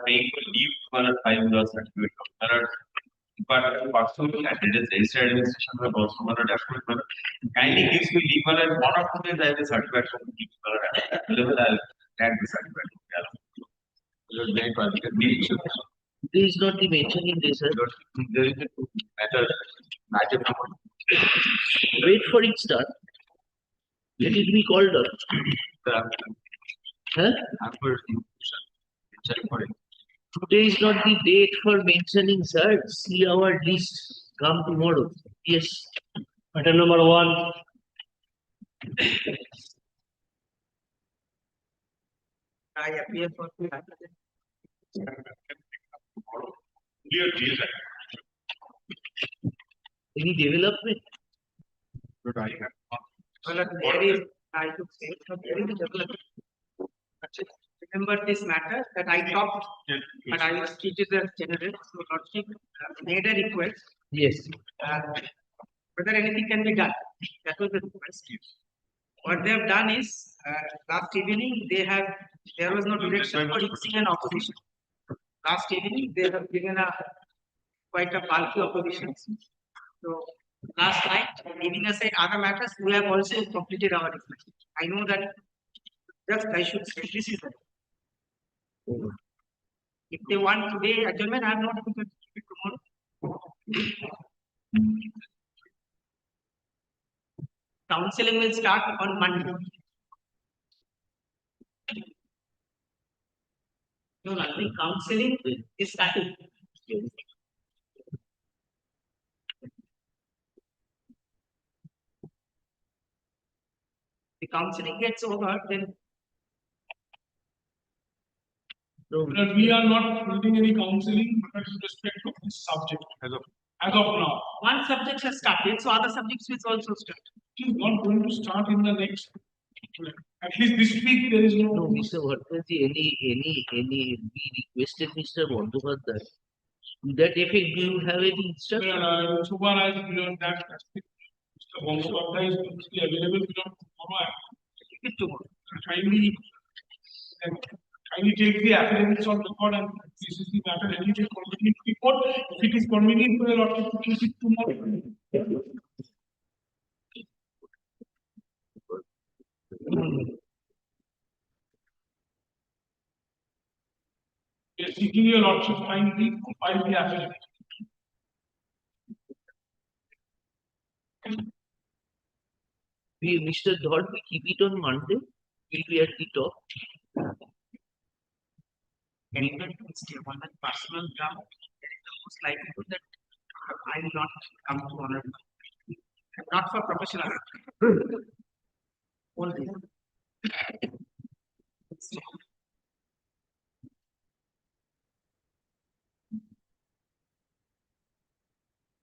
paying for leave for a 5 year certificate. But personal candidates registered administration में बहुत सारा dashboard पर kindly gives me leave वाला one or two days I will certificate from leave वाला available I will add the certificate. This is not the mentioning this, sir. There is a matter number. Wait for it start. Let it be called up. Huh? Today is not the date for mentioning, sir. See our list. Come tomorrow. Yes. Item number 1. I appear for Any development? well, there is, I could say, there is a development. Remember this matter that I talked, but I was treated as general, so Lordship made a request. Yes. Whether anything can be done. That was the request. What they have done is, last evening there was no direction for fixing an opposition. Last evening they have given quite a bulky opposition. So last night, leaving aside other matters, we have also completed our request. I know that just I should say this is it. If they want today adjournment, I am not going to keep it tomorrow. Counseling will start on Monday. No, nothing. Counseling is starting. The counseling gets over, then. But we are not holding any counseling with respect to this subject as of now. One subject has started, so other subjects will also start. It is not going to start in the next. At least this week there is no. No, Mr. Bhattacharya, we requested Mr. Bandyopadhyay. To that effect, do you have any instruction? Supervised beyond that aspect. Mr. Bandyopadhyay is mostly available beyond tomorrow. Kindly take the affidavits on record and this is the matter. Any convenient report. If it is convenient for the Lordship to keep it tomorrow. We are seeking your Lordship kindly file the affidavit. Mr. Dhar, we keep it on Monday. We'll be at the top. Anyone can stay on that personal ground. There is the most likelihood that I will not come to honor. Not for professional. Only.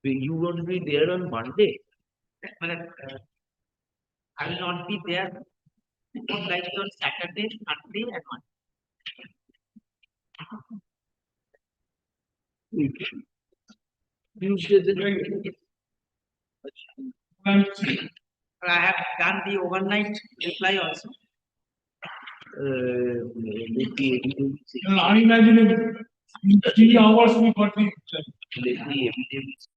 You won't be there on Monday. I will not be there. Most likely on Saturday, Sunday, and Monday. I have done the overnight reply also. Unimaginable. In 3 hours we got the reply. Let the evidence.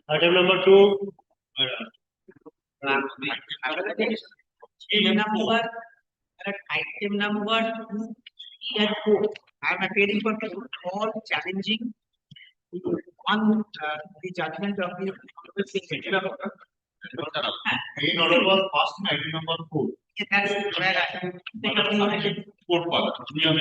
Item number 2. Number At item number 2, 3 and 4, I am appearing for all challenging on the judgment of the honorable Secretary. In order was first item number 4. Yeah, that's where I am. Fourth part. We are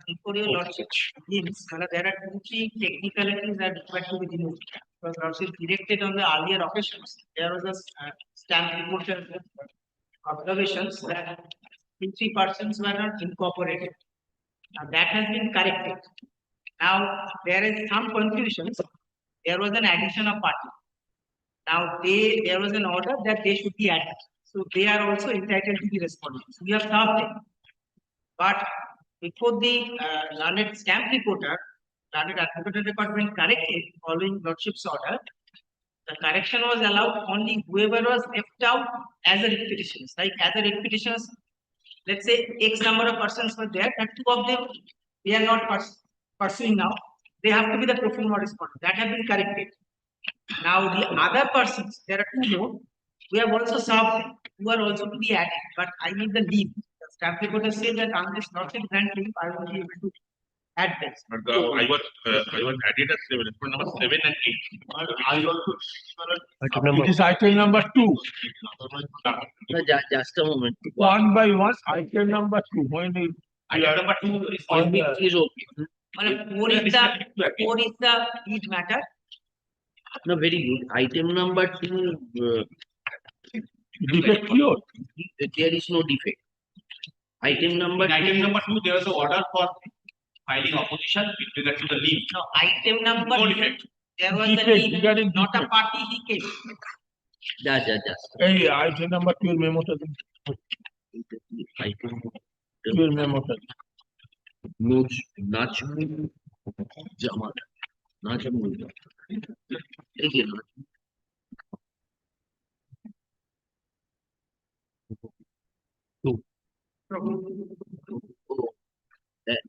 Before your lordship begins, there are 2-3 technicalities that required to be removed. Because lordship directed on the earlier occasions, there was a stamp report observations that 2-3 persons were not incorporated. Now that has been corrected. Now there is some confusion. There was an addition of party. Now there was an order that they should be added. So they are also entitled to be respondents. We have served them. But before the learned stamp reporter, learned advocate department corrected following lordship's order, the correction was allowed only whoever was left out as a repetitionist. Like as a repetitionist, let's say X number of persons were there, and 2 of them they are not pursuing now. They have to be the pro forma respondent. That has been corrected. Now the other persons, there are 2 more. We have also served them, who are also to be added, but I need the leave. The staff reporter said that unless not in grant leave, I will be able to add them. But I was added as 7, number 7 and 8. I also It is item number 2. Just a moment. One by one, item number 2. When it item number 2 is On which is okay. Well, 4 is the lead matter. No, very good. Item number 2, defect cured. there is no defect. Item number in item 2, number 2, there was an order for filing opposition with regard to the leave. No, item number No 2, defect. there was the Defect, lead, regarding not a defect. party he came. just. Hey, item number 2 memo to Item 2 memo to Najmul Jamal. Najmul. Okay,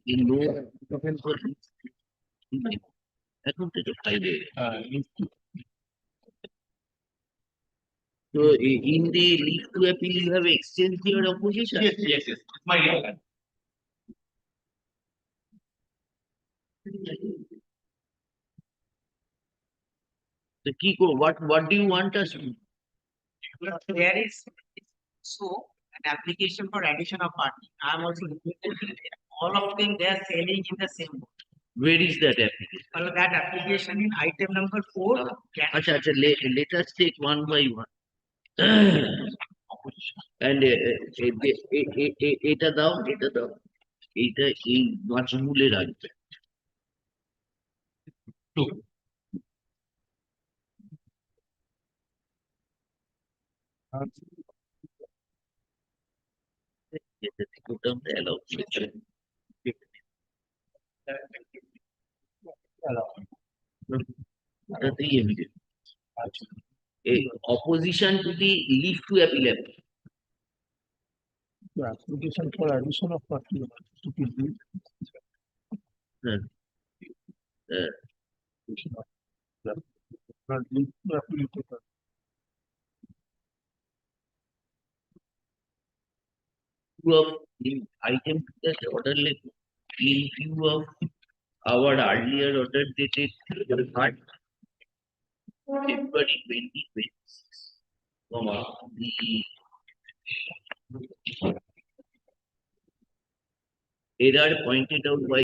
in no এখন তো এটা ফাইলে so in the leave to appeal you have exchanged your opposition. Yes. My dear. So Kiko, what do you want us to do? There is so an application for addition of party. I am also looking at all of them, they are selling in the same book. Where is that application? Well, that application in item number 4. Acha, let us take one by one. And এটা দাও এটা এই নাজমুলের আসবে ওটাতেই evidence opposition to the leave to appeal. The application for addition of party to be due. Not leave to appeal to the- Of in item that order like in view of our earlier order dated 3rd February 2026, the error pointed out by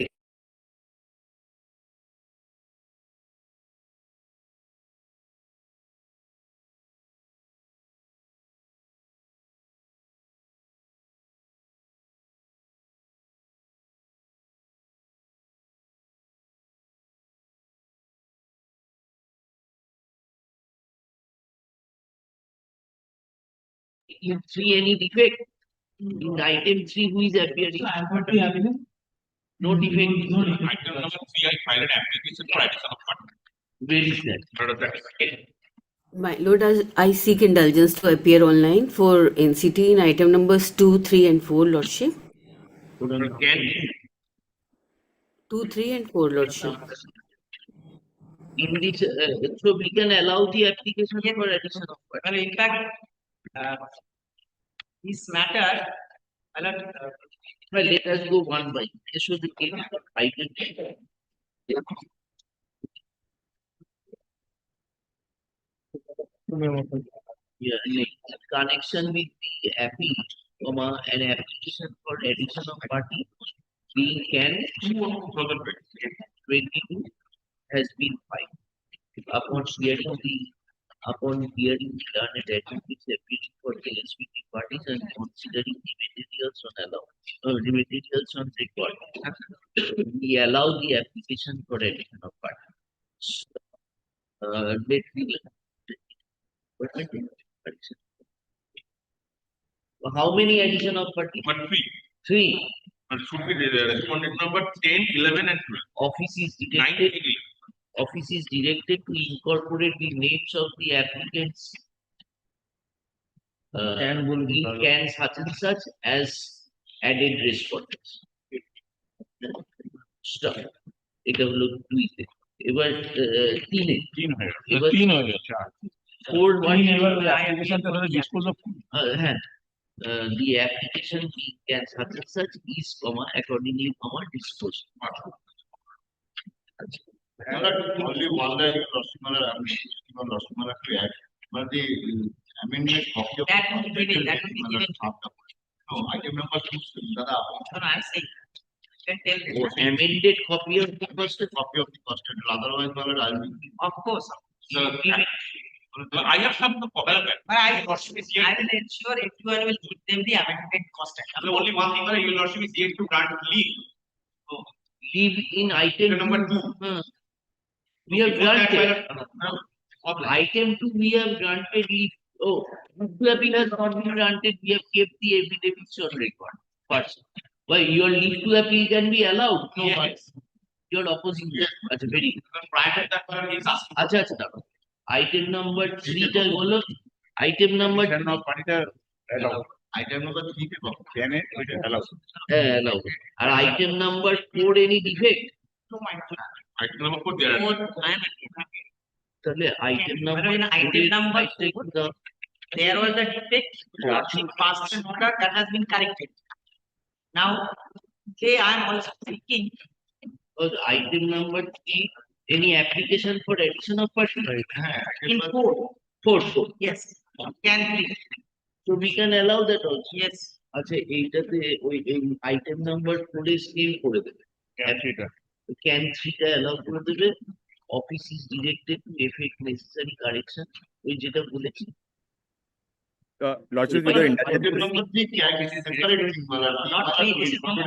in 3 any defect in item 3 who is appearing I am going to have it. no defect. Item number 3, I filed an application for addition of party. Where is that? Not of that. My Lord, I seek indulgence to appear online for NCT in item numbers 2, 3 and 4, Lordship. Can 2, 3 and 4, Lordship. In this, so we can allow the application for addition of Well, in fact, this matter, Well, let us go one by one. This should be item. Yeah, in connection with the API, an application for addition of party being can 22 has been filed. Upon hearing the learned advocates appealing for the respective parties and considering the materials on record, we allow the application for addition of parties. Let me how many addition of parties? But Three. it should be the respondent number 10, 11 and 12. Office is 9, directed 11. Office is directed to incorporate the names of the applicants in can such and such as added respondents. Stop. এটা হলো দুইতে এবার তিনে এবার four one হ্যাঁ the application being can such and such is accordingly disposed. Only one line of Rosmala to add, but the amendment copy of that would be given, that would be given. No, item number 2, Dada. No, I'm saying, you can tell them. Amended copy of the first Copy of the first, otherwise, I'll be. Of course. So, I have some problem. But I will ensure everyone will give them the amended cost. The only one thing that your lordship is yet to grant leave. leave in item Number 2. We have granted. Item 2 we have granted leave. Oh, to appeal has not been granted. We have kept the evidence on record. First, why your leave to appeal can be allowed? No, yes. You are opposing. Yes. That's very. Prior to that, he is asking. Acha. Item number 3 টা হলো item number Item number 3 can it allow? allow. And item number 4 any defect? No, my Item number 4 there. তাহলে item number in item number I take the there was a defect, lordship passed an order that has been corrected. Now, I am also thinking, item number 3 any application for addition of person in 4, four. yes, can 3, So we can allow that also. yes. আচ্ছা এইটাতে ওই item number 4 এ skill করে দেবে can 3 টা allow করে দেবে office is directed to effect necessary correction ওই যেটা বলেছি Lordship, Item Item number 3 can be separate thing, Not 3, this is number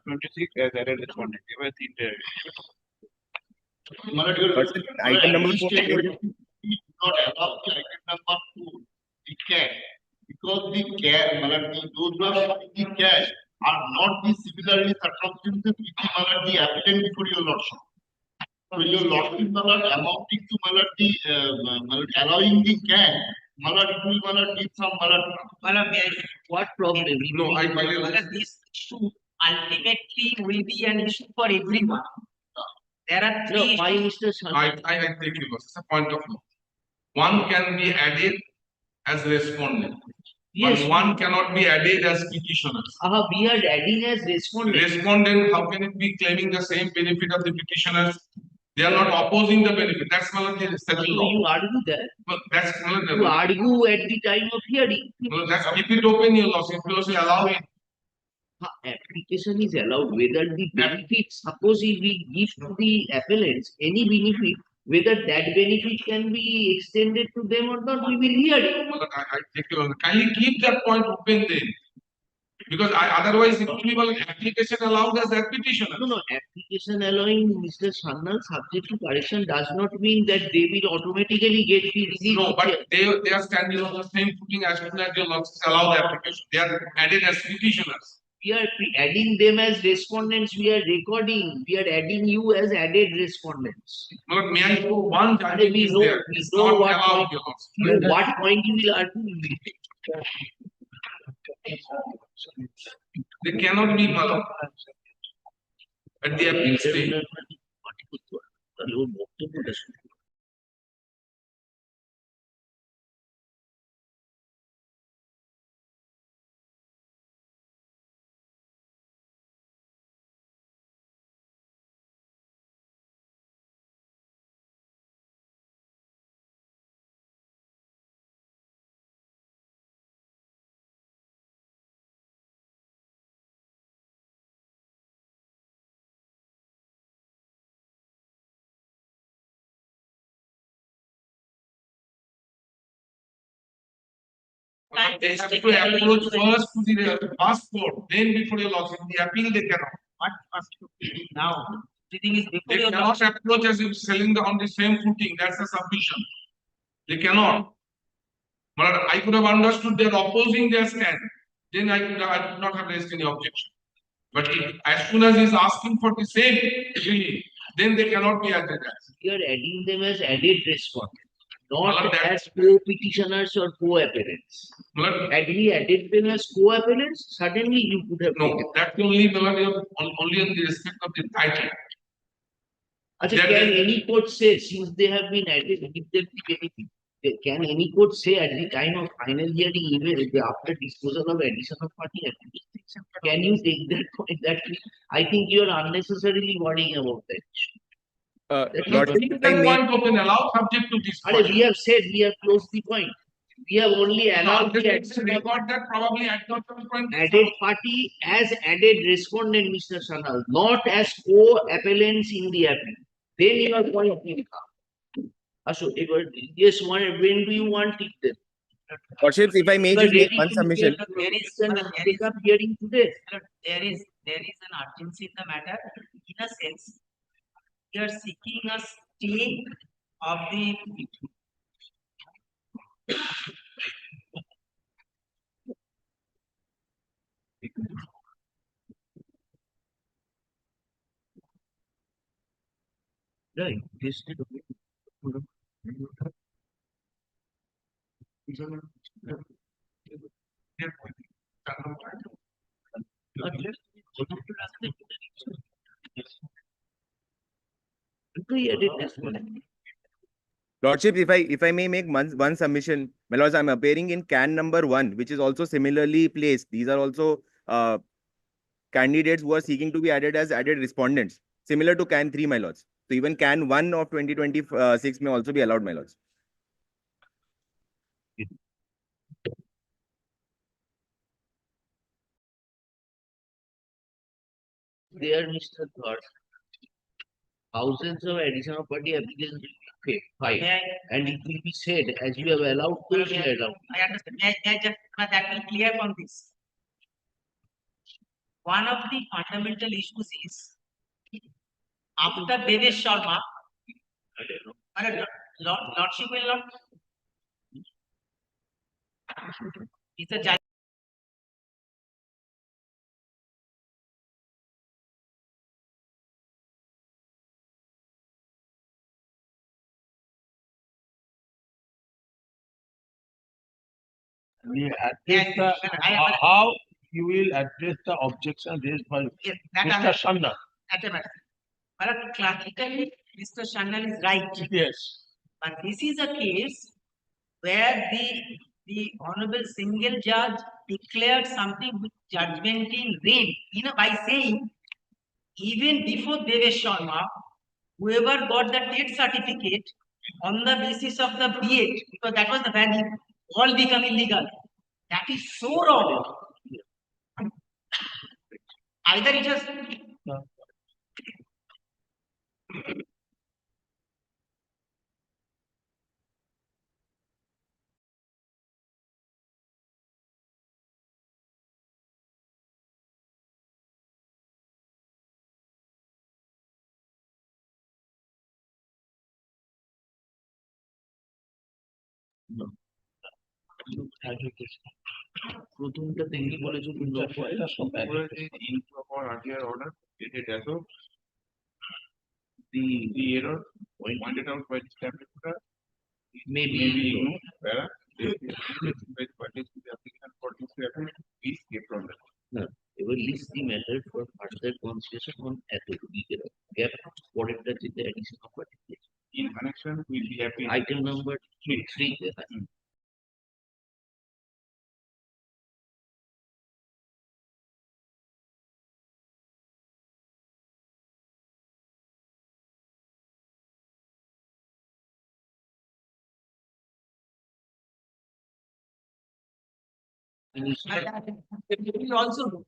26 as added respondent. Item number 4. Not allow the item number 2, the cash, because the cash, those who are the cash are not the similarly circumstances with the applicant before your lordship. So your lordship amounting to the allowing the cash, it will give some what problem No, I this issue ultimately will be an issue for everyone. There are no 3 why issues. Mr. Sharma? I take you. It's a point of view. One can be added as respondent. Yes. But one cannot be added as petitioners. We are adding as respondent. Respondent, how can it be claiming the same benefit of the petitioners? They are not opposing the benefit. That's one of the settled So law. you argue that. But that's one of You the. argue at the time of hearing. Well, that's keep it open, your laws. If you also allow it. Application is allowed whether the benefit, suppose if we give to the appellants any benefit, whether that benefit can be extended to them or not, we will hear it. Well, I take you. Kindly keep that point open then. Because otherwise it will be an application allowed as that petitioner. No, application allowing Mr. Sannal subject to correction does not mean that they will automatically get the relief. No, but they are standing on the same footing as soon as your laws allow the application. They are added as petitioners. We are adding them as respondents, we are recording, we are adding you as added respondents. But may I know one And judge we is know- there? we It's know not what allowed, point- your laws. What point you will argue, we will take. They cannot be allowed. At the appeal stage. তাহলে ওর বক্তব্যটা শুনুন। They have to approach first to the first court, then before your lodging. The appeal they cannot. What first? Now, the thing is before They your cannot approach as if selling on the same footing. That's a submission. They cannot. But I could have understood they're opposing their stand. Then I would not have raised any objection. But as soon as he's asking for the same relief, then they cannot be added as. You are adding them as added respondents, Well, not that- as co-petitioners or co-appellants. Well, Had we added them as co-appellants, suddenly you could have no, taken. that's only only in the respect of the title. Achha, That- can any court say, since they have been added, give them the benefit? Can any court say at the time of final hearing, even after disposal of addition of party application? Can you take that point? That I think you are unnecessarily worrying about that. That Lord, is- if I That may, point open allowed subject to this. Achha, we have said, we have closed the point. We have only allowed the addition of Record that probably at the point. added party as added respondent, Mr. Sanal, not as co-appellants in the appeal. Then your point will come. Ashok, yes, when do you want it then? Lordships, if I may You are just make ready one to submission. Take up hearing today. there is an urgency in the matter. In a sense, we are seeking a stay of the Right, this did. Lordship, if I may make one submission, my lords, I'm appearing in can number 1, which is also similarly placed. These are also candidates who are seeking to be added as added respondents, similar to can 3, my lords. So even can 1 of 2026 may also be allowed, my lords. There, Mr. Third, thousands of additional party applications will be filed, may and it will be said, as you have allowed, so you have allowed. I understand. May I just that will clear on this. One of the fundamental issues is after Devesh Sharma, Lordship will not. It's a judge. We address Yes, the, I- how you will address the objection raised by Yes, that Mr. I- Shanna. at a matter. But classically, Mr. Shanal is right. Yes. But this is a case where the honorable single judge declared something with judgment in red, by saying, even before Devesh Sharma, whoever got the TET certificate on the basis of the B8, because that was the value, all become illegal. That is so wrong. Either it has প্রথমটা দেখি বলেছো কিন্তু The error pointed out by the Statutory may maybe be ignored, whereas the parties to the application for this to happen, we escape from that. এবার list the method for further consideration on এতটুকু gap পরেরটা যেটা addition of particular In connection with the appeal. Item number 3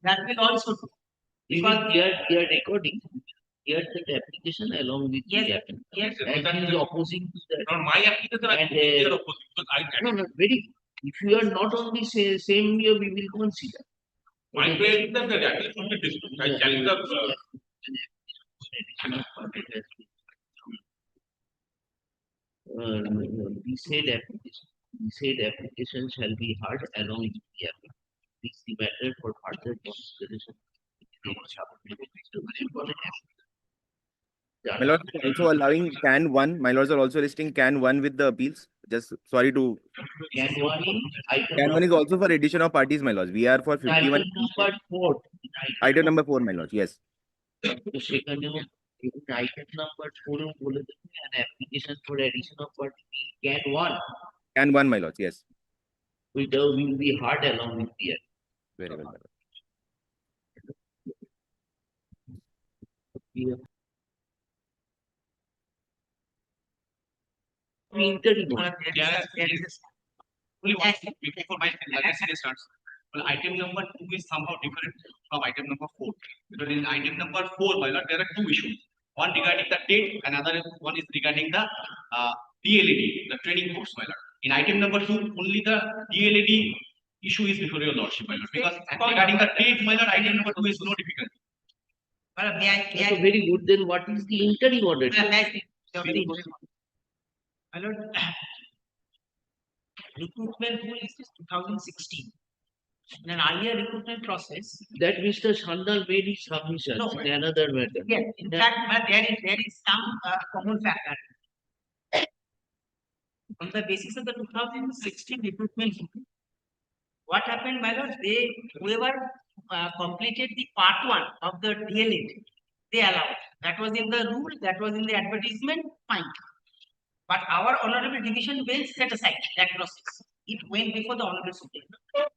that will also do. Because they are recording here the application along with Yes, the applicant. yes. And he is opposing to that. Not my application, I And, think they are opposing, because I No, no, very If you are not on the same year, we will consider. My prayer is that the data is only disclosed. I tell you the, The said application shall be heard along with the applicant. This is the matter for further consideration. My lords are also allowing can one. My lords are also listing can one with the appeals. Just sorry to. Can one in Can one is also for addition of parties, my lords. We are for 51. item number 4. Item number 4, my lords. Yes. তো সেখানেও item number 4 এও বলে দেবে an application for addition of party can one Can one, my lords. Yes. will be heard along with the other. Very well, my lord. Interim. Only one thing before my lesson starts. Well, item number 2 is somehow different from item number 4. Because in item number 4, my lord, there are two issues. One regarding the date, another one is regarding the DLAD, the training course, my lord. In item number 2, only the DLAD issue is before your lordship, my lord. Because regarding the date, my lord, item number 2 is no difficulty. So very good. Then what is the interim order? My lord, recruitment rule is 2016. In an earlier recruitment process, That Mr. Shandal made his submission No. in another matter. yes, in fact, but there is some common factor. On the basis of the 2016 recruitment rule, what happened, my lord, whoever completed the part 1 of the DLAD, they allowed. That was in the rule, that was in the advertisement, fine. But our honorable division bench set aside that process. It went before the honorable Supreme Court.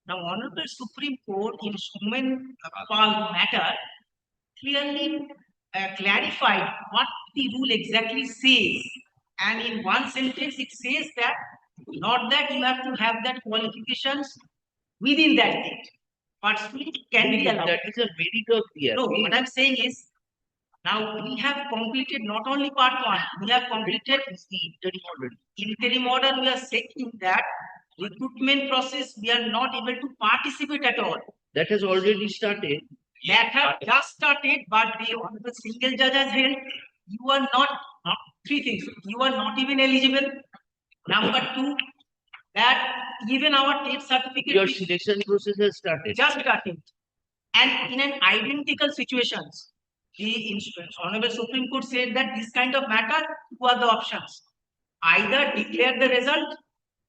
Now, honorable Supreme Court in Suman Pal matter clearly clarified what the rule exactly says. And in one sentence, it says that not that you have to have that qualifications within that date, but split can be allowed. That is a merit of the No, appeal. what I'm saying is, now we have completed not only part 1, we have completed the interim order. interim order. We are saying that recruitment process, we are not able to participate at all. That has already started. That have just started, but the honorable single judge has held, you are not, three things, you are not even eligible. Number 2, that even our TET certificate Your which selection process has started. just started. And in an identical situations, the honorable Supreme Court said that this kind of matter, two are the options. Either declare the result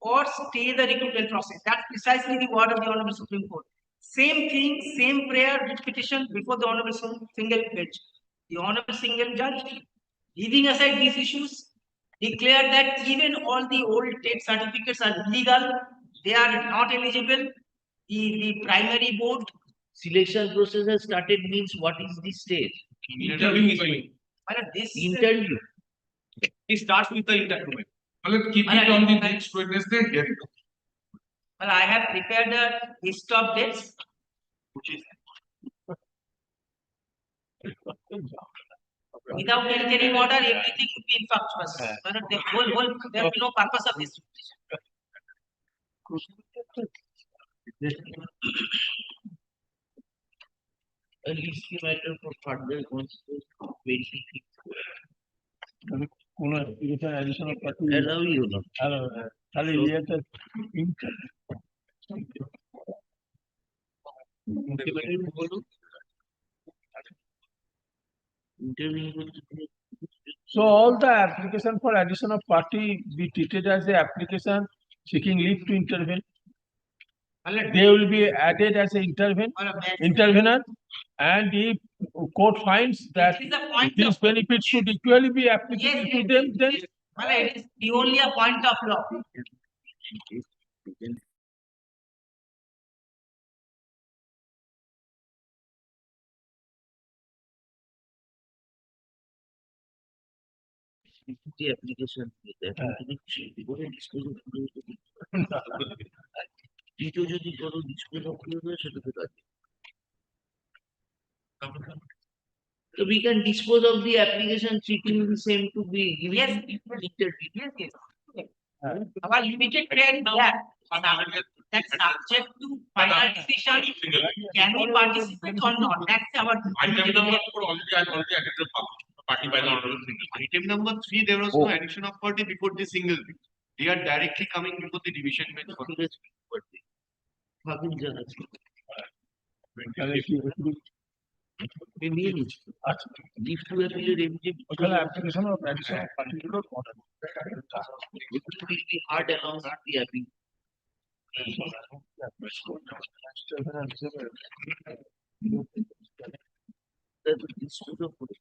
or stay the recruitment process. That's precisely the word of the honorable Supreme Court. Same thing, same prayer, writ petition before the honorable single bench. The honorable single judge, leaving aside these issues, declared that even all the old TET certificates are illegal, they are not eligible. The primary board, Selection process has started means what is the stage? Interview is going. well, this Interview. It starts with the interview. well, keep it on the next Wednesday hearing. well, I have prepared a list of dates. Without interim order, everything would be infructuous. Well, the whole, there will be no purpose of this. At least the matter for further consideration. কোন application addition of party Allow you know. তাহলে ইয়েতে So all the application for addition of party be treated as a application seeking leave to intervene. They will be added as an intervener, and if court finds that This is a point these of, benefits should equally be applicable to them, then well, it is purely a point of law. The application যদি কোনো dispose of সেটা তো কাজ। So we can dispose of the application treating the same to be Yes, interview. yes, yes. Our limited prayer is that That's subject to final decision. Can we participate or not? That's our. Item number 4 already, I've already added the party by the honorable single. Item number 3, there was no addition of party before the single bid. They are directly coming before the division bench. for- ভাবিন জানা ছিল। তাহলে কি আমি নিয়ে নিচ্ছি। আচ্ছা Leave to appeal এর immediate ওখানে application of addition of particular it will be hard along the appeal. That will dispose of it.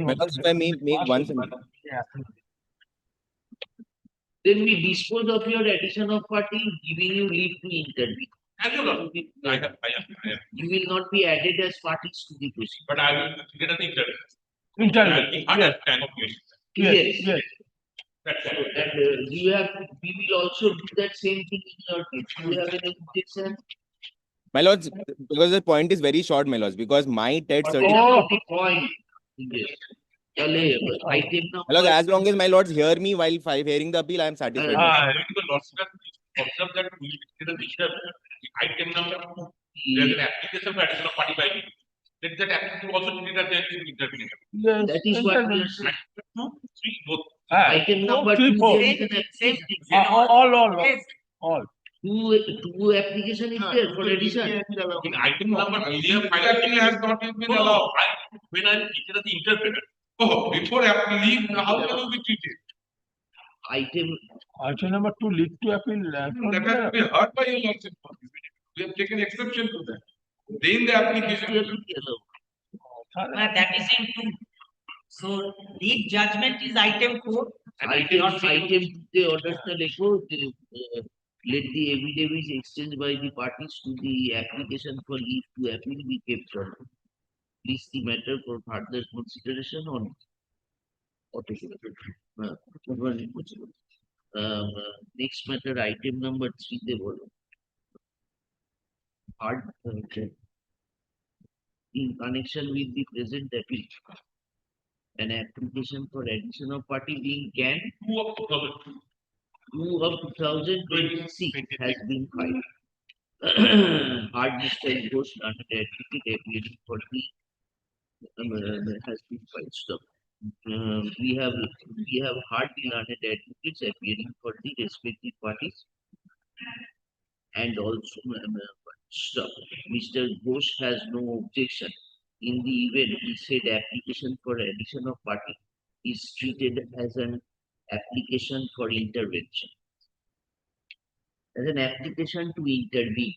My lords, if I may make one submission. Then we dispose of your addition of party, giving you leave to intervene. As you know, I have. You will not be added as parties to the proceeding. But I will get an interview. Interview. Time of question. Yes. That's So, all. and we will also do that same thing in your case. Do you have any objection? My lords, because the point is very short, my lords, because my TET That certificate. is not the point. Yes. Chale, item My lords, number. as long as my lords hear me while hearing the appeal, I am satisfied. Ah, The lords can observe that we did an interview. Item number 2, there's an application for addition of party by me. That application also needed at the interview. yes. That is what we are interview. saying. 2, 3, both. Item number 2, 3, 4. there is an Same application. thing. All. Two application is there for addition. In item number, earlier final appeal has not been allowed. When I treated the interpreter. Oh, before appeal leave, how can you be treated? Item, Item number 2, leave to appeal. That has to be heard by your lordship. We have taken exception to that. Then the application. That is in two. So leave judgment is item 4. item, the orders the legal, let the evidence exchanged by the parties to the application for leave to appeal be kept on. Please the matter for further consideration on. Next matter, item number 3, they were. Hard, in connection with the present appeal. An application for addition of party being canned 2 of 2026 has been filed. Hard Mr. Ghosh under advocate appearing for the has been filed. Stop. We have hard learned advocates appearing for the respective parties. And also, stop. Mr. Ghosh has no objection. In the event, he said application for addition of party is treated as an application for intervention. As an application to intervene.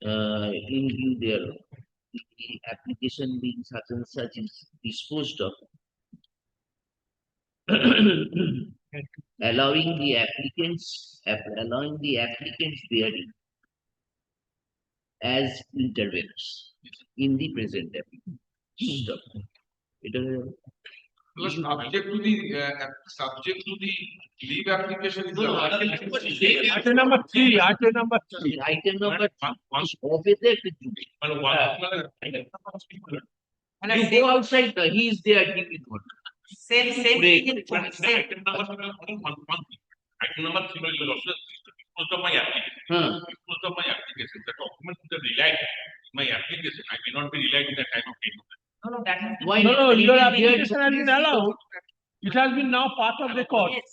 In view thereof, the application being such and such is disposed of. allowing the applicants therein as interveners in the present application. Stop. Plus, subject to the leave application is. No, Item number 3, item number 3. Item number One. হবে তো একটু জুড়ে। You go outside, he is there, he will go. Same Break. thing in two. Same. Item number 3, your lordship, disposed of my application. Huh. Disposed of my application. The document to the relied in my application. I may not be relied in the time of date. No, that is. Why No, not? your application has been allowed. It has been now part of the court. Yes.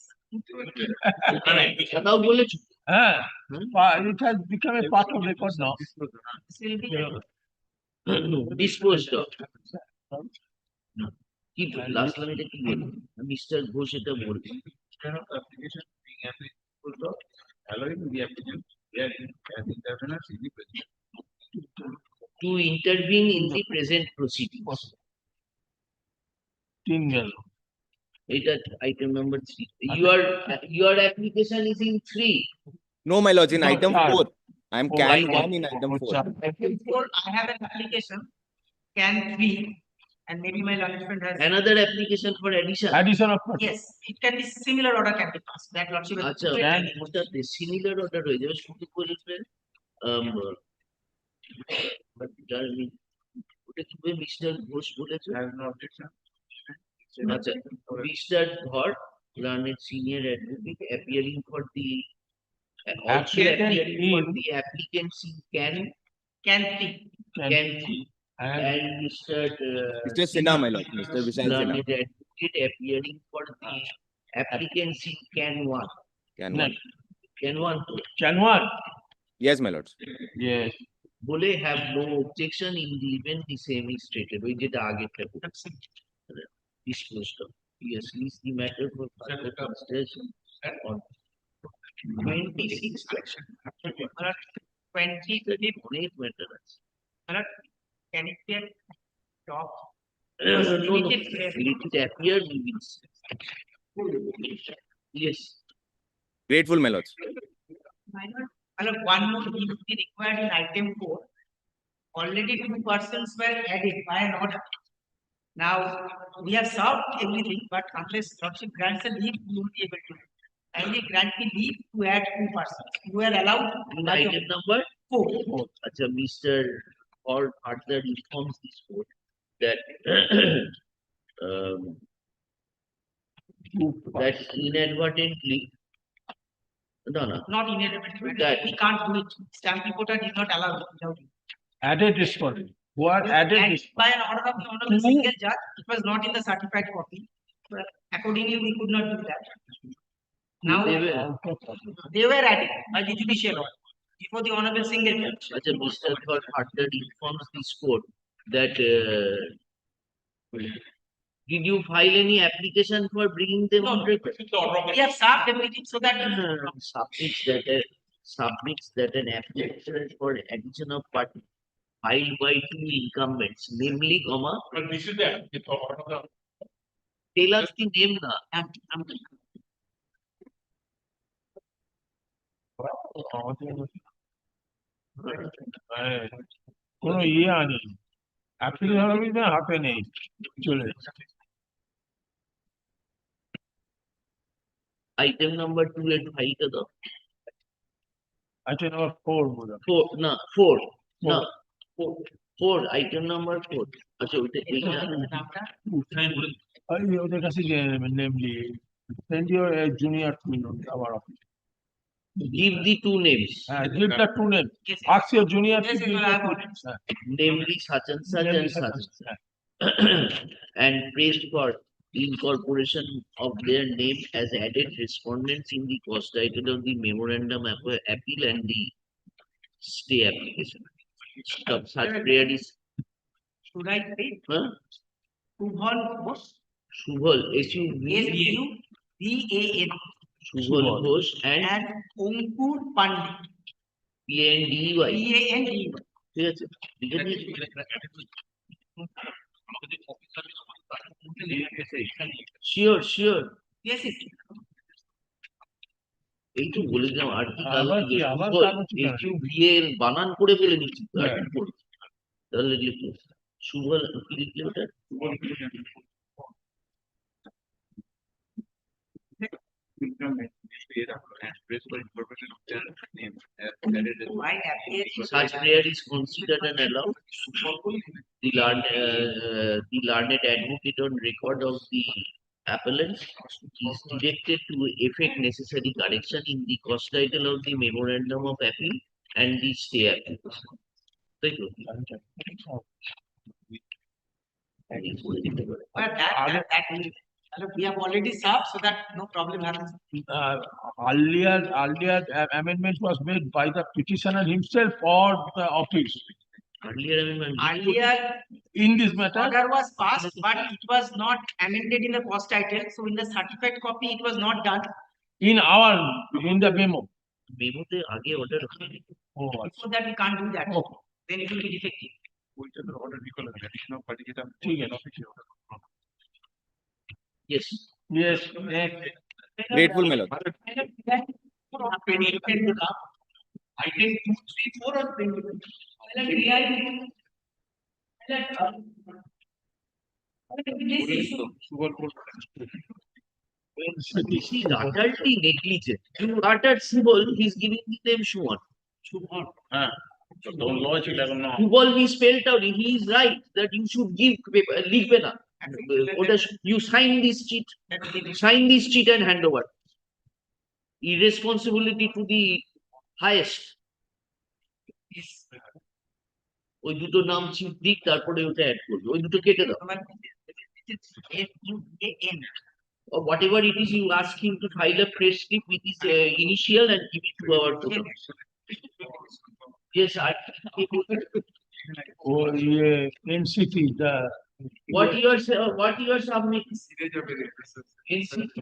কথাও বলেছো? It has become a part of the court now. This will be. Disposed of. কি last line এটা কি বলবো? Mister Ghosh এটা বলবে। Application being disposed of, allowing the applicant therein as interveners in the present. To intervene in the present proceedings. Single. এটা item number 3. Your application is in 3. No, my lords, in No, item sir. 4. I am Oh, can item 1 in item 4. Item 4, I have an application, can 3, and maybe my lordship has. Another application for addition. Addition of party. Yes, it can be similar order can be passed. That lordship. has- আচ্ছা ওটাতে similar order হয়ে যাবে শুধু বলবে ওটা কি mister Ghosh বলেছে? Has no objection. আচ্ছা, Mr. Dhar, learned senior advocate appearing for the also Applicant appearing for in- the applicants in can Can think. And and Mr. Mr. Sinha, my lord, Mr. Vishal Sinha. learned advocate appearing for the applicants in can one. Can no, one? Can one can one? Yes, my lords. Yes. বলে have no objection in the event the same is stated. ওই যেটা আগেরটা disclosed. Yes, leave the matter for further consideration on 26 section. 20 অনেক matter আছে। can it be a top? No, let it appear means. Yes, Grateful, my lords. One more thing to be required in item 4. Already 2 persons were added by an order. Now, we have solved everything, but unless lordship grants a leave, we will be able to. Kindly grant me leave to add 2 persons. You are allowed in by item number 4. আচ্ছা, Mr. Or further informs this court that um, that inadvertently no, Not inadvertently. That- We can't do it. Stamp reporter did not allow it without it. Added respondent. Who are added And respondent. by an order of the honorable single judge, it was not in the certified copy. But accordingly, we could not do that. Now, they were added by the judicial order before the honorable single judge. acha, Mr. Thor further informs this court that did you file any application for bringing them No, on record? We have served everything so that Submits that an application for addition of party filed by 2 incumbents, namely, comma, But this is there. tell us the name na. কোনো ইয়ে আনি application হাতে নেই চলে এসেছে। Item number 2 and 5 ka do. আচ্ছা number 4 বোধ হয়। 4, na, 4, na, 4, item number 4. আচ্ছা, ওইটা এইটা ওই ওদের কাছে namely send your junior to our office. give the 2 names, Give the two names. Yes, Ask your junior to Yes, give yes, the I have two already- names. namely such and such and such. And praised for the incorporation of their name as added respondents in the cost title of the memorandum appeal and the stay application. Such prayer is should I say huh? Subhal Ghosh, Shubhal, SUVAN Shubhal Ghosh and and Ankur Pandit, PNDY. PANDY. ঠিক আছে? লিখে দিয়েছি? Sure, sure. Yes, yes. এই তো বলে দিলাম আবার কি, আবার কাগজ কি? HUVL বানান করে ফেলে নিচ্ছি তো, হ্যাঁ। article করে। তাহলে লিখো শুভল কি লিখলে ওটা? While appearing Such prayer is considered and allowed. The learned advocate on record of the appellant is directed to effect necessary correction in the cost title of the memorandum of appeal and the stay application. তাই তো? But we have already served so that no problem happens. Earlier amendment was made by the petitioner himself or the office Earlier amendment. Earlier in this matter. order was passed, but it was not amended in the cost title. So in the certified copy, it was not done. In the memo. মেমোতে আগে order হয়নি। Oh, So that we can't do that. okay. Then it will be defective. ঠিক আছে। Yes. Yes, next. Grateful, my lord. Item 2, 3, 4 or 20. This is utterly negligent. You uttered Subal, he's giving the name Shuman. Subal we spelled out, he is right that you should give paper, লিখবে না। You sign this sheet, and hand over. Irresponsibility to the highest. ওই দুটো নাম chip দিক তারপরে ওটা add করবে, ওই দুটো কেটে দাও। Or whatever it is, you ask him to file a press slip with his initial and give it to our photo. Yes, Or NCT, the what you are submitting? NCT.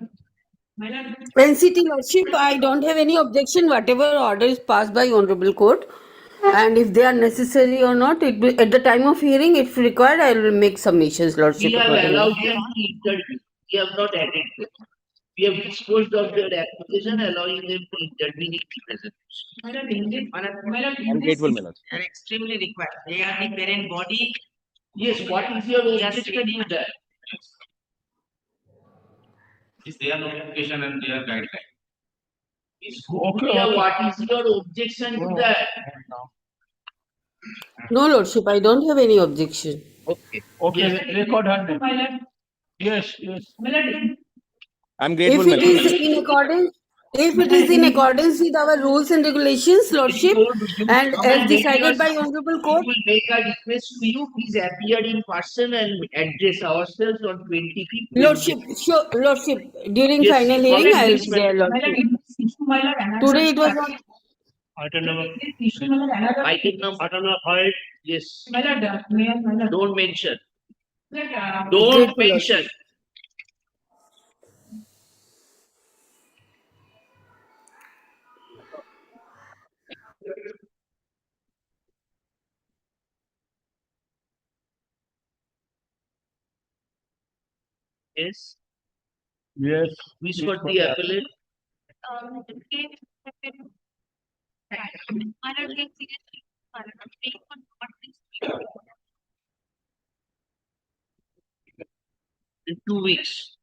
NCT Lordship, I don't have any objection, whatever order is passed by Honorable Court. And if they are necessary or not, at the time of hearing, if required, I will make submissions, Lordship. We have accordingly. allowed them to interview. We have not added them. We have disposed of their application, allowing them to intervene in the presentation. I'm grateful, my lord. They are extremely required. They are the parent body. Yes, what is your objection to that? Is their notification and their guideline. okay, Yeah, okay. what is your objection to that? No, Lordship, I don't have any objection. Okay. Okay, Yes. record her name. Yes, yes. I'm grateful, If my it lord. is in accordance, with our rules and regulations, Lordship, and as decided by Honorable We Court, will make a request to you, please appear in person and address ourselves on 25th. Lordship, sure, Lordship, during Yes, final hearing, comment, I will please, be there, Lordship. Today it was not. Item number 5, yes. Don't mention. Don't Grateful, mention. Yes, Yes. wish for the appellate. In 2 weeks.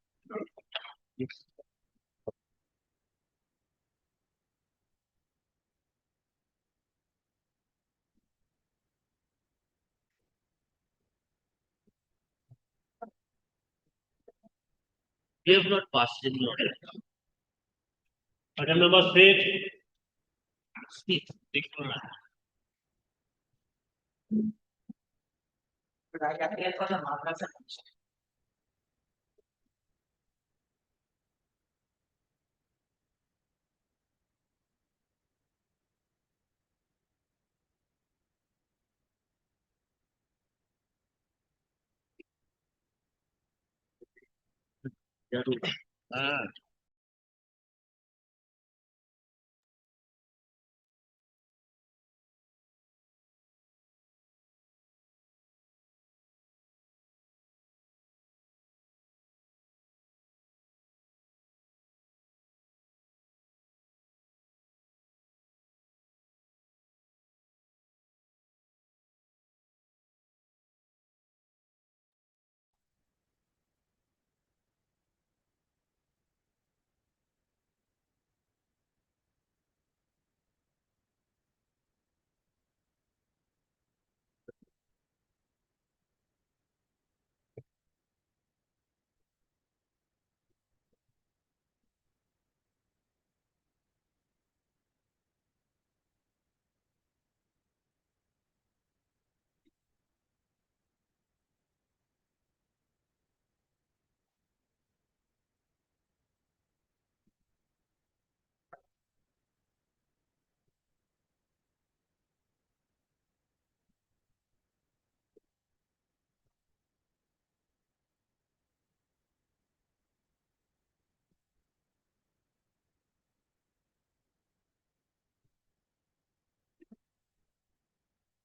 We have not passed any order. Item number 6. Speak. Ah.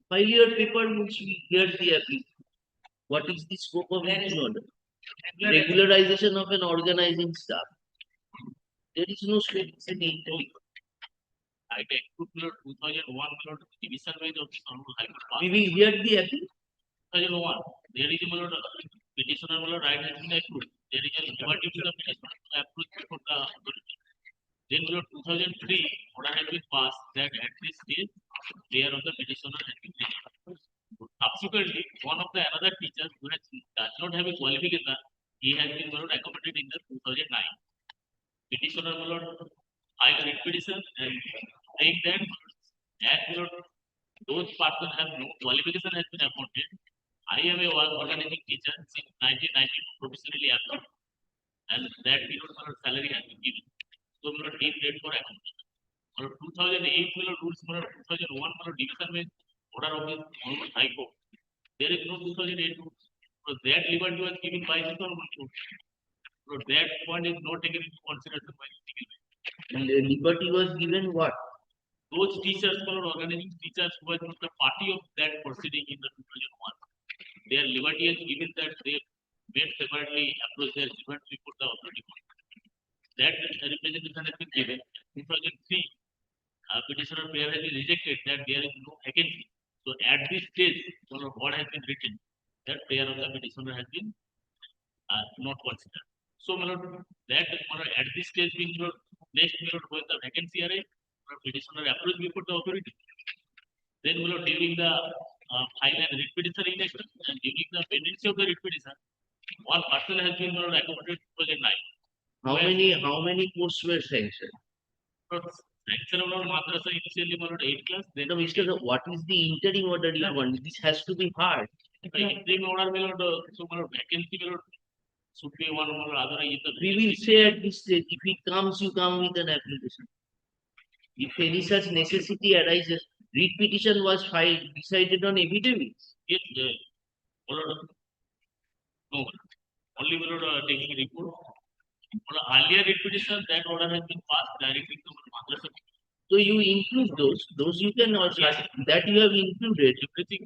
File your paper which we hear the appeal. What is the scope of this order? Regularization of an organizing staff. There is no scope in the I take 2001 division wise of Honorable High Court. We will hear the appeal. 2001, there is a petitioner right has been approved. There is a liberty to the petitioner to approve for the authority. Then 2003, order has been passed that at this stage, prayer of the petitioner has been taken. Subsequently, one of the another teachers who does not have a qualification, he has been accommodated in the 2009. Petitioner filed a petition and saying that as those persons have no qualification has been appointed. I am a organizing teacher since 1992 professionally approved, and that salary has been given. So deep rate for accommodation. 2008 rules 2001 division में order of the High Court. There is no 2008 rules. So that liberty was given by the government. So that point is not taken into consideration by the legal. And the liberty was given what? Those teachers organizing teachers who were not the party of that proceeding in the 2001. Their liberty is given that they made separately approach their judgment before the authority. That representation has been given. 2003, petitioner prayer has been rejected that there is no vacancy. So at this stage, what has been written, that prayer of the petitioner has been not considered. So that at this stage, next when the vacancy arrives, petitioner approach before the authority. Then during the file and writ petition election and during the pendency of the writ petition, one person has been accommodated 2009. How many posts were sanctioned? Sanction of madrasa initially 8 class. Then No, Mr. What is the interim order you want? This has to be hard. The interim order so vacancy should be one or other. We will say at this stage, if it comes, you come with an application. If any such necessity arises, writ petition was filed, decided on affidavits. Yes, no, only taking report. Earlier writ petition, that order has been passed directly to madrasa. So you include those you can also, that you have included. Everything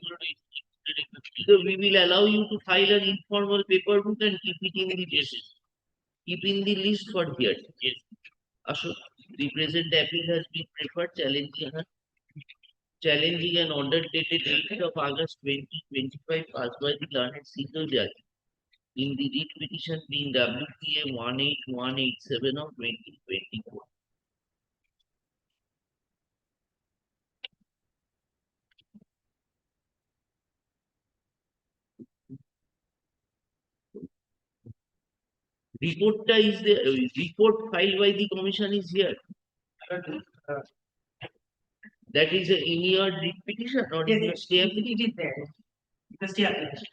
so we will allow you to file an informal paper book and keep it in the list. Keep in the list for here. Yes. Ashok, the present appeal has been preferred challenging an order dated 8th of August 2025 passed by the learned single judge in the writ petition being WPA 18187 of 2024. Report filed by the commission is here. That is in your writ petition or in your stay application? It is there. The stay application.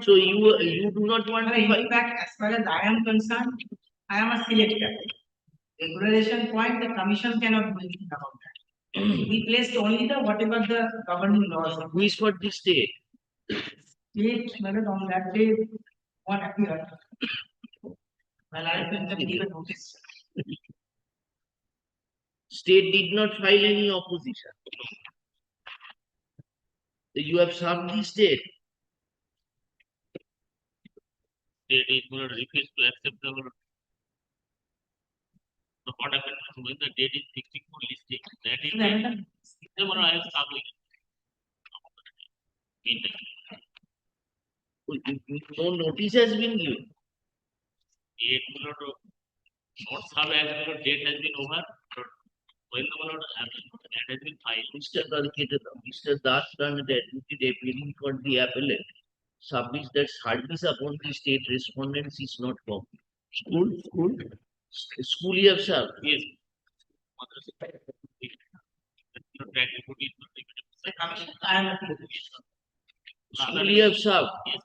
So you do not want to file? In fact, as far as I am concerned, I am a selector. Regularization point, the commission cannot do anything about that. We placed only the whatever the governing laws. Who is for the state? State, on that day, what appeared. Well, I can give a notice. State did not file any opposition. You have served the state. State is refused to accept the what happens when the date is fixing for listing. That is never I have No notice has been given. Date not serve as date has been over. When the that has been filed. Mr. Das admitted appealing for the appellate submits that service upon the state respondents is not complete. School you have served? Yes. School you have served? Yes.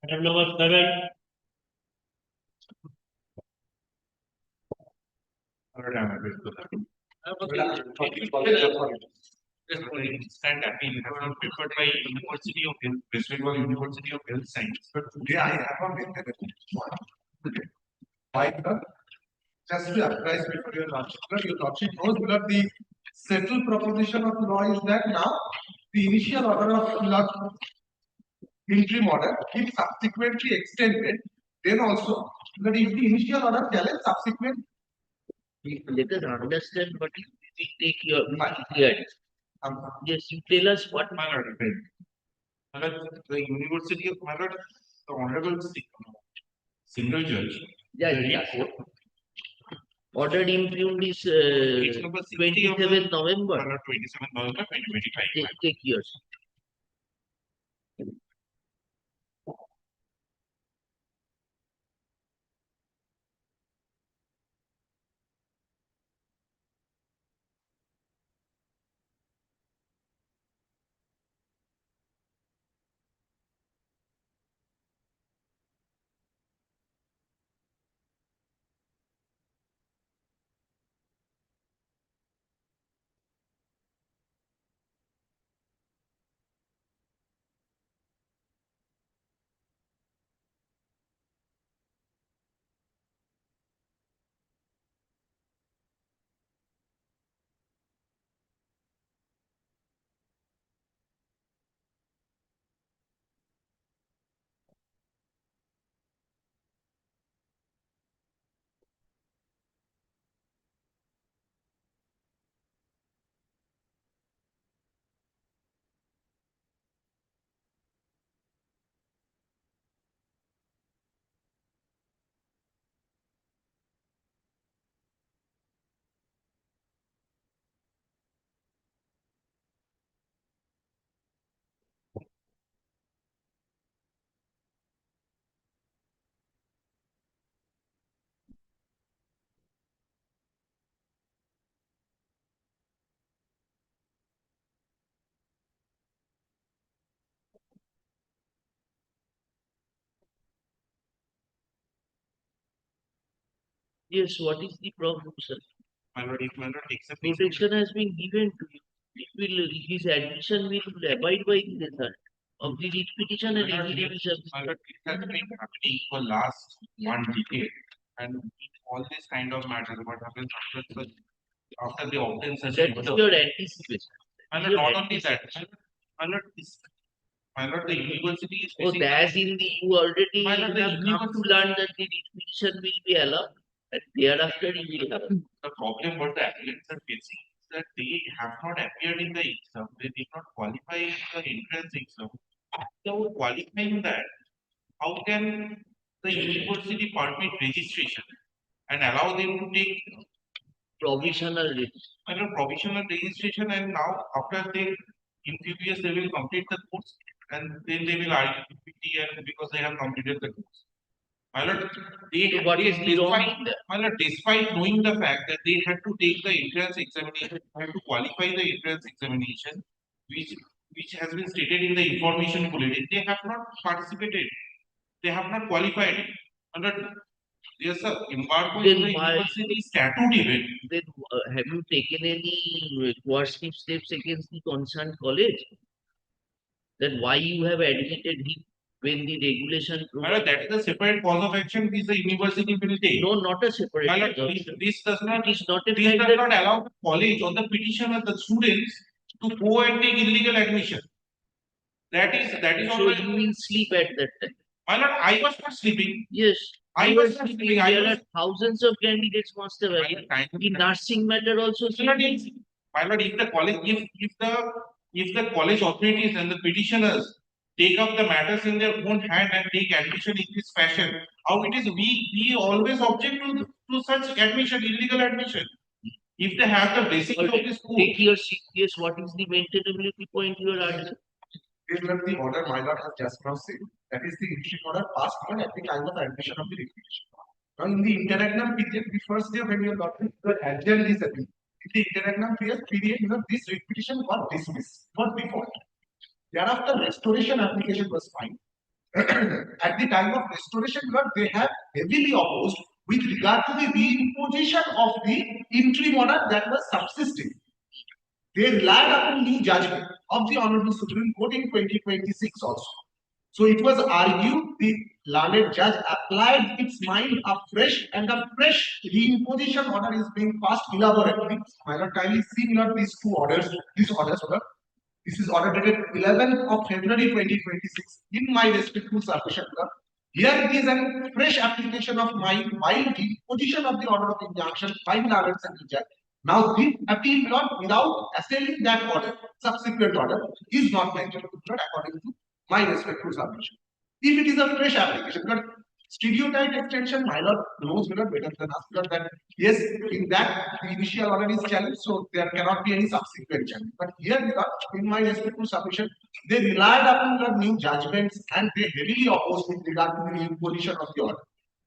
Item number 7. Stand at me, prepared by University of Health, Procedural University of Health Science. But today I have a method. Why? Just to apply before your lordship knows that the settled proposition of law is that now the initial order of law interim order, if subsequently extended, then also that if the initial order challenge subsequent. Let us understand what is we take your cleared. Yes, you tell us what manner the University of Manor, the Honorable Single Judge, Yeah, the yeah. court, ordered impugned is Case number 60 of the 27 November. Manor 27 November 2025. Take yours. Yes, what is the problem, sir? Manor, if Manor takes a Protection has been given to you. It will, his admission will abide by the result of the writ petition and execution. Manor, it has been happening for last 1 decade, and all this kind of matters, what happens after they obtain such a That is your anticipation. Manor, Your not only that, Manor, the university is Oh, facing that in the you already Why not the have come to learn that the writ petition will be allowed, and thereafter you will have. the problem what the applicants are facing is that they have not appeared in the exam, they did not qualify in the entrance exam. So qualifying that, how can the university permit registration and allow them to take Provisional registration. provisional registration, and now after they in few years they will complete the course and then they will argue PPT and because they have completed the course. My lord, So what is the wrong in that? my lord, despite knowing the fact that they had to take the entrance examination, had to qualify the entrance examination, which has been stated in the information bulletin, they have not participated. They have not qualified. My lord, there's a embargo in the Then why- university statute even. Then have you taken any coercive steps against the concerned college? Then why you have admitted him when the regulation? My lord, that is a separate cause of action which the university will take. No, not a separate. My lord, cause of action. this does not It is not a this fact does that not allow the college or the petitioner, the students, to go and take illegal admission. That is so all. you will sleep at that time. My lord, I was not sleeping. Yes. I you was are not sleeping. sleeping. I There was- are thousands of candidates must have My applied. lord, In nursing matter also. my lord, if the college, if the college authorities and the petitioners take up the matters in their own hand and take admission in this fashion, how it is we always object to such admission, illegal admission. If they have the basics of this course. Take your seat. Yes, what is the maintainability point you are arguing? This is the order my lord has just now said. That is the interim order passed even at the time of admission of the requisition. Now, in the interregnum period, the first day when your lordship adjourned this appeal, in the interregnum period, this requisition got dismissed, got default. Thereafter, restoration application was filed. at the time of restoration, but they have heavily opposed with regard to the reimposition of the interim order that was subsisting. They relied upon new judgment of the Honorable Supreme Court in 2026 also. So it was argued the learned judge applied its mind afresh, and a fresh reimposition order is being passed elaborately. I will kindly see these two orders. This is order dated 11th of February 2026 in my respectful submission. Here it is a fresh application of my position of the order of injunction by the learned judge. Now the appeal without assailing that order, subsequent order, is not likely to be according to my respectful submission. If it is a fresh application, but stereotype extension, my lord knows better than us, that yes, in that the initial order is challenged, so there cannot be any subsequent challenge. But here, in my respectful submission, they relied upon the new judgments and they heavily opposed with regard to the imposition of the order.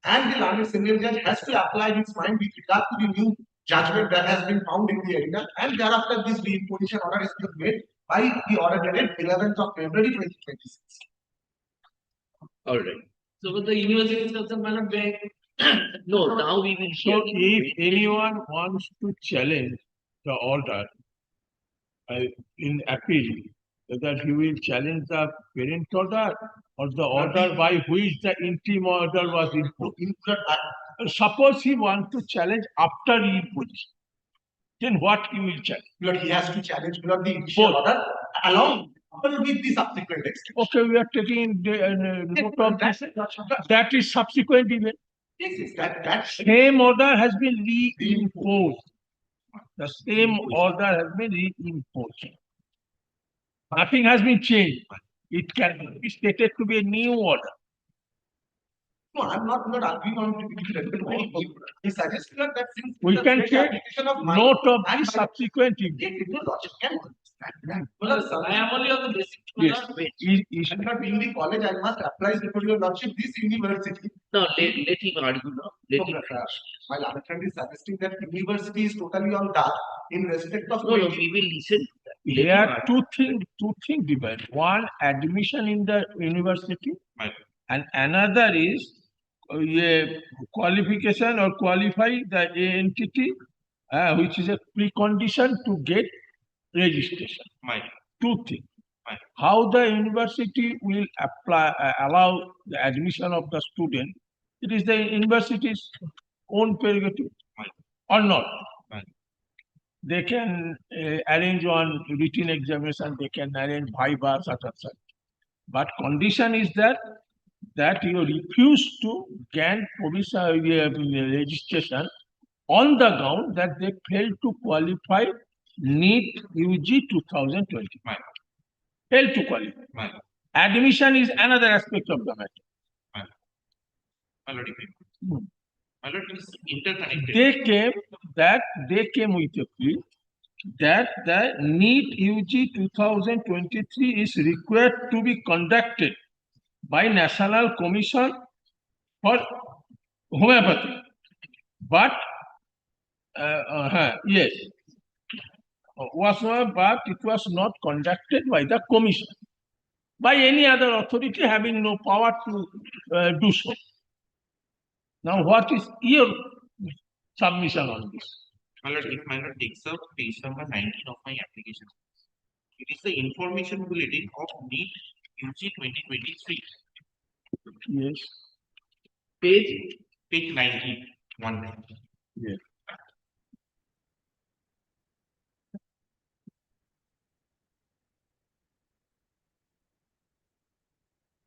And the learned single judge has to apply its mind with regard to the new judgment that has been found in the arena, and thereafter this reimposition order is being made by the order dated 11th of February 2026. All right. So with the university is concerned, Madam, No, now we will hear. So if anyone wants to challenge the order in appeal, whether he will challenge the parent order or the order by which the interim order was imposed. Suppose he wants to challenge after imposition, then what he will challenge? But he has to challenge the initial order along with the subsequent extension. Okay, we are taking note of this. That is subsequent event. Yes, that Same order has been reimposed. The same order has been reimposed. Nothing has been changed. It can be stated to be a new order. No, I'm not arguing on it. He suggested that since We the can fresh take application of mine note of and the by- subsequent event. Yes, it will logic can understand. I am only on the basic. Yes. But in the college, I must apply before your lordship this university. No, let him argue now. Let him My other friend is suggesting that university is totally on dark in respect of No, we will listen to that. Let him There are argue. two things divided. One, admission in the university, Right. and another is qualification or qualify the entity, which is a precondition to get registration. Right. Two things. Right. How the university will allow the admission of the student, it is the university's own prerogative, Right. or not. Right. They can arrange one written examination, they can arrange viva, such and such. But condition is that you refuse to grant provisional registration on the ground that they failed to qualify NEET UG 2020. Right. Failed to qualify. Right. Admission is another aspect of the matter. My lord, Hmm. my lord, it is interconnected. They came with a plea that the NEET UG 2023 is required to be conducted by National Commission for Homeopathy. But yes, but it was not conducted by the commission, by any other authority having no power to do so. Now, what is your submission on this? My lord, if my lord takes up page number 19 of my application, it is the information bulletin of NEET UG 2023. Yes. Page 19. 190. Yes.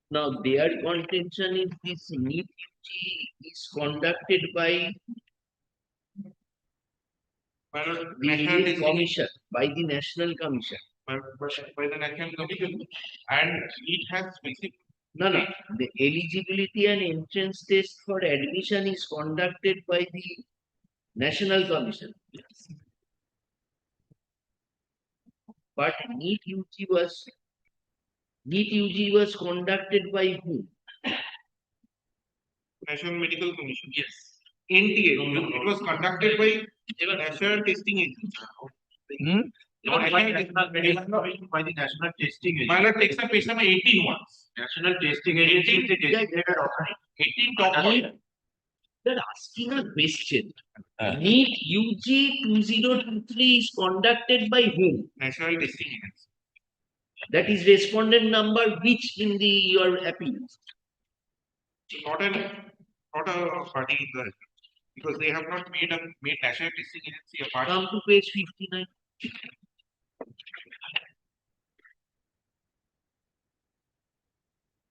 Now, their contention is this NEET UG is conducted by My lord, the National Indian Testing Commission, by the National Commission. by the National Commission, and it has specific. No, the eligibility and entrance test for admission is conducted by the National Commission. But NEET UG was conducted by whom? National Medical Commission. Yes. NTA. It was conducted by National Testing Agency. Not by national by the national testing agency. My lord, takes up page number 18 once. National testing agency is the designated authority. 18 top point. They're asking a question. NEET UG 2023 is conducted by whom? National testing agency. That is respondent number which in the your appeal? Not a party in the, because they have not made national testing agency a party. Come to page 59.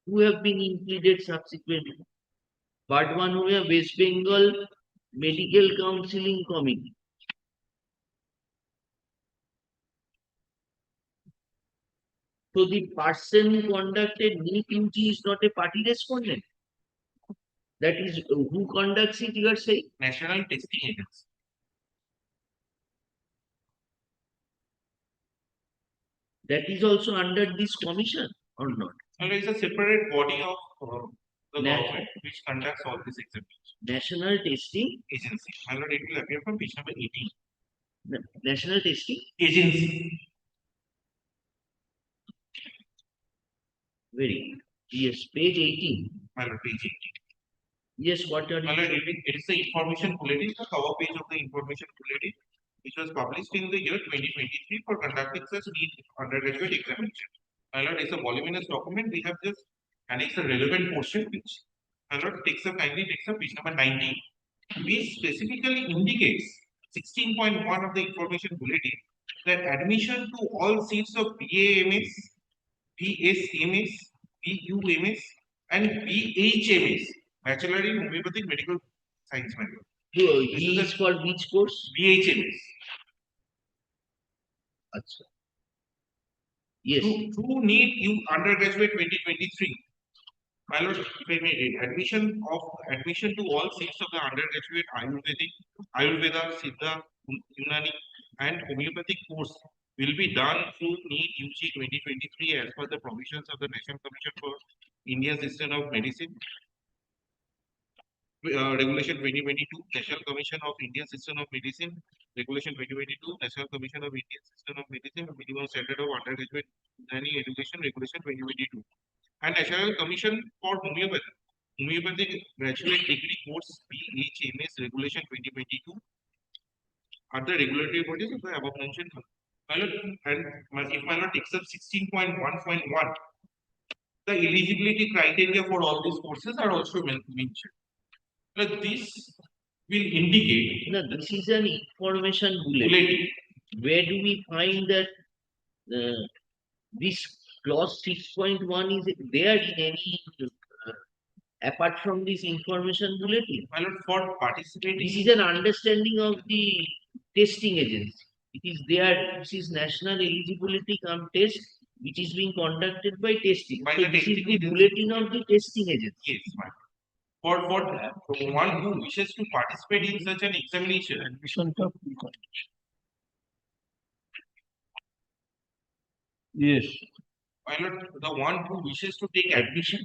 Who have been included subsequently? Part 1 हो गया West Bengal Medical Counseling Committee. So the person who conducted NEET UG is not a party respondent. That is who conducts it, you are saying? National testing agency. That is also under this commission or not? And it's a separate body of the Nat- government which conducts all these examinations. National Testing, Agency. My lord, it will appear from page number 18. National Testing, Agency. very good. Yes, page 18. My lord, page 18. Yes, what are My lord, you? it is the information bulletin, the cover page of the information bulletin, which was published in the year 2023 for conducting such NEET undergraduate examination. My lord, it's a voluminous document. We have just annexed the relevant portion, which my lord kindly takes up page number 19, which specifically indicates 16.1 of the information bulletin that admission to all seats of BAMS, BSMS, BUMS, and BHMS, Bachelor in Homeopathic Medical Science, my lord. He is for which course? BHMS. Achha. Yes. To NEET U undergraduate 2023. My lord, if I may read, admission to all seats of the undergraduate Ayurveda, Siddha, Unani, and homeopathic course will be done through NEET UG 2023 as per the provisions of the National Commission for Indian System of Medicine. Regulation 2022, National Commission of Indian System of Medicine, Regulation 2022, National Commission of Indian System of Medicine, Minimum Standard of Undergraduate Learning Education, Regulation 2022, and National Commission for Homeopathic Graduate Degree Course, BHMS, Regulation 2022, are the regulatory bodies of the above mentioned. If my lord takes up 16.1.1, the eligibility criteria for all these courses are also mentioned. But this will indicate. No, this is an information bulletin. Where do we find that this clause 6.1 is there in any apart from this information bulletin? My lord, for participating. This is an understanding of the testing agency. It is there. This is national eligibility cum test, which is being conducted by testing. By So the this is testing the bulletin of the testing agency. Yes, ma'am. For one who wishes to participate in such an examination, Admission to yes. my lord, the one who wishes to take admission.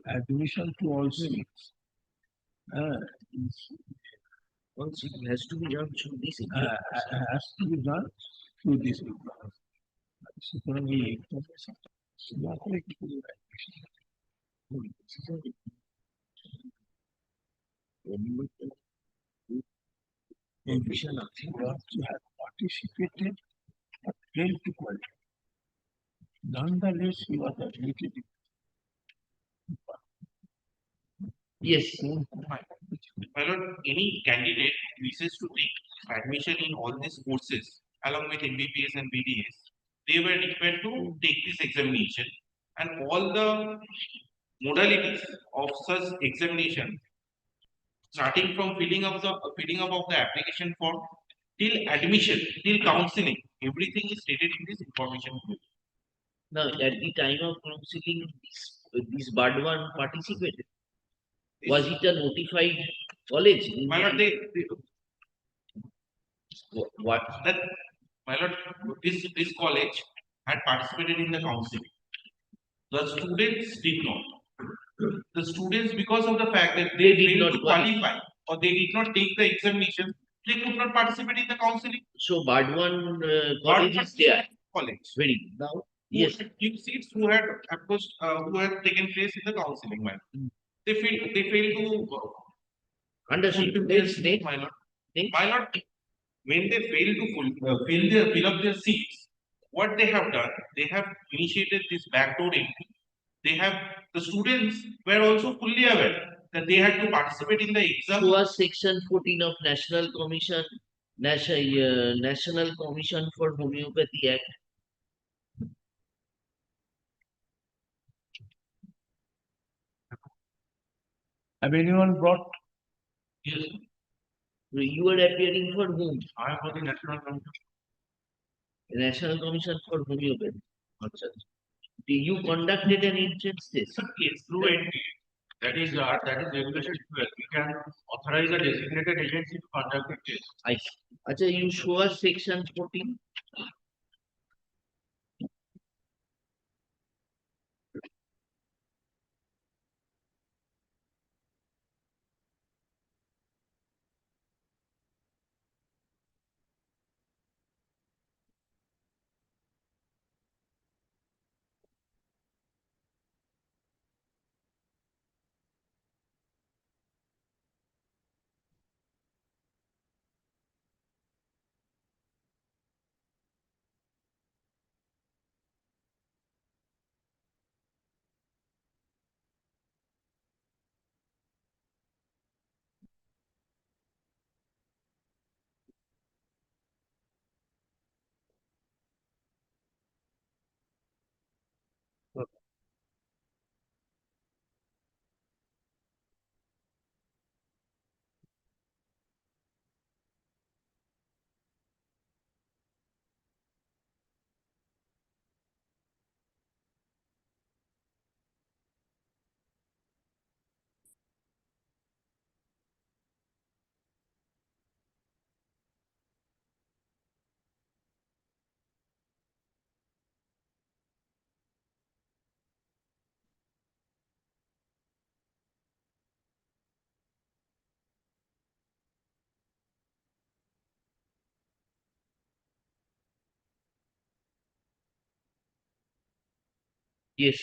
Admission to all seats. Also, it has to be done through this. Has to be done through this exam. Certainly, not like Admission you have to have participated but failed to qualify. Nonetheless, you are admitted. Yes. My lord, any candidate who wishes to take admission in all these courses along with MBBS and BDS, they were required to take this examination, and all the modalities of such examination, starting from filling up of the application form till admission, till counseling, everything is stated in this information. Now, at the time of counseling, this Badwan participated. Was it a notified college? My lord, What? My lord, this college had participated in the counseling. The students did not. The students, because of the fact that they Did failed not to qualify, or they did not take the examination, they could not participate in the counseling. So Bardwan college is there. College. Very good. Now, Yes, yes, few seats who had approached, who had taken place in the counseling, my lord. They failed to understood. fulfill their Next, seats, next, my lord. next. My lord, when they fail to fill up their seats, what they have done, they have initiated this backdooring. They have, the students were also fully aware that they had to participate in the exam. So was section 14 of National Commission for Homeopathy Act. Have anyone brought? Yes, So you are appearing for whom? I am for the National Commission. The National Commission for Homeopathy. Acha. You conducted an entrance test. Yes, through it. That is regulation 12. We can authorize a designated agency to conduct the test. I see. Acha, you show us section 14. Yes.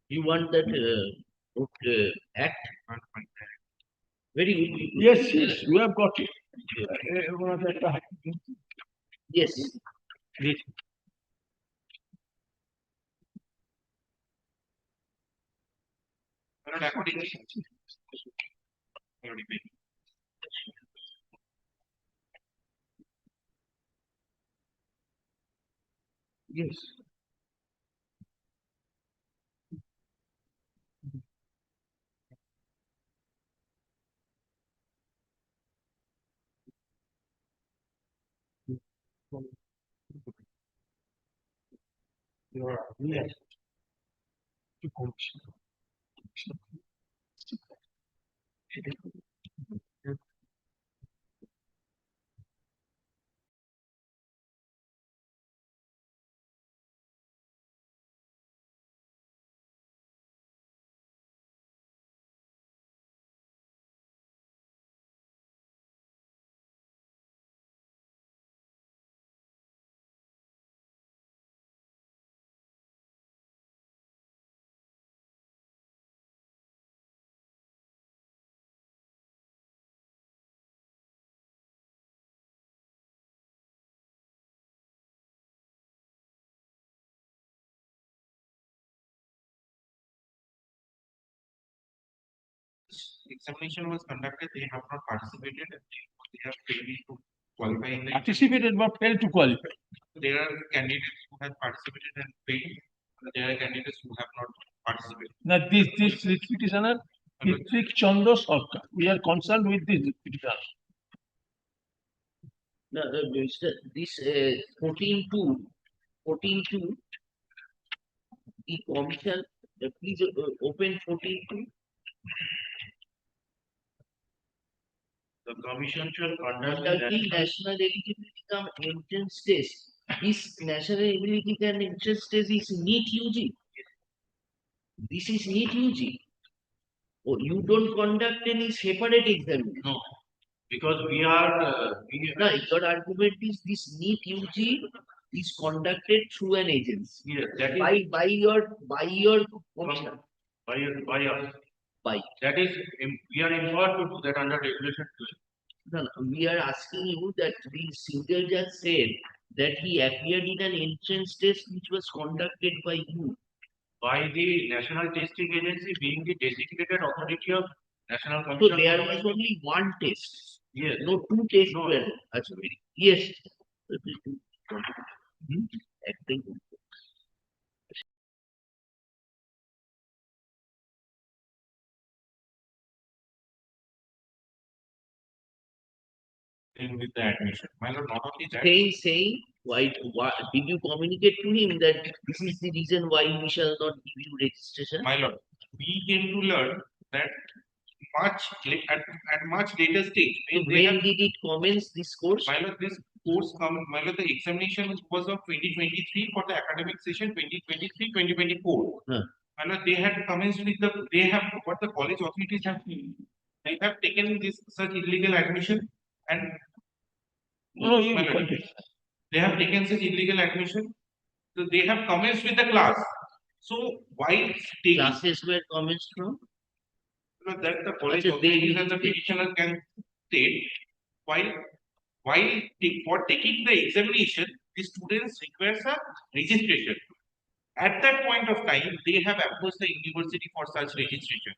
You want that act? Very good. Yes, yes, we have got it. Yes. Yes. Yes. Examination was conducted, they have not participated, and they have failed to qualify in the. Participated but failed to qualify. There are candidates who have participated and failed, and there are candidates who have not participated. Now this writ petitioner is Sri Chandra Sarkar. We are concerned with this writ petitioner. No, this 14.2, the commission, please open 14.2. The commission shall conduct Conducting national eligibility cum entrance test. This national eligibility and entrance test is NEET UG. This is NEET UG. Oh, you don't conduct any separate exam. No, because we are, No, your argument is this NEET UG is conducted through an agency. yes, that is By your commission. by us. By. That is, we are empowered to do that under regulation 12. No, no, we are asking you that the single judge said that he appeared in an entrance test which was conducted by you. By the National Testing Agency being the designated authority of National So Commission. there on was only one test. Yes. No, two tests No. were. Yes. Acting. With the admission. My lord, not only that. Saying, why, did you communicate to him that this is the reason why we shall not give you registration? My lord, we came to learn that at much later stage. So when did it commence this course? My lord, this course my lord, the examination was of 2023 for the academic session 2023-2024. Huh. My lord, they had commenced with what the college authorities have done. They have taken this such illegal admission and No, you my lord, continue. they have taken such illegal admission. So they have commenced with the class. So why taking Classes were commenced from? that the college Achha, authorities they- and the petitioner can state while for taking the examination, the students requires a registration. At that point of time, they have approached the university for such registration.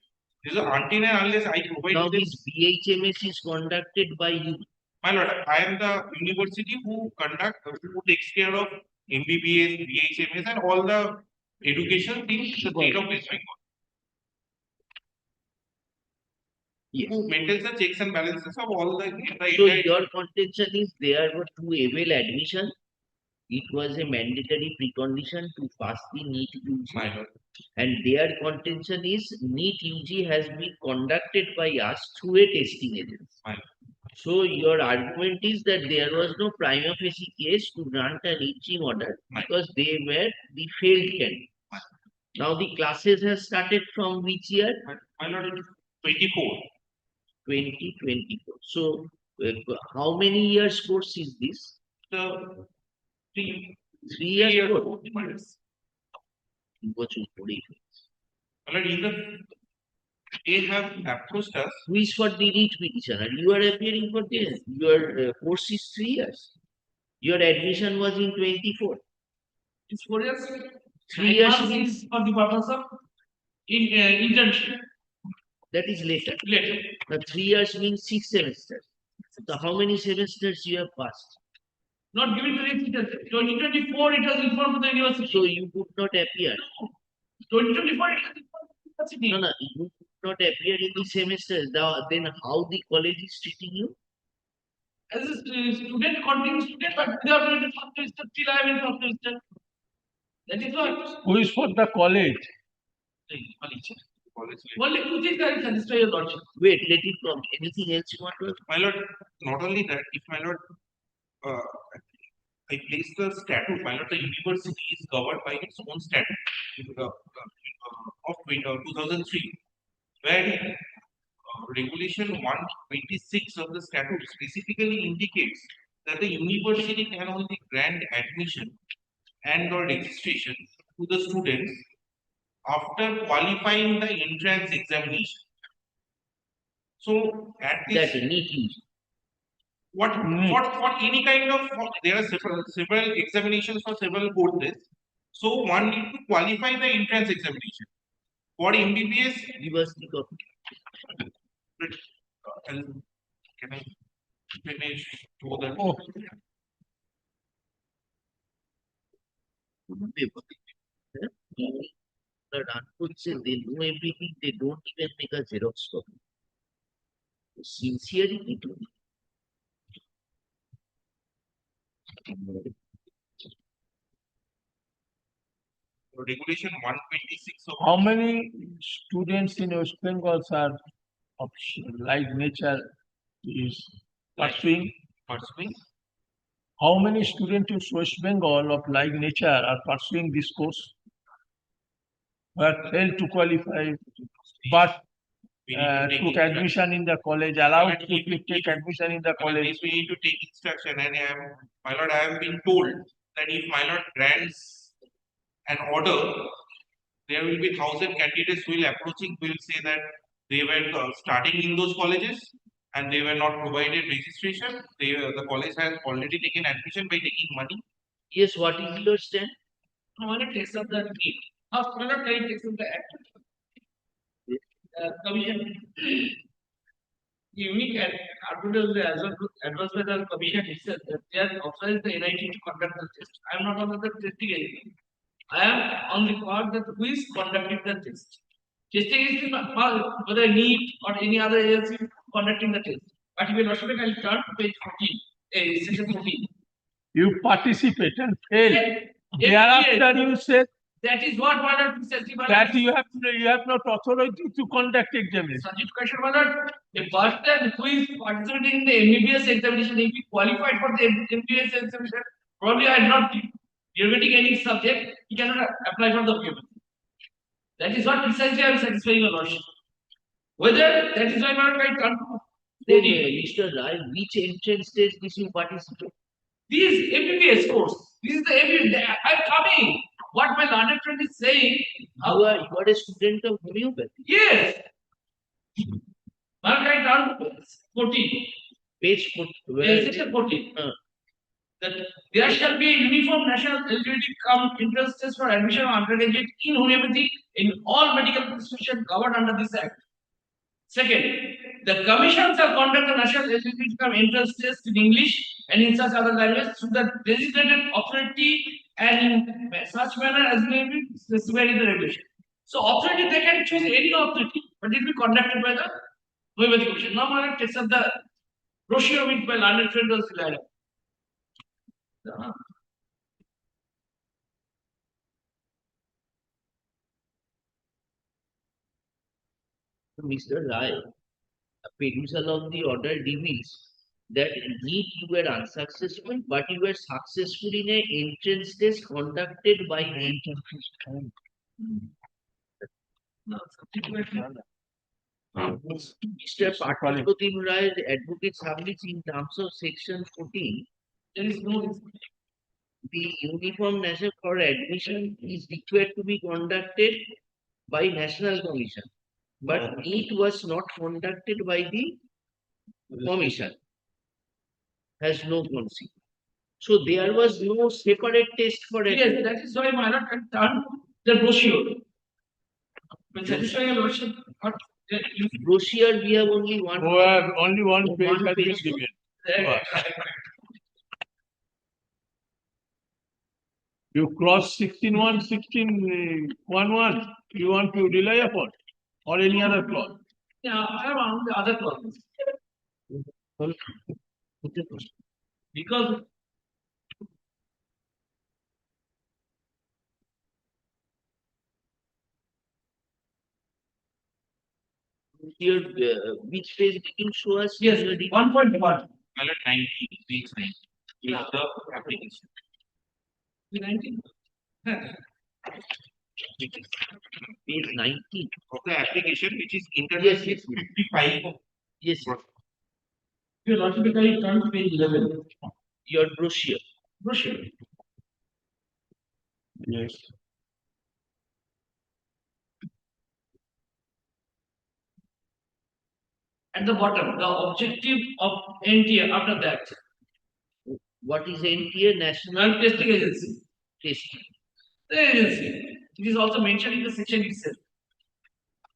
This is until and unless I provide Now them. this BHMS is conducted by you. My lord, I am the university who takes care of MBBS, BHMS and all the education in the state of West Bengal. Yes. Who maintains the checks and balances of all the So your contention is there were two able admission. It was a mandatory precondition to pass the NEET UG. My lord. And their contention is NEET UG has been conducted by us through a testing agency. My lord. So your argument is that there was no prima facie case to grant an reaching order because they were the failed candidate. Now the classes have started from which year? My lord, it is 24. 2024. So how many years course is this? The 3 3 years course. course. বছর পরে। My lord, either they have approached us. Who is for the writ petitioner? You are appearing for this. Your course is 3 years. Your admission was in 24. It's 4 years. 3 years Months means is for the purpose of internship. that is later. Later. The 3 years means 6 semesters. So how many semesters you have passed? Not given to the teacher. 2024 it was informed to the university. So you could not appear. 2024 it was informed to the university. No, you could not appear in the semesters. Then how the college is treating you? As a student, continuing student, but without doing the first semester, still I am in first semester. That is what. Who is for the college? Only two things I will satisfy your lordship. Wait, let it come. Anything else you want to? My lord, not only that, if my lord, I place the statute, my lord, the university is governed by its own statute of 2003, where regulation 126 of the statute specifically indicates that the university can only grant admission and or registration to the students after qualifying the entrance examination. So at this, That NEET UG. for any kind of there are several examinations for several courses. So one need to qualify the entrance examination. For MBBS, Give us the copy. can I finish to that? Oh. But unfortunately, they know everything, they don't even make a Xerox copy. Sincerity to me. Regulation 126 of How many students in West Bengal are of like nature is pursuing? pursuing How many students in West Bengal of like nature are pursuing this course? but failed to qualify, but We need to take took instruction. admission in the college, allowed And to if we- take admission in the I mean, college. if we need to take instruction, and my lord, I have been told that if my lord grants an order, there will be 1,000 candidates who will approaching, will say that they were starting in those colleges and they were not provided registration. The college has already taken admission by taking money. Yes, what is your stand? I want to take up the need. How further can take up the act? Commission. Unique advantage as well advanced by the commission itself that they are authorized the NIT to conduct the test. I am not on the testing agency. I am on the part that who is conducting the test. Testing is whether NEET or any other agency conducting the test. But if you not sure, I'll turn to page 14, section 14. You participate and fail. Yes. Thereafter, you say That is what one of the that you have not authority to conduct examination. Such education was not a person who is participating in the MBBS examination, if he qualified for the MBBS examination, probably I had not getting any subject, he cannot apply for the PMS. That is what precisely I am satisfying your lordship. Whether that is why I come to Then, Mr. Rai, which entrance test did you participate? these MBBS course. This is the MBBS. I am coming. What my learned friend is saying. You are a student of homeopathy. Yes. Mankind down 14. Page 14. Section 14. That there shall be a uniform national eligibility come entrance test for admission of undergraduate in homeopathy in all medical institutions covered under this act. Second, the commission shall conduct the national eligibility come entrance test in English and in such other languages through the designated authority and in such manner as may be specified in the regulation. So authority, they can choose any authority, but it will be conducted by the homeopathy commission. Now I takes up the brochure which my learned friend was provided. Mr. Rai, a perusal of the order reveals that NEET you were unsuccessful, but you were successful in an entrance test conducted by Mr. Parthiprotim Rai, advocate submits in terms of section 14. There is no The uniform national for admission is required to be conducted by National Commission, but it was not conducted by the Commission. Has no consequence. So there was no separate test for it. yes, that is why my lord can turn the brochure. When satisfying a lordship, not Brochure, we have only one. Who have only one One page has been page. given. You cross 16.1, 16.1, you want to rely upon or any other clause? yeah, I have on the other clauses. Because Here, which page did you show us? yes, 1.1. My lord, 19, page 9. Yeah. The application. 19. Page 19. Of the application, which is internal Yes, yes. 55. Yes, Your lordship can turn to page 11. your brochure. Brochure. Yes. At the bottom, the objective of NTA after that. What is NTA? National Non-testing agency. Testing. The agency. It is also mentioned in the section itself.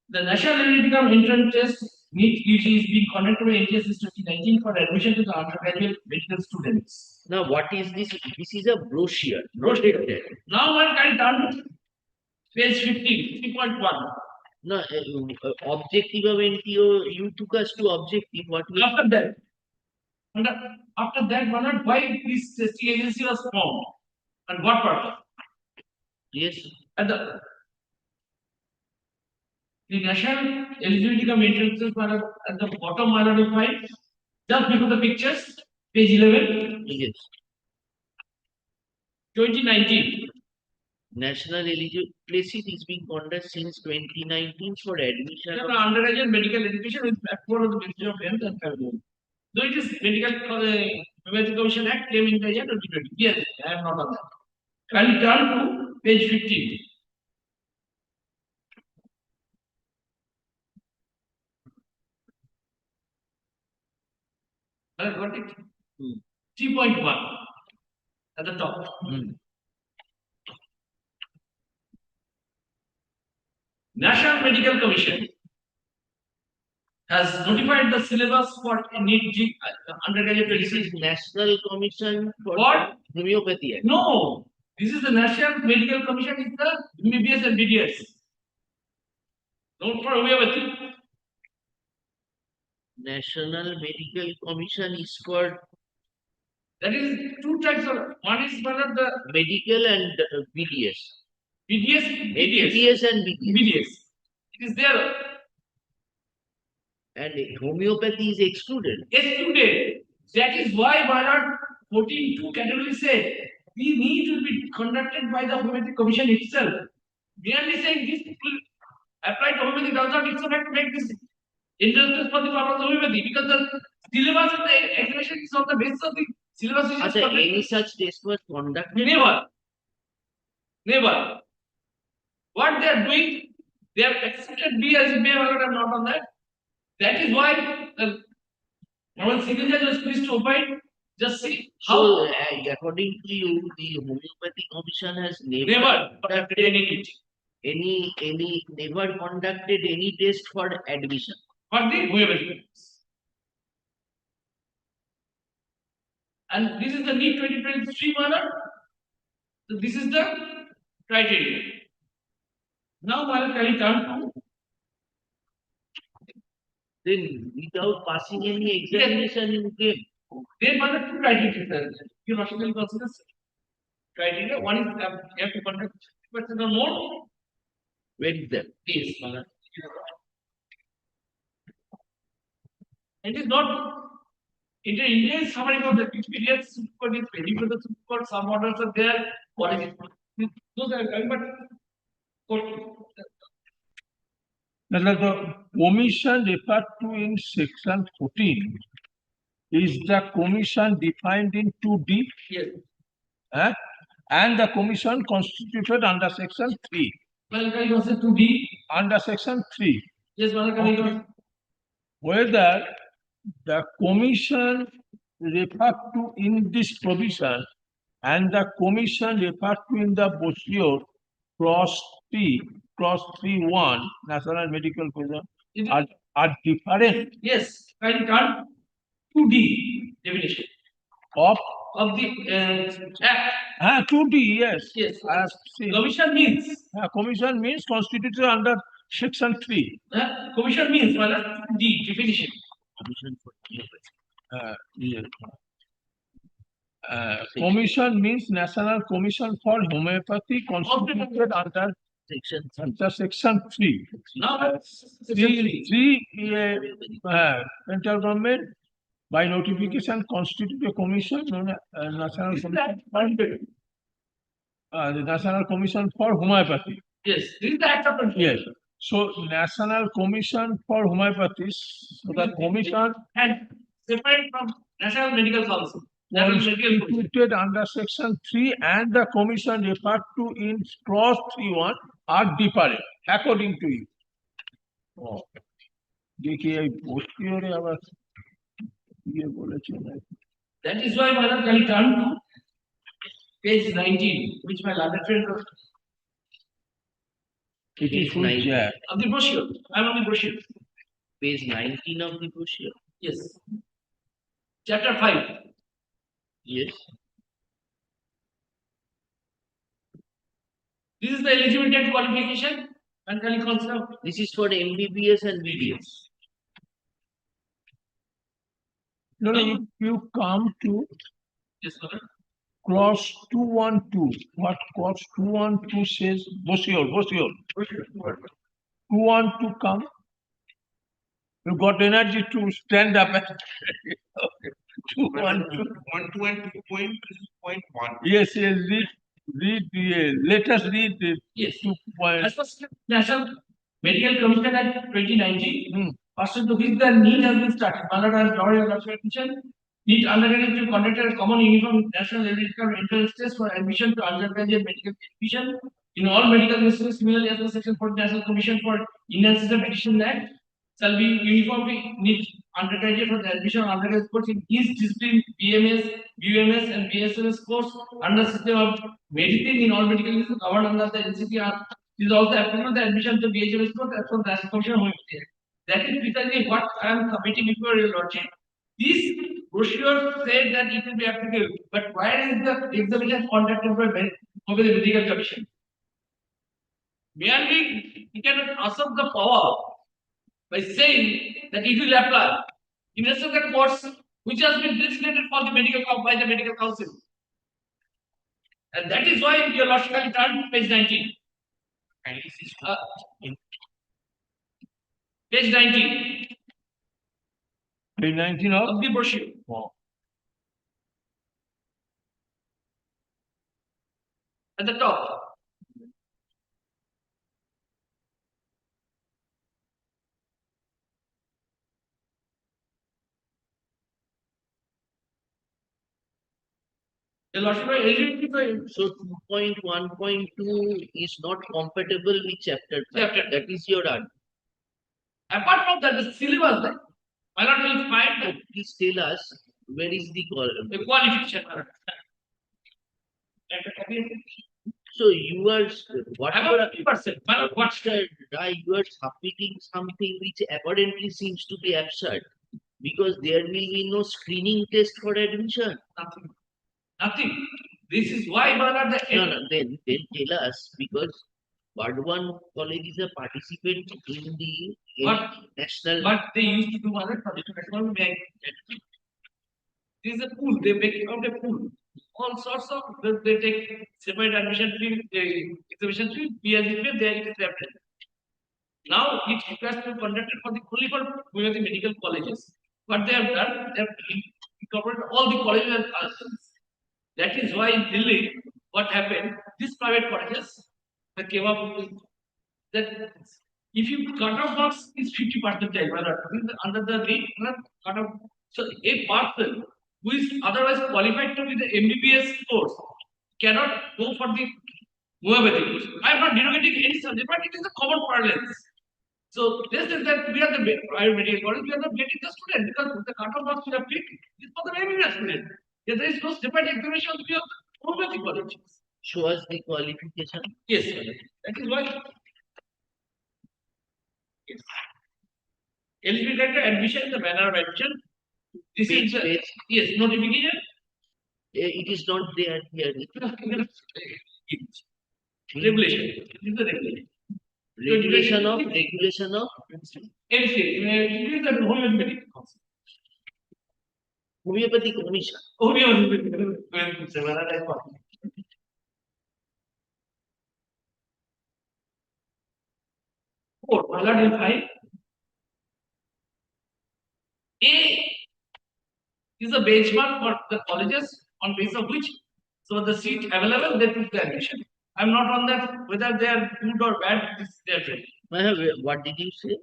The National Eligibility Entrance Test NEET UG is being conducted by NTA since 2019 for admission to the undergraduate medical students. Now, what is this? This is a brochure. Brochure. Now one can turn to page 15, 3.1. No, objective of NTO, you took us to objective. What we After that, after that, why this testing agency was formed and what purpose? yes, At the National Eligibility Entrance Test at the bottom, I will find just before the pictures, page 11, yes. 2019. national eligibility is being conducted since 2019 for admission of undergraduate medical education with backward of the Ministry of Health and Family. So it is Medical Commission Act came in the year 2020. Yes, I am not on that. Can you turn to page 15? Got it? 3.1 at the top. National Medical Commission has notified the syllabus for NEET undergraduate this medicine. is National Commission for What? Homeopathy Act. No, this is the National Medical Commission is the MBBS and BDS. Not for homeopathy. National Medical Commission is for That is two types of. One is one of the medical and BDS. BDS, BDS and BDS. BDS. It is there. And homeopathy is excluded. Excluded. That is why not 14.2 category say the need will be conducted by the Homeopathic Commission itself. Merely saying this will apply to homeopathy does not itself have to make this injustice for the purpose of homeopathy because the syllabus of the examination is on the basis of the syllabus. Is Achha, any such test was conducted? Never. Never. What they are doing, they have accepted me as may or not on that. That is why one single judge was pleased to opine. Just see how. So, according to you, the Homeopathy Commission has Never conducted any never conducted any test for admission. for the homeopathy. And this is the NEET 2023 manner. So this is the criteria. Now, can you turn to Then, without passing any examination, you came. there are two criteria. You rationally consider criteria. One is you have to conduct question or more. Where is that? Yes, it is not. India is summary of the experience. Super is very good. Super some orders are there. Quality. Those are but. The commission referred to in section 14 is the commission defined in 2D Yes. and the commission constituted under section 3. Well, can you also 2D? Under section 3, Yes, Okay. Whether the commission referred to in this provision and the commission referred to in the brochure cross 3.1 National Medical Commission are different Yes, can you turn 2D definition of of the act? 2D, yes. Yes. I have seen. Commission means. Commission means constituted under section 3. Commission means D definition. Commission for Homeopathy. Yes. Commission means National Commission for Homeopathy constituted under section 3. Now, Central government by notification constitute a commission known as National Commission. The National Commission for Homeopathy. Yes, this is the act of control. Yes. So National Commission for Homeopathy, so the commission And separate from National Medical Council. constituted under section 3 and the commission referred to in clause 3.1 are different according to you. দেখি এই পোস্টিওরে আবার ইয়ে বলেছেন। That is why Madam can you turn to page 19, which my learned friend wrote. It is which, Of the brochure. I am on the brochure. Page 19 of the brochure. Yes. Chapter 5. Yes. This is the eligibility and qualification. And can you consider? This is for MBBS and BDS. No, if you come to Yes, Madam. clause 212, what clause 212 says? Brochure. 212 come. You got energy to stand up and 212. 1 2 and 2.1. Yes, read let us read the Yes. 2 points. As per National Medical Commission Act 2019, Hmm. pursuant to which the NEET has been started, Malad and Royal Association, NEET undertaking to conduct a common uniform national medical entrance test for admission to undergraduate medical education in all medical institutions, similarly as per Section 40 National Commission for Indian System Petition Act, shall be uniformly NEET undergraduate for the admission of undergraduate course in each discipline BMS, BUMS, and BSMS course under system of medicine in all medical institutions covered under the NCPR. This is also applicable to the admission to BHMS course as per the National Commission on Homeopathy Act. That is precisely what I am submitting before your lordship. This brochure said that it will be applicable, but where is the examination conducted by the medical commission? Merely, he cannot usurp the power by saying that it will apply in rest of the course which has been designated for the by the medical council. And that is why your lordship can turn to page 19. Page 19 Page 19 of of the brochure. At the top. The lordship is eligibility for So 2.1.2 is not compatible with chapter 5. Chapter. That is your argument. apart from that, the syllabus, right? Why not we find So please tell us where is the the qualification? So you are whatever About 50%. Why not what? Mr. Rai, you are submitting something which apparently seems to be absurd because there will be no screening test for admission. Nothing. Nothing. This is why why not the No, then tell us because Bardwan College is a participant in the But- national. But they used to do other projects. This is a pool. They make it out a pool. All sorts of they take separate admission fee, exhibition fee, PhD fee. They it is separate. Now it has to be conducted for the only for the medical colleges. What they have done, they have incorporated all the colleges and colleges. That is why in Delhi, what happened? These private colleges that came up with that if you cut off marks is 50% under the rate cut off. So a person who is otherwise qualified to be the MBBS course cannot go for the homeopathy course. I am not derogating any subject, but it is a common parlance. So this is that we are the private medical college, we are not getting the student because the cut off marks we have picked is for the MBBS student. There is no separate examination of the homeopathy colleges. Show us the qualification. Yes, that is why. Yes. Eligibility to admission, the manner of admission. This is the, yes, notification. It is not there here. Regulation. This is the regulation. Regulation of MC, it is the homeopathic council. Homeopathy Commission. Homeopathic. Four, Malad will find A is a benchmark for the colleges on basis of which so the seat available they took the admission. I'm not on that whether they are good or bad. This is their trade. What did you say?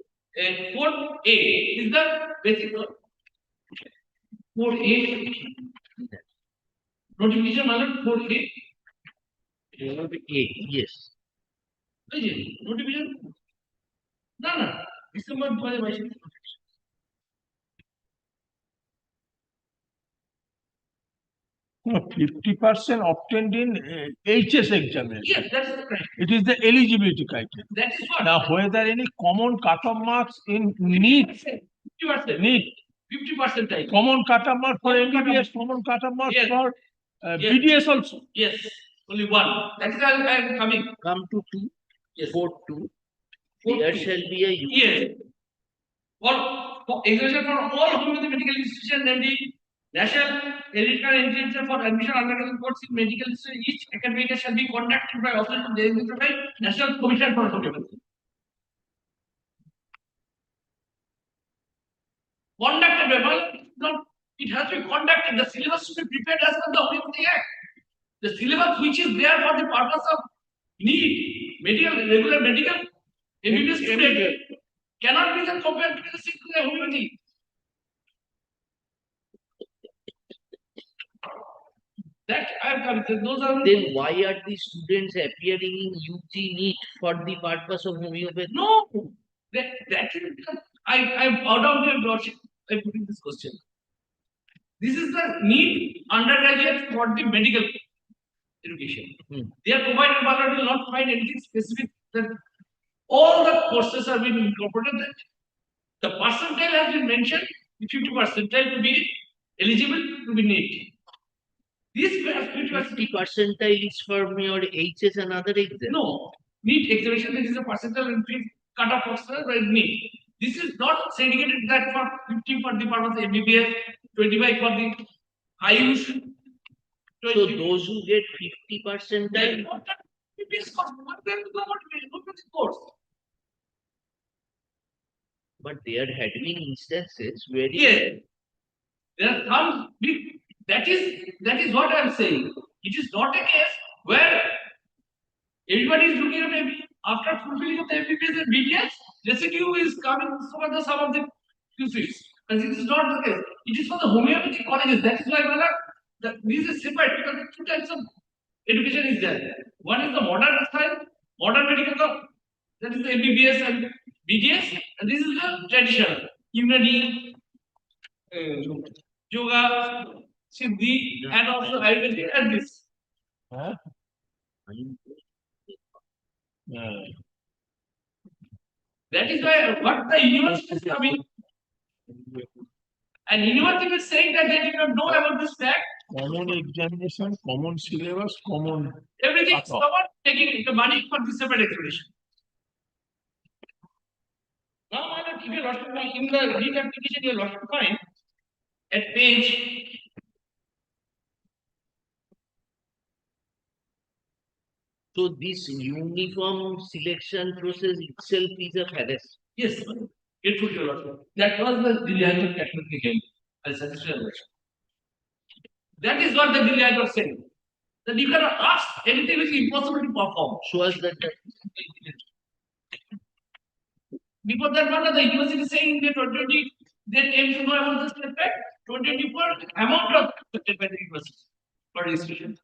4A is the basic. 4A notification Malad 4A. Yes. Notification. No. December 2022. 50% obtained in HS examination. Yes, that's the criteria. It is the eligibility criteria. That is what. Now, whether any common cut-off marks in NEET, 50%. NEET, 50% type. common cut-off mark for Common cut-off. MBBS, common cut-off mark Yes. for Yes. BDS also. Yes, only one. That is why I am coming. Come to 2. Yes. 4.2. Four There two. shall be a Yes. For examination for all homeopathy medical institutions, namely national eligible entrance for admission undergraduate course in medical institution, each academic year shall be conducted by official designated by National Commission for Homeopathy. Conducted by, well, it has to be conducted. The syllabus should be prepared as per the Homeopathy Act. The syllabus which is there for the purpose of need, medical, regular medical, MBBS student cannot be then compared to the homeopathy. That those are Then why are the students appearing in UG NEET for the purpose of homeopathy? no. That is I'm out of your lordship. I'm putting this question. This is the need undergraduate for the medical education. They are provided, but I will not find anything specific that all the courses are being incorporated. The percentile has been mentioned, 50 percentile to be eligible to be need. This 50 percentile is for your HS and other exams. No, NEET examination, there is a percentile and cut off of NEET. This is not segregated that for 50 for the purpose of MBBS, 25 for the Ayush. So those who get 50 percentile, MBBS course, what they go what course? but there had been instances where Yes, there are some big. That is what I am saying. It is not a case where everybody is looking at after fulfilling of the MBBS and BTS, residue is coming for the some of the QCs. And this is not the case. It is for the homeopathic colleges. That is why this is separate because the two types of education is there. One is the modern style, modern medical, that is the MBBS and BTS, and this is the traditional immunity, yoga, Siddhi, and also Ayurvedic and this. Huh? That is why what the university is coming. And university is saying that they did not know about this fact. Common examination, common syllabus, common. Everything is covered, taking the money for the separate examination. Now, I don't give you a lot of time in the NEET application, you have a lot of time at page. So this uniform selection process itself is a fallacy. Yes, it would be a lot. That was the Delhi High Court technical game. I'll suggest you. That is what the Delhi High Court said. That you cannot ask anything which is impossible to perform. Show us that. Because that one of the university is saying that 2020, they came to know about this effect. 2024 amount of accepted by the university for registration.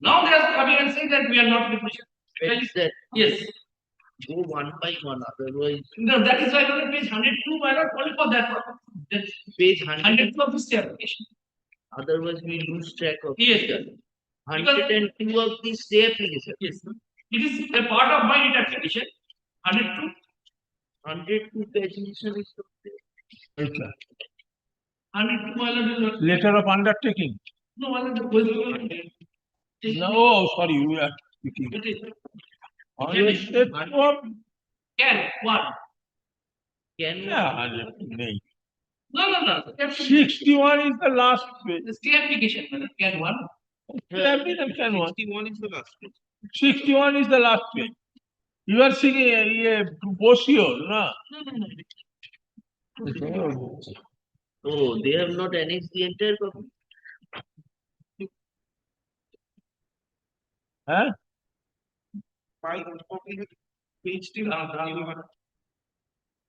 Now they are coming and saying that we are not in a position. Where is that? Yes. Go one by one, otherwise. No, that is why on page 102, why not only for that purpose? That Page 102 of this application. Otherwise, we lose track of. Yes, yes. 102 of the stay application. Yes. It is a part of my NEET application. 102. 102 page edition is the 102 Letter of undertaking. No, one of the No, sorry, you are speaking. Can one. Yeah, No. 61 is the last page. The stay application, can one. Can one. 61 is the last page. 61 is the last page. You are seeing a proposal, no? No. Oh, they have not annexed the entire copy. Huh?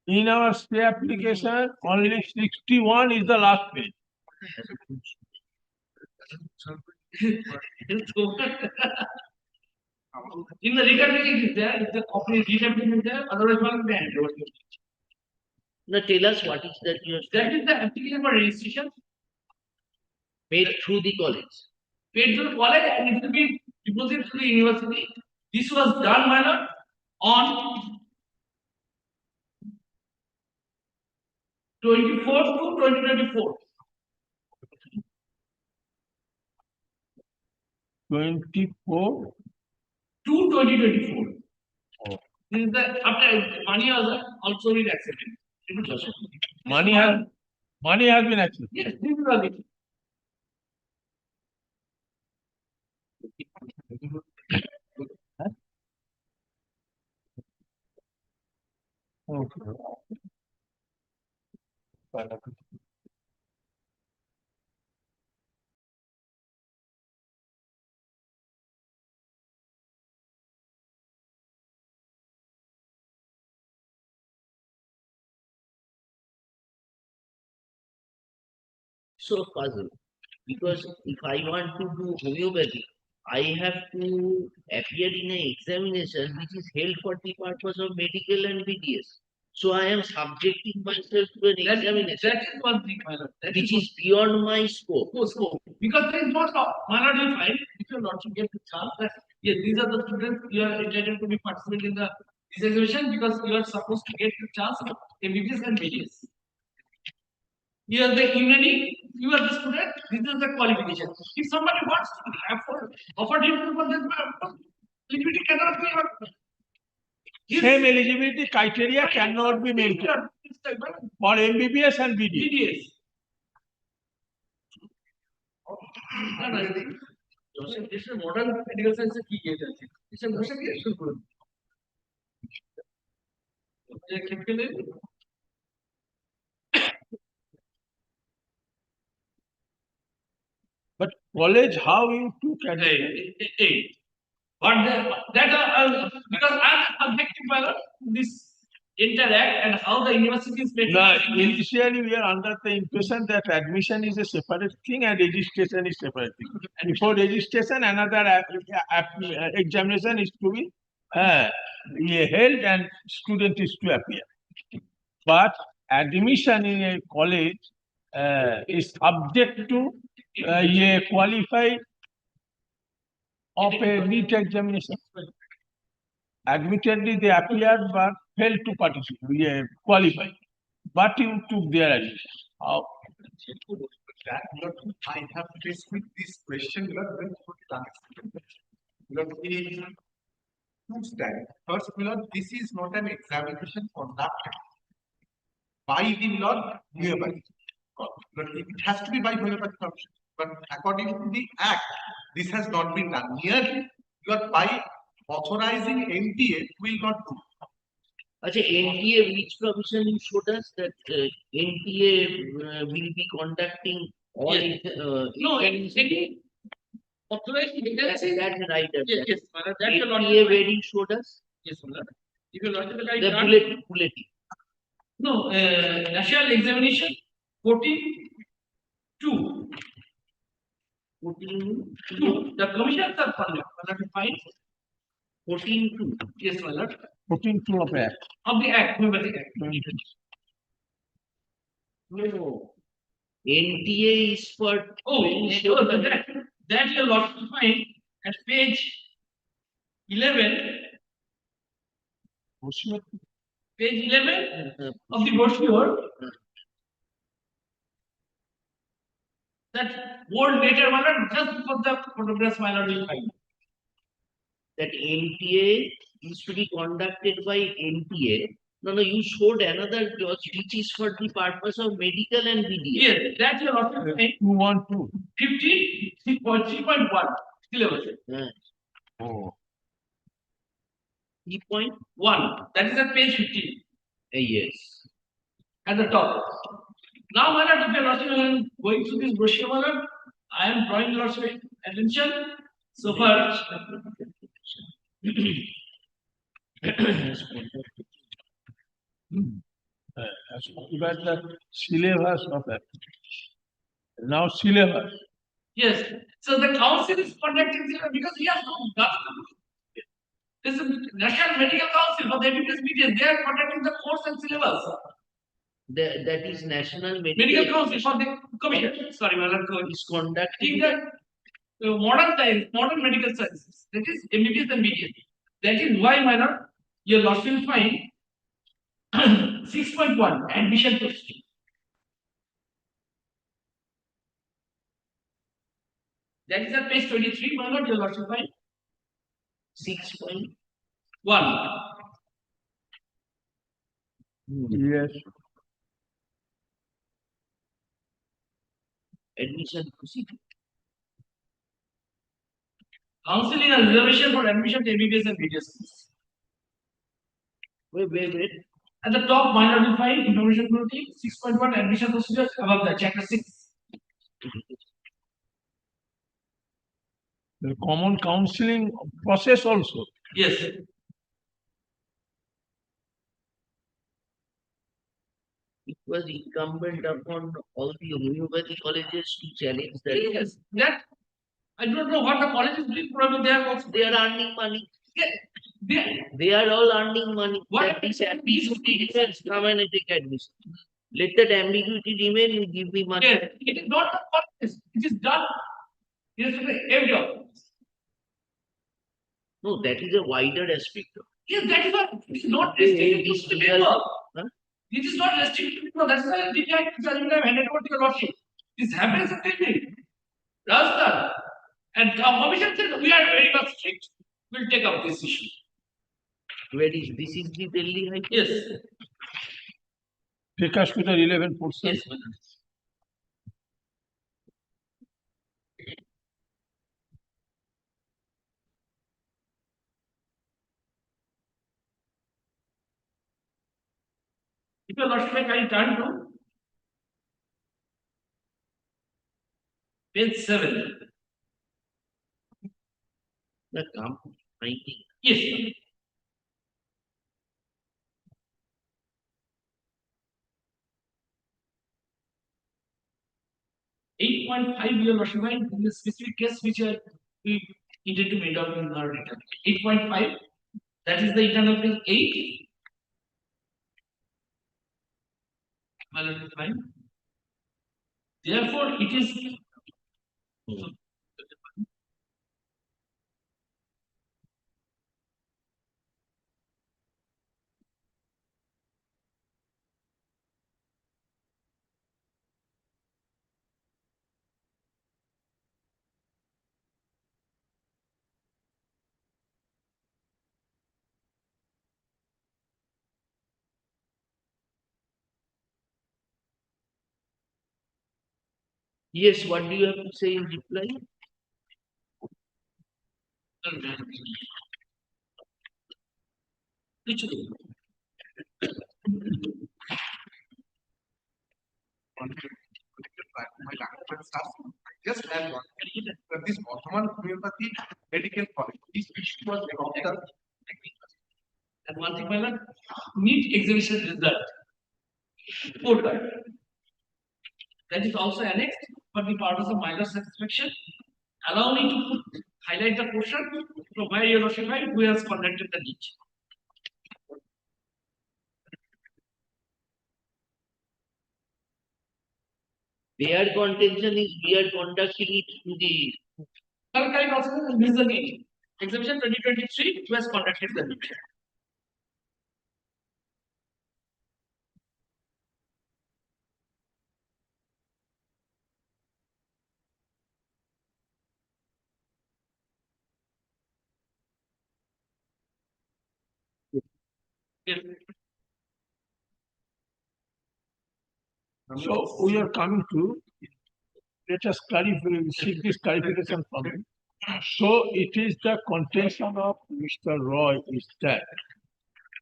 In our stay application, only 61 is the last page. In the recapitulation is there, if the copy is recapitulated is there, otherwise one can hand over. Now tell us what is that you That is the application for registration made through the college. paid to the college and it will be deposited to the university. This was done minor on 24 to 2024. 24. To 2024. Oh. This is the after money was also been accepted. Money has been accepted. Yes, this is all it. Okay. so puzzled because if I want to do homeopathy, I have to appear in an examination which is held for the purpose of medical and BDS. So I am subjecting myself to an examination That is one thing, my lord. That which is is beyond my scope. so, because there is no law. My lord, you find if you not to get the chance that yes, these are the students you are entitled to be participant in the this examination because you are supposed to get the chance of MBBS and BDS. You are the immunity, you are the student, this is the qualification. If somebody wants to offer him for this, eligibility cannot be Same eligibility criteria cannot be maintained for MBBS and BD. BDS. This is modern medical science की ये जाती है. इसे motion भी शुरू करो. ये कितने ले? But college, how you took advantage? But because I'm objective by this interact and how the university is making. Now, initially we are under the impression that admission is a separate thing and registration is separate thing. Before registration, another examination is to be held and student is to appear. But admission in a college is subject to qualify of a NEET examination. Admittedly, they appeared but failed to participate, qualify. But you took their admission. How? I have faced with this question when two stand. First, this is not an examination conducted by the homeopathy. It has to be by homeopathy function. But according to the Act, this has not been done. Here, you are by authorizing NTA will not do. Okay, NTA, which provision you showed us that NTA will be conducting all Yes. No, NTA authorized agency. that's right. Yes, yes, that's your NTA where you showed us Yes, Malad. If you look at the the bulletin. No, national examination 14-2. 14 The commissions are defined. 14 Yes, Malad. 14 of Act. Of the Act, homeopathic Act. No. NTA is for That you'll also find at page 11. Page 11 of the brochure. That bold later one just for the photographs my lord will find. that NTA is to be conducted by NTA. No, you showed another clause which is for the purpose of medical and BDA. Yes, that you also find 212. 3.1 syllabus. Oh. 3.1. That is at page 15 Yes. at the top. Now, my lord, if you are going through this brochure, my lord, I am drawing your attention. So far, About the syllabus of that. Now syllabus. yes. So the council is conducting this because he has no government. This is National Medical Council for the MBBS BDS. They are conducting the course and syllabus. That is National Medical Council for the commission. Sorry, my lord, is conducting the modern science, modern medical sciences. That is MBBS and BDS. That is why, my lord, your lordship will find 6.1 admission question. That is at page 23, my lord, your lordship will find 6.1. Yes. Admission procedure. Counseling and reservation for admission to MBBS and BDS. Wait. At the top, my lord will find information protein 6.1 admission procedures above that, chapter 6. The common counseling process also. Yes. was incumbent upon all the homeopathy colleges to challenge that. Yes, that, I don't know what the college is doing, probably they are also, They are earning money. they, They are all earning money. What? That this ambiguity remains, come and take admission. Let that ambiguity remain, you give me money. yes, it is not the college, it is done. It is to be every office. No, that is a wider aspect. Yes, that is what, it is not They- restricted this to the legal- people. Huh? This is not restricted to people, that's why the guy is handed over to your lordship. This happens in Delhi. Rajasthan. And the commission said, we are very much strict, we'll take up this issue. Where is, this is the Delhi High Court? Yes, Take us to the relevant portion. yes, madam. If your lordship, I turn to page 7. The come, 19. Yes, madam. Eight point five, your lordship, in the specific case which we intend to make out in our return. 8.5, that is the internal page 8. My lordship, fine. Therefore, it is. Yes, what do you have to say in reply? Literally. My language starts. Just add one. That this Bardhaman Homeopathy Medical College, this issue was adopted. And one thing, my lord, NEET exhibition result. Report card. That is also annexed for the purpose of minor satisfaction. Allow me to highlight the portion from where your lordship, who has conducted the NEET. Their contention is we are conducting it to the Calcutta also this is the NEET. Exhibition 2023, who has conducted the NEET. Yes. So we are coming to, let us clarify, seek this clarification from you. So it is the contention of Mr. Roy is that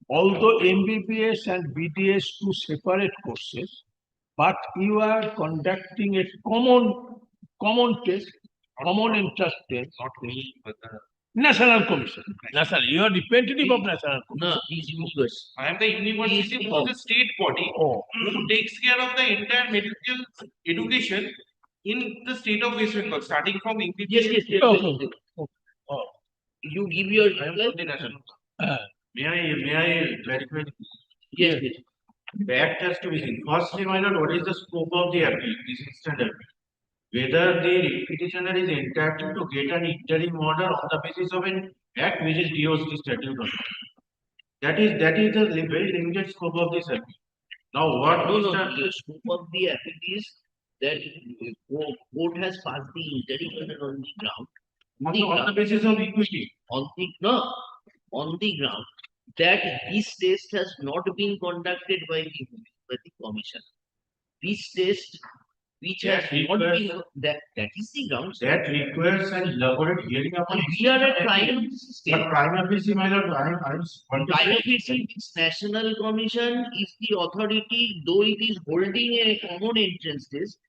although MBBS and BDS two separate courses, but you are conducting a common test, common interest test. Not me, but National Commission. National, you are representative of National no, Commission. these universe. I am the university who is the state body Oh, who takes care of the entire medical education in the state of West Bengal, starting from English. Yes, yes, yes. okay. You give your I am reply. from the national. Uh, May I clarify? Yes, yes. That has to be seen. Firstly, my lord, what is the scope of the appeal, this instant appeal? Whether the petitioner is entitled to get an interim order on the basis of an act which is DOC statute or not. That is the very limited scope of this appeal. Now, what No, Mr. the scope of the appeal is that court has passed the interim order on the ground. on the basis of equity. On the ground that this test has not been conducted by the commission. This test which has That not requires- been, that is the ground. That requires an elaborate hearing upon. We are at prima facie stage. But prima facie, my lord, I am. Prima facie, this national commission is the authority, though it is holding a common entrance test.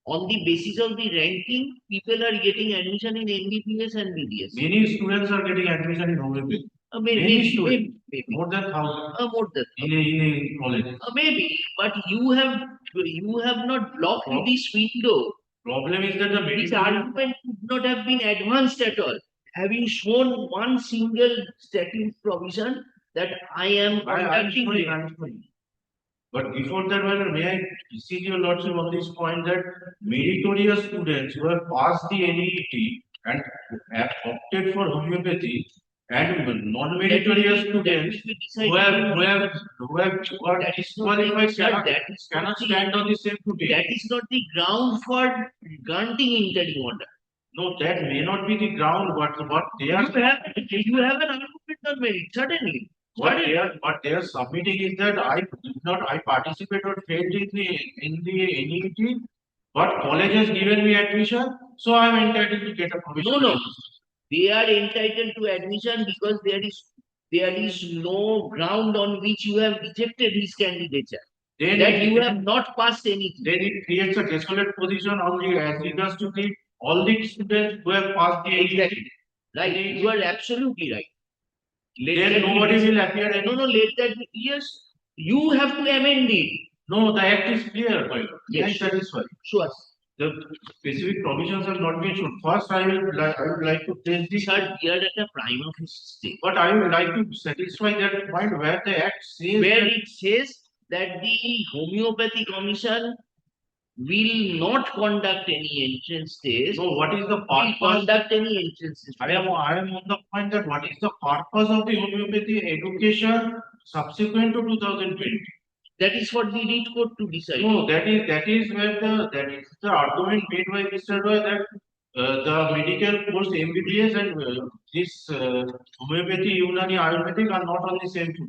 On the basis of the ranking, people are getting admission in MBBS and BDS. Many students are getting admission in homeopathy. Maybe. More than 1,000 More than in college. maybe, but you have not blocked this window. Problem is that the This medical argument could not have been advanced at all. Having shown one single statute provision that I am conducting it. But before that, well, may I beseech your lordship on this point that meritorious students who have passed the NEET and have opted for homeopathy and non-meritorious students who have got disqualified cannot stand on the same footing. That is not the ground for granting interim order. No, that may not be the ground, but they are You have an argument on merit, certainly. what they are submitting is that I participate or failed in the NEET, but college has given me admission, so I am entitled to get a provisional. No. They are entitled to admission because there is no ground on which you have rejected his candidature. That you have not passed anything. Then it creates a desolate position only as regards to all the students who have passed the NEET. Exactly. Right. You are absolutely right. Then nobody will appear. No, let that be. Yes, you have to amend it. No, the act is clear, my lord. Yes. That is why. Sure. The specific provisions have not been shown. First, I would like to place this. Sir, we are at a prime office stage. But I would like to satisfy that point where the act says. Where it says that the Homeopathy Commission will not conduct any entrance test. So what is the Will purpose? conduct any entrance test. I am on the point that what is the purpose of the homeopathy education subsequent to 2020? That is for the elite court to decide. No, that is where the argument made by Mr. Roy that the medical course MBBS and this homeopathy, Unani, Ayurvedic are not on the same footing.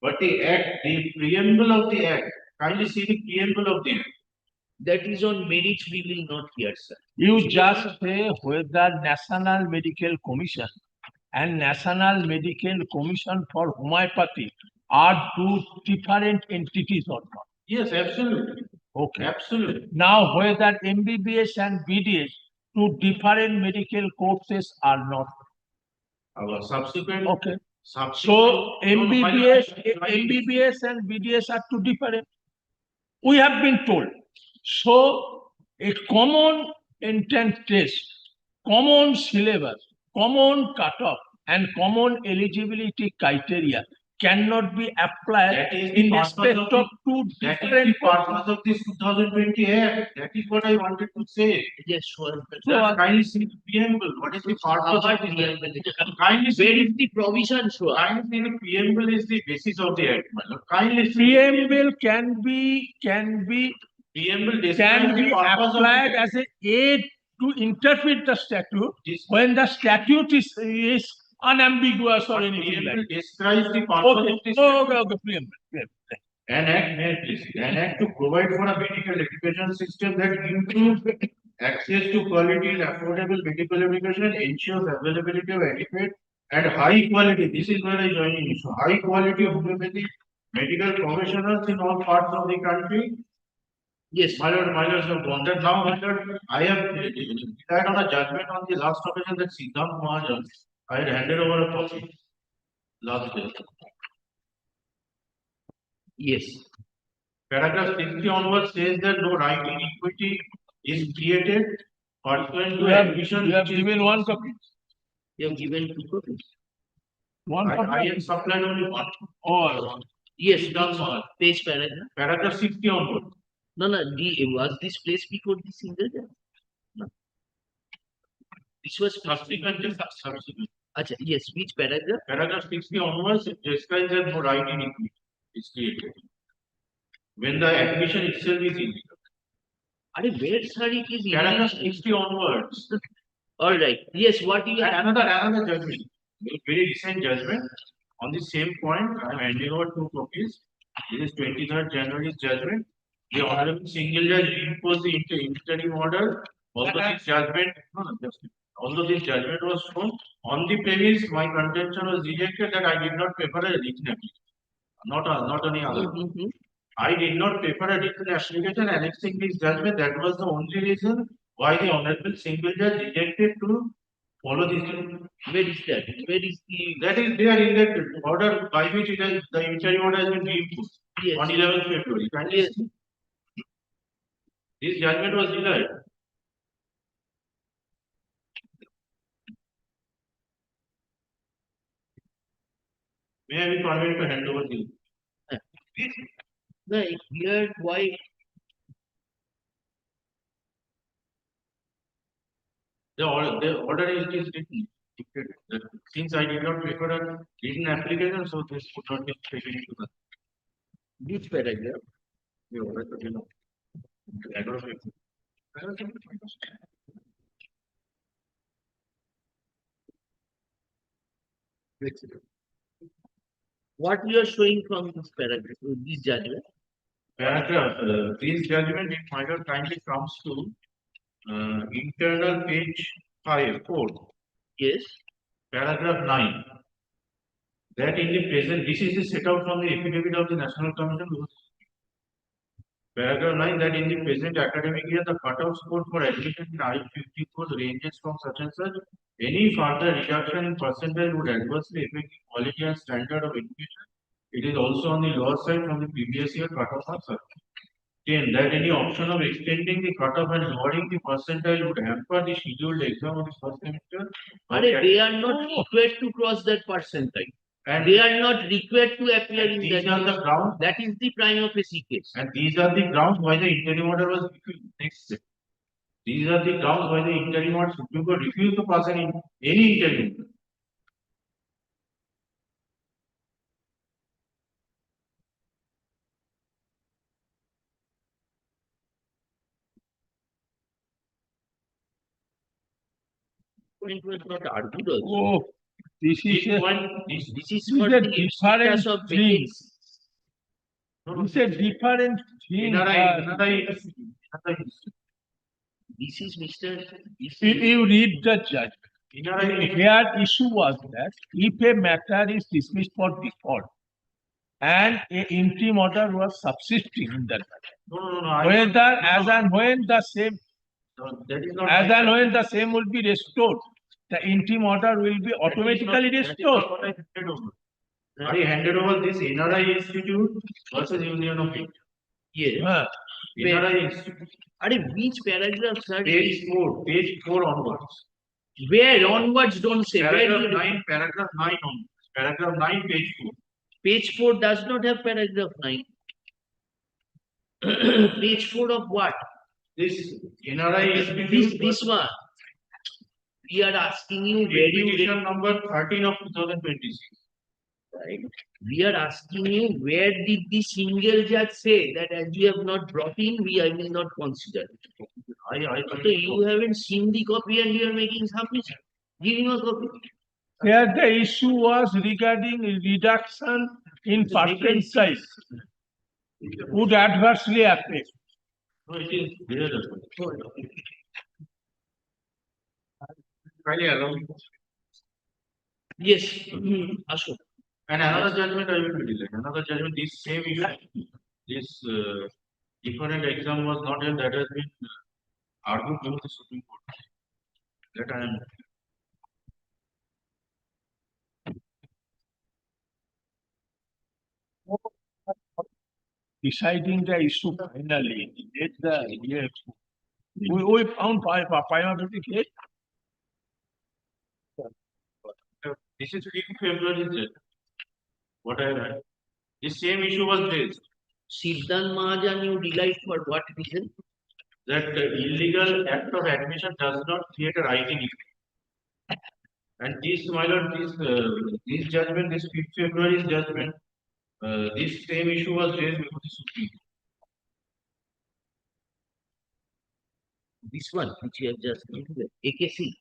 But the act, the preamble of the act, kindly see the preamble of the act. That is on merit, we will not hear, sir. You just say whether National Medical Commission and National Medical Commission for Homeopathy are two different entities or not. Yes, absolutely. Okay. Absolutely. Now, whether MBBS and BDS, two different medical courses are not. Our subsequent. Okay. Subsequent. So MBBS and BDS are two different. We have been told. So a common entrance test, common syllabus, common cutoff, and common eligibility criteria cannot be applied in respect of two different purpose of this 2020 Act. That is what I wanted to say. Yes, sure. So, kindly see the preamble. What is the purpose of the Act? Kindly see. Where is the provision, sure? Kindly see the preamble is the basis of the Act. Kindly see. preamble can be Preamble describes the purpose of the applied Act. as an aid to interpret the statute when the statute is unambiguous or anything like Preamble that. describes the purpose of the statute. Okay, preamble. An act to provide for a medical education system that improves access to quality and affordable medical education, ensures availability of adequate and high quality. This is where I join in. So high quality of homeopathic medical professionals in all parts of the country. Yes. My lord, have wanted now. My lord, I have relied on a judgment on the last occasion that Siddhant Mahajan, I had handed over a copy last day. Yes. Paragraph 60 onwards says that no right in equity is created pursuant to You have admission. given one copy. You have given two copies. One I copy. have supplied only one. Oh, Yes, Siddhant Mahajan. page paragraph. Paragraph 60 onwards. No, was this place before the single judge? No. This was Subsequently. Acha, yes, which paragraph? Paragraph 60 onwards it describes that no right in equity is created when the admission itself is illegal. Where, sir, it is Paragraph illegal? 60 onwards. All right. Yes, what you have? Another judgment, a very recent judgment on the same point. I am handing over two copies. This is 23rd January's judgment. The Honorable Single Judge imposed the interim order. Although this judgment was shown on the premise, my contention was rejected that I did not paper a written application. Not any other. Mhm. I did not paper a written application annexing this judgment. That was the only reason why the Honorable Single Judge rejected to follow this. Where is that? Where is the? That is there in that order by which it has, the interim order has been reinforced Yes. on 11th February. Can you Yes. see? This judgment was denied. May I be permitted to hand over the The here why the order is written. Since I did not refer a written application, so this would not be taken into the which paragraph? order. I don't know. What you are showing from this paragraph, this judgment? Paragraph, this judgment in minor kindly comes to internal page 4, Yes. paragraph 9. That in the present, this is the set out from the affidavit of the National Commission. Paragraph 9, that in the present academic year, the cutoff score for admission in I-50 course ranges from such and such. Any further reduction in percentage would adversely affect the quality and standard of education. It is also on the lower side from the previous year cutoff of such. 10. That any option of extending the cutoff and lowering the percentile would hamper the scheduled exam of the first semester. But they are not required to cross that percentile. And They are not required to appear in these that. are the grounds, That is the prima facie case. and these are the grounds why the interim order was refused. Next step. These are the grounds why the interim order Supreme Court refused to pass any interim order. Point was not argued also. Oh, this This is a, point, This is this for is a the different status of thing. vacancy. It's a different thing. This is Mr. This You is, you read the judgment. Their issue was that if a matter is dismissed for default and a interim order was subsisting in that matter, No. whether as and when the same That is not. as and when the same will be restored, the interim order will be automatically restored. I handed over this NRI Institute versus Union of India. yes. Huh. NRI Institute, Are which paragraph, sir? page 4 onwards. Where onwards don't say. Where Paragraph you 9, paragraph 9 onwards. Paragraph 9, page 4. Page 4 does not have paragraph 9. Page 4 of what? This NRI Institute. This one. We are asking you where you Petition number 13 of 2026. right? We are asking you where did the single judge say that as you have not brought in, I will not consider it. So you haven't seen the copy and you are making submission. Give him a copy. Here the issue was regarding reduction in percentile would adversely affect. No, it is there. Kindly allow me. Yes. Ashok. And another judgment I will be delayed. Another judgment, this same issue, this different exam was not held, that has been argued before the Supreme Court. That I am. Deciding the issue finally, let the year. We found prima facie case. This is 3 February, is it? What I read. This same issue was raised. Siddhan Mahajan, you relied for what reason? That the illegal act of admission does not create a writing effect. And this, my lord, this judgment, this 5th February's judgment, this same issue was raised before the Supreme Court. This one, which you have just given, AKC.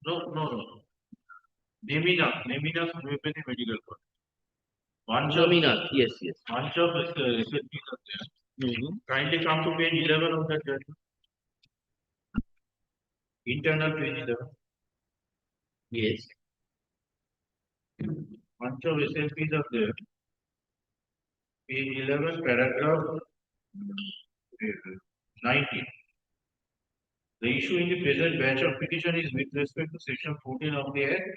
No. Nemina Homeopathy Medical Court. Nominal, yes. Bunch of SLPs are there. Kindly come to page 11 of that judgment. Internal page 11. Yes. Bunch of SLPs are there. Page 11, paragraph 19. The issue in the present batch application is with respect to section 14 of the Act.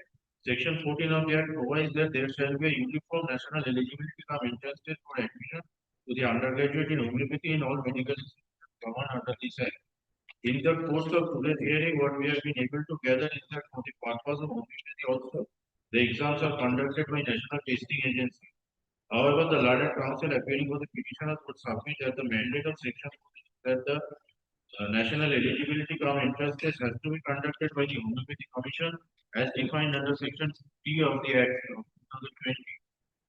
Section 14 of the Act provides that there shall be a uniform national eligibility come entrance test for admission to the undergraduate in homeopathy in all medical institutions governed under this Act. In the course of today's hearing, what we have been able to gather is that for the purpose of homeopathy also, the exams are conducted by National Testing Agency. However, the learned counsel appearing for the petitioners would submit that the mandate of section 14 is that the national eligibility come entrance test has to be conducted by the Homeopathy Commission as defined under section 3 of the Act of 2020.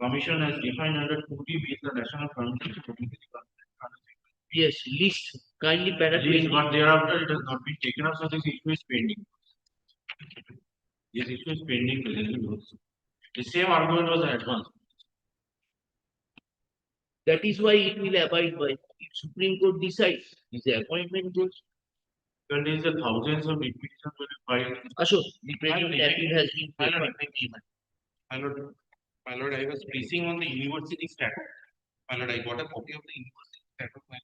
Commission as defined under 2D means the National Commission of Homeopathy Commission. Yes, list, kindly para List, 20. but thereafter it has not been taken up, so this issue is pending. This issue is pending presently also. The same argument was advanced. That is why it will abide by. If Supreme Court decides, is the appointment goes. When there is a thousands of petitions will be filed. Ashok, the present appeal has been My papered. lord, my lord, I was placing on the university statute. My lord, I got a copy of the university statute. My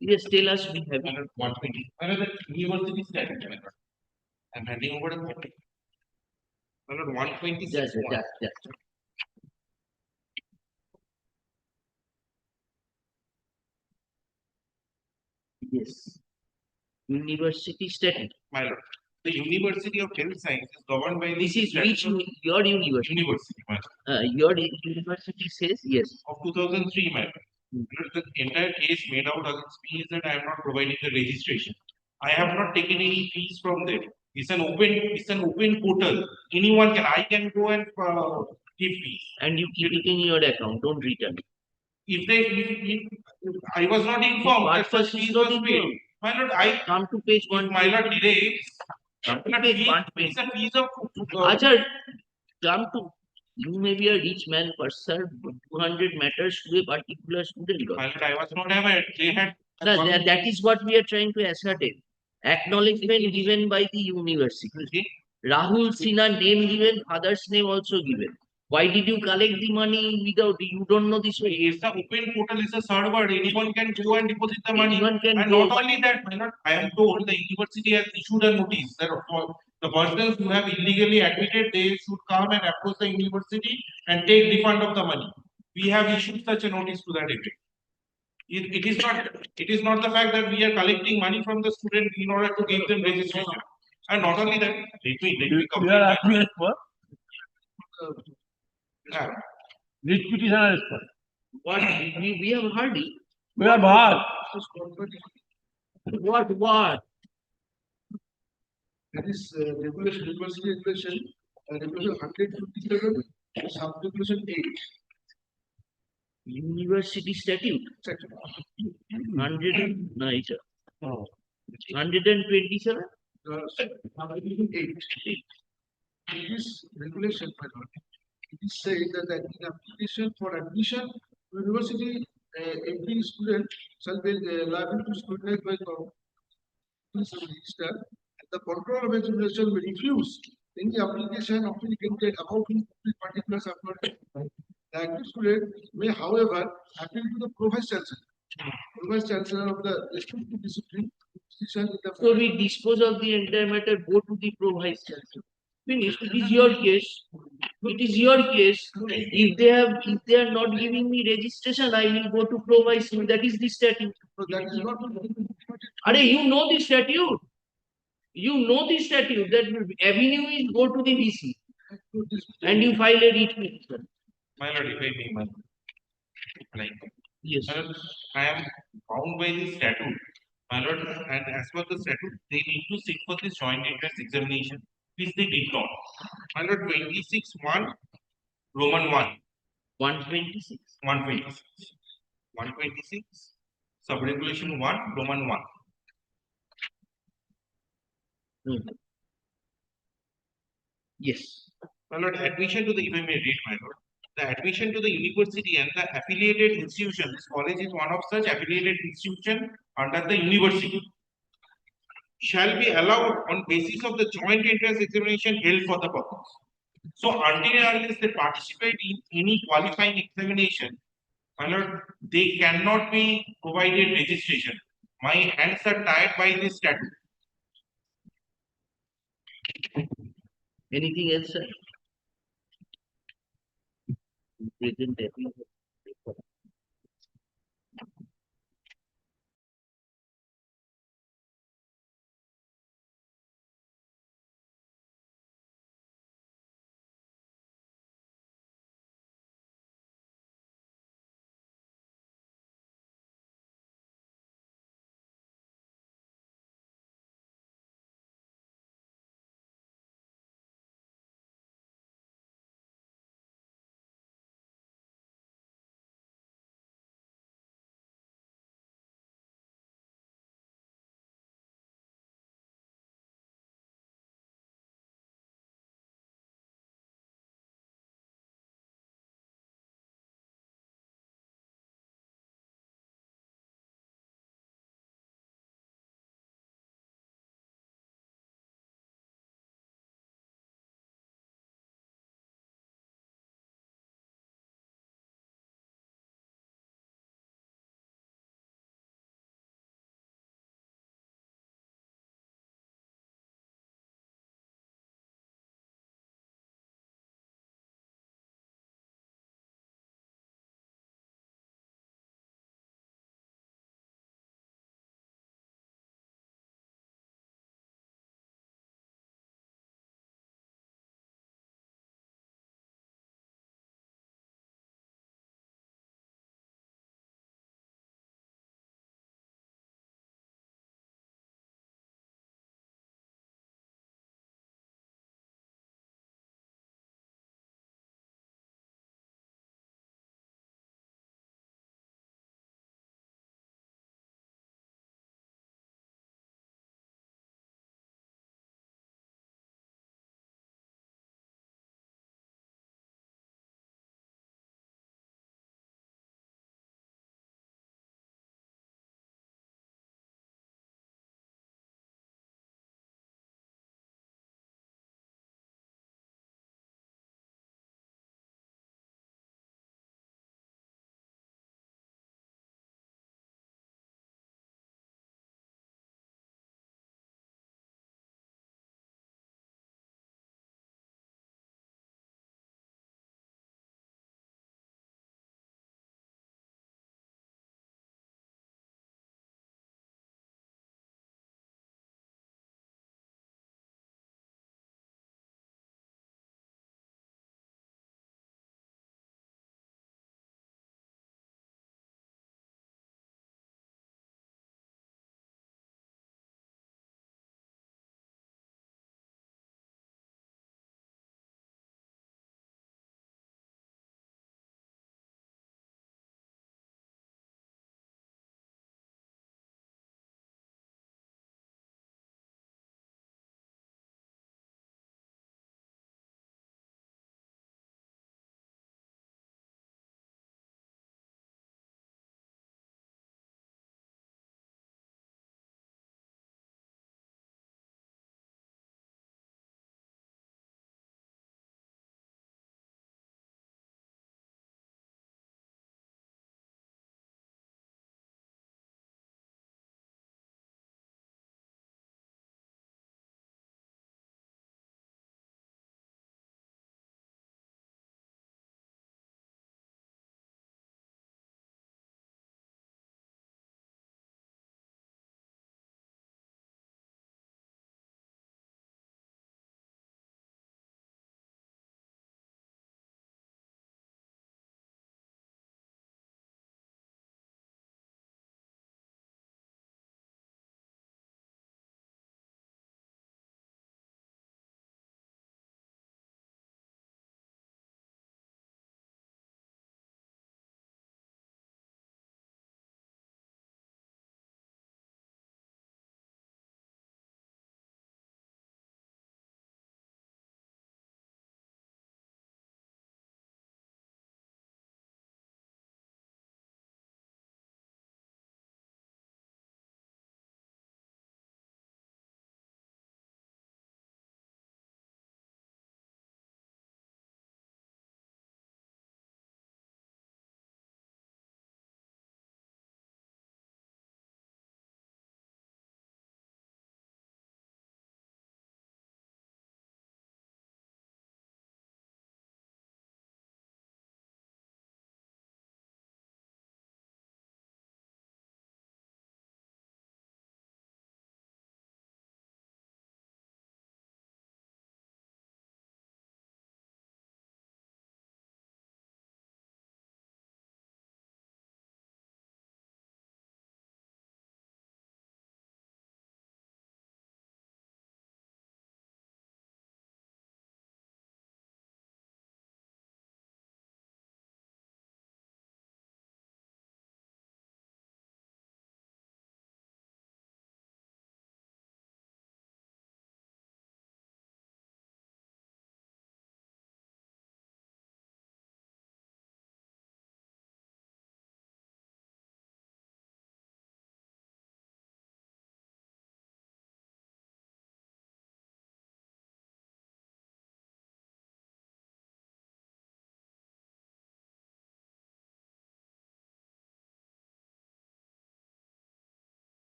Yes, tell us we have it. lord, 120. My lord, the university statute, my lord. I'm handing over a copy. My lord, 126. That. Yes. University statute. My lord, the University of Health Science is governed by the This is which statute your university. university, my lord, Your university says yes. of 2003, my lord. The entire case made out against me is that I am not providing the registration. I have not taken any fees from them. It's an open portal. Anyone can, I can go and give fees. And you keep it in your account, don't return. If I was not informed that such fees was paid. My lord, I, Come to page if one. my lord delays, Come to my lord, page one. it's a fees of. Achha, come to, you may be a rich man, but sir, 200 matters to a particular student. My lord, I was not aware, they had. No, that is what we are trying to ascertain. Acknowledgement given by the university. Rahul Sinha name given, father's name also given. Why did you collect the money without, you don't know this way? It's a open portal, it's a server, anyone can go and deposit the money. Anyone can And go. not only that, my lord, I am told the university has issued a notice that for the persons who have illegally admitted, they should come and approach the university and take refund of the money. We have issued such a notice to that effect. It is not the fact that we are collecting money from the student in order to give them registration. And not only that, let me You are complete. asking us for Yeah. which petitioner is for? What, we have heard it. We have heard. What? That is regulation, university regulation, regulation 157, sub-regulation 8. University statute, Section 100, no, it's 127? 8. In this regulation, my lord, it is said that in application for admission to university, every student shall be liable to scrutinize by the register, and the control of examination will refuse any application authenticated about particulars of the active student may, however, appeal to the Provice Chancellor of the respective discipline. So we dispose of the entire matter, go to the Provice Chancellor. Finished, it is your case. It is your case. If they are not giving me registration, I will go to Provice. That is the statute. So that is not. Are you know the statute? You know the statute that avenue is go to the VC and you file a writ petition. My lord, if I may, my like, Yes. my lord, I am bound by the statute. My lord, and as per the statute, they need to sit for this joint interest examination, which they did not. My lord, 26(1), Roman 1, 126. 126. 126, sub-regulation 1, Roman 1. Yes. My lord, admission to the, if I may read, my lord, the admission to the university and the affiliated institution, this college is one of such affiliated institution under the university, shall be allowed on basis of the joint entrance examination held for the purpose. So until and unless they participate in any qualifying examination, my lord, they cannot be provided registration. My hands are tied by this statute. Anything else, sir? Present everyone.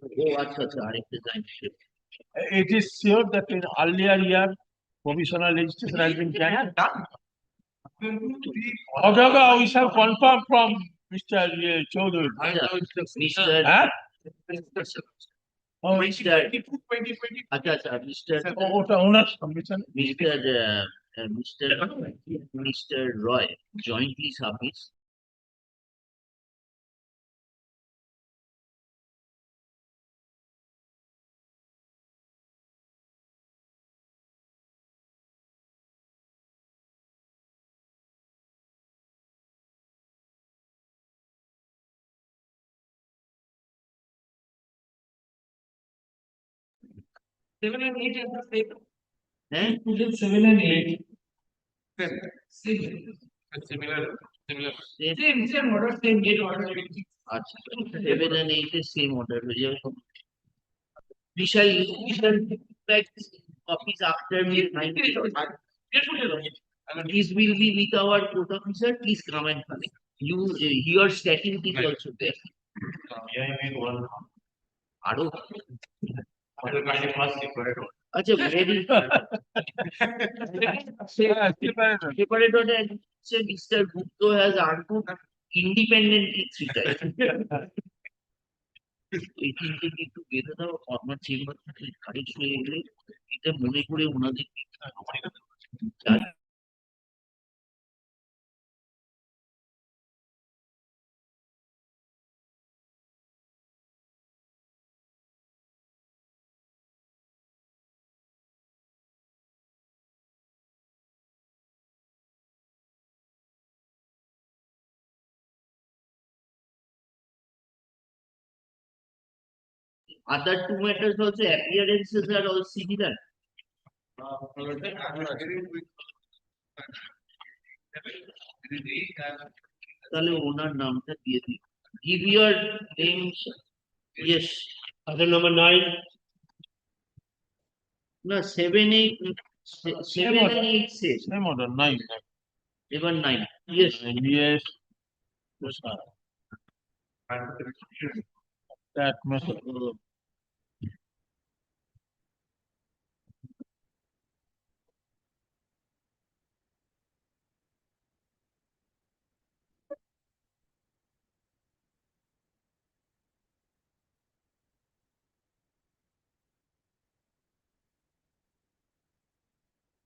Oh, আচ্ছা আচ্ছা আরেকটা জানছি। It is sure that in earlier year, provisional registration has been carried. Okay, we shall confirm from Mr. Chaudhary. Mister Huh? Oh, mister আচ্ছা আচ্ছা mister ওটা ওনার submission. Mr. Roy jointly submits Seven and eight is the same. হ্যাঁ Seven and eight. Similar. Same order, same date order. আচ্ছা 7 and 8 is same order হয়ে যাবে we shall like copies after we this will be with our court officer please come and collect you your statute is also there আরো আচ্ছা very separate order Mr. Gupta has argued independently 3 times এই তিনটে একটু বেঁধে দাও আমার chamber থেকে খারিজ হয়ে গেলে এটা মনে করে ওনাদের other two matters also appearances are all similar তাহলে ওনার নামটা দিয়ে দিই give your names yes Other number 9. না 7 and 8 says Same order 9. এবার 9 yes Yes. That method.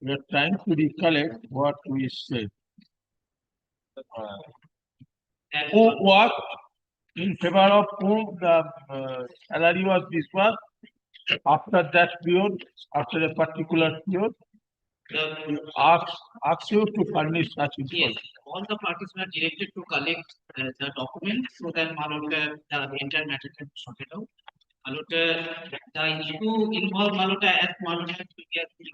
We are trying to recollect what we said. Who was in favor of whom the salary was this one? After that period, after a particular period, ask you to furnish such Yes, information. all the parties were directed to collect the documents so that Malota, the entire matter can be sorted out. Malota, the issue involved Malota as Malota has previously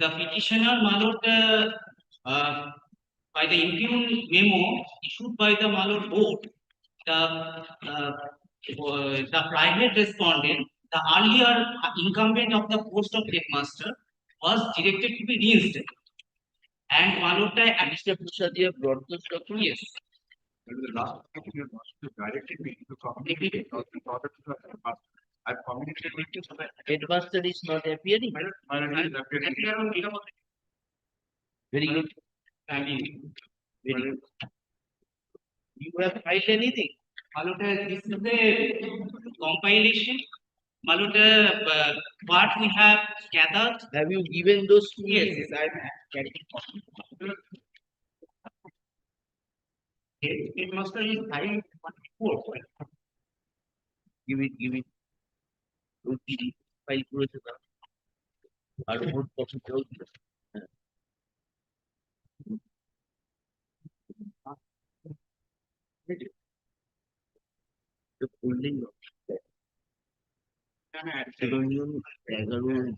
the petitioner Malota by the impugned memo issued by the Malot board, the private respondent, the earlier incumbent of the post of headmaster, was directed to be reinstated. And Malota Mr. Prasad, you have brought those documents? yes. I've communicated with you so that Headmaster is not appearing. Very good. Very good. You have filed anything? Malota, this is the compilation. Malota, what we have gathered. Have you given those to me? Yes, I am carrying. Headmaster is filing one report. Give it. OTD file করেছে না আর মোট পছন্দ হচ্ছে তো করলেই হবে 11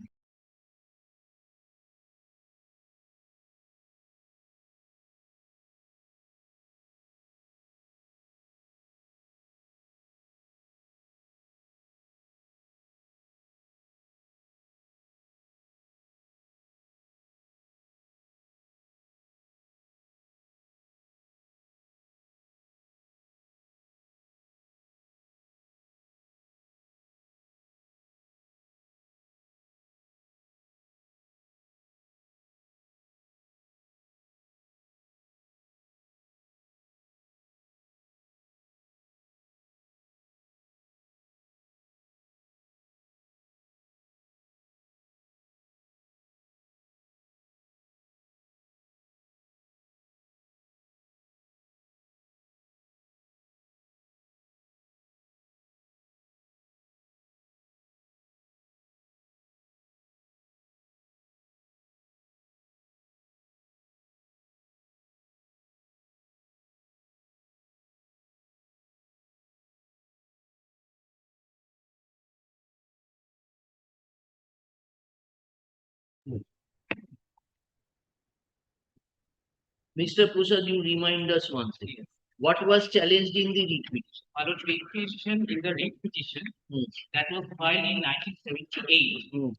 Mr. Prasad, you remind us one thing. What was challenged in the writ petition? Allowed writ petition in the writ petition Hmm. that was filed in 1978. Hmm.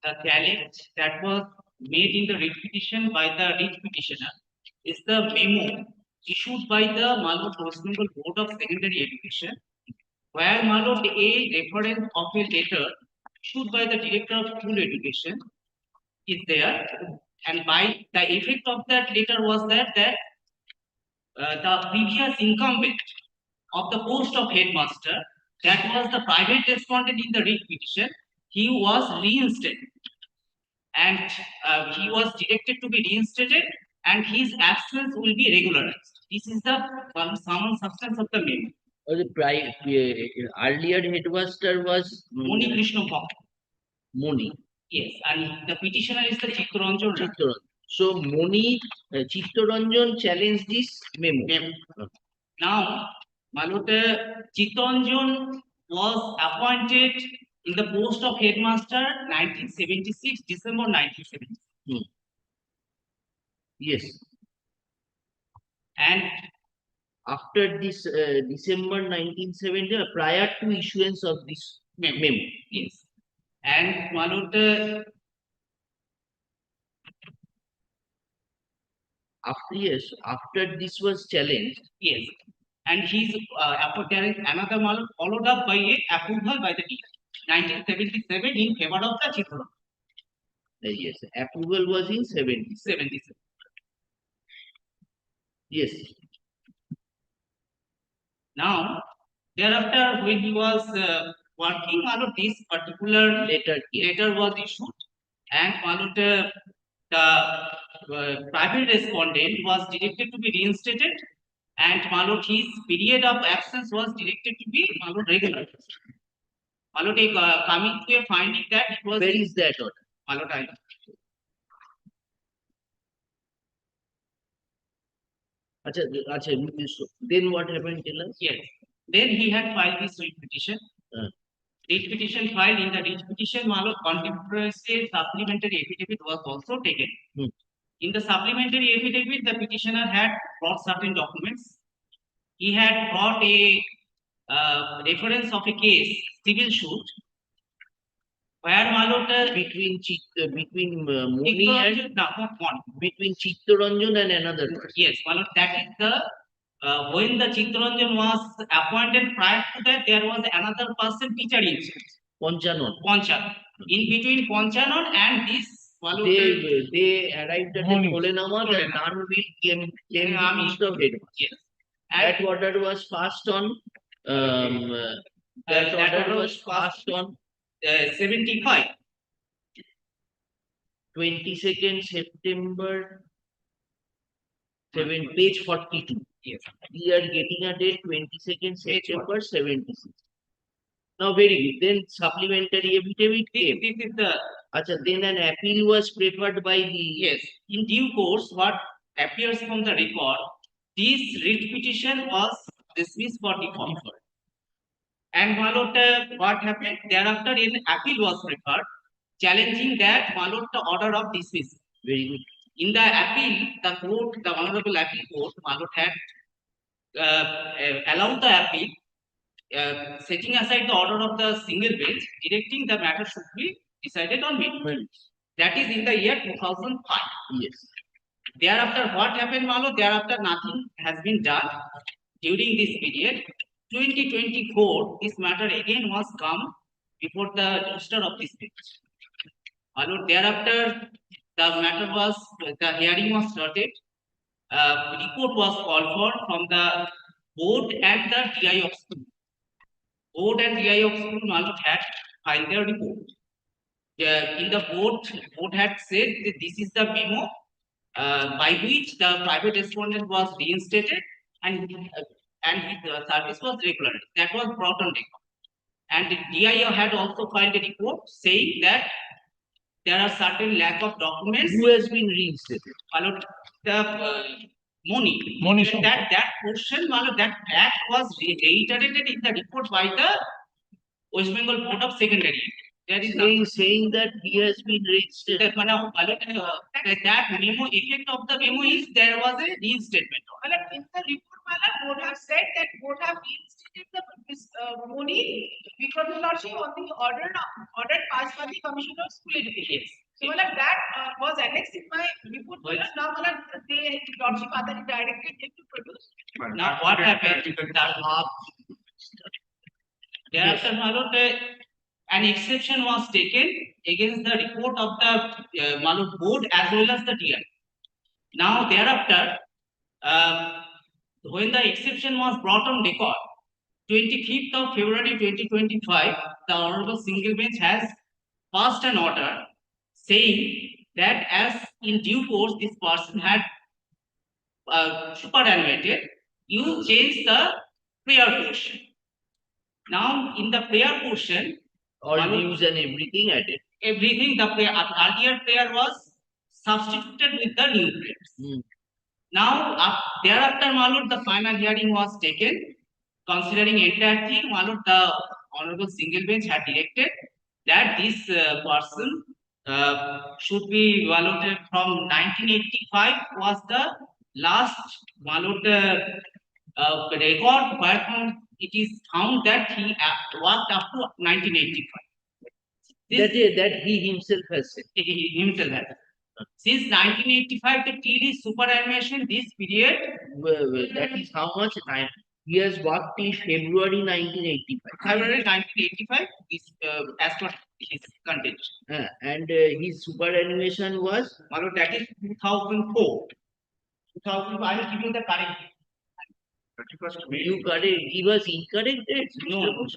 The challenge that was made in the writ petition by the writ petitioner is the memo issued by the Malot West Bengal Board of Secondary Education, where Malot a reference of a letter issued by the Director of School Education is there, and by the effect of that letter was that the previous incumbent of the post of headmaster, that was the private respondent in the writ petition, he was reinstated, and he was directed to be reinstated, and his absence will be regularized. This is the sum and substance of the memo. The earlier headmaster was Moni Krishna Bhakta. Moni. Yes, and the petitioner is the Chittaranjan. Chittaranjan. So Moni Chittaranjan challenged this memo. Now, Malota Chittaranjan was appointed in the post of headmaster 1976, December 1976. Yes. And after this December 1970, prior to issuance of this memo. Yes. And Malota after this was challenged. Yes. And there is another model followed up by a approval by the DI. 1977 in favor of the Chittaranjan. Yes, approval was in 77. Yes. Now, thereafter, when he was working on this particular letter was issued, and the private respondent was directed to be reinstated, and his period of absence was directed to be regular. Coming to a finding that it was. Where is that order? Then what happened? Tell us. Yes. Then he had filed this writ petition. Writ petition filed. In the writ petition, contemporary supplementary affidavit was also taken. In the supplementary affidavit, the petitioner had brought certain documents. He had brought a reference of a case, civil suit, where between Moni and between Chittaranjan and another person. Yes, that is the when the Chittaranjan was appointed, prior to that there was another person, teacher in Ponchanon. In between Ponchanon and this, they arrived at the Kolenama, the Nanville came east of Headmaster. Yes. That order was passed on. That order was passed on 75. 22nd September page 42. Yes. We are getting a date 22nd September 76. Now very good. Then supplementary affidavit came. This is the then an appeal was preferred by the. Yes. In due course, what appears from the record, this writ petition was dismissed for default. And what happened? Thereafter, an appeal was preferred, challenging that the order of dismissal. Very good. In the appeal, the court, the Honorable Appeal Court, had allowed the appeal, setting aside the order of the single bench, directing the matter should be decided on merit. That is in the year 2005. Yes. Thereafter, what happened, Thereafter, nothing has been done during this period. 2024, this matter again was come before the register of this bench. Thereafter, the hearing was started. Report was called for from the board and the DI of school. Board and DI of school had filed their report. In the board had said that this is the memo by which the private respondent was reinstated and his service was regularized. That was brought on record. And the DIO had also filed a report saying that there are certain lack of documents. Who has been reinstated? Moni. That portion, that act was reiterated in the report by the West Bengal Board of Secondary. There is no. saying that he has been registered. That memo, effect of the memo is there was a reinstatement. In the report, board have said that board have reinstated the money because the lordship on the order passed by the Commissioner of School Education. So that was annexed in my report. Now they lordship other directed them to produce. Now what happened? Thereafter, an exception was taken against the report of the board as well as the DI. Now thereafter, when the exception was brought on record, 25th of February 2025, the Honorable Single Bench has passed an order saying that as in due course this person had superannuated, you change the prayer portion. Now in the prayer portion, All news and everything added. everything the earlier prayer was substituted with the new prayers. Now thereafter, the final hearing was taken. Considering entire thing, the Honorable Single Bench had directed that this person should be valued from 1985 was the last record where it is found that he worked up to 1985. That he himself has said. He himself has. Since 1985 till his superannuation, this period. That is how much time he has worked till February 1985. February 1985 is as per his content. And his superannuation was? That is 2004. 2005, I am giving the correct. You correct. He was incorrect. No.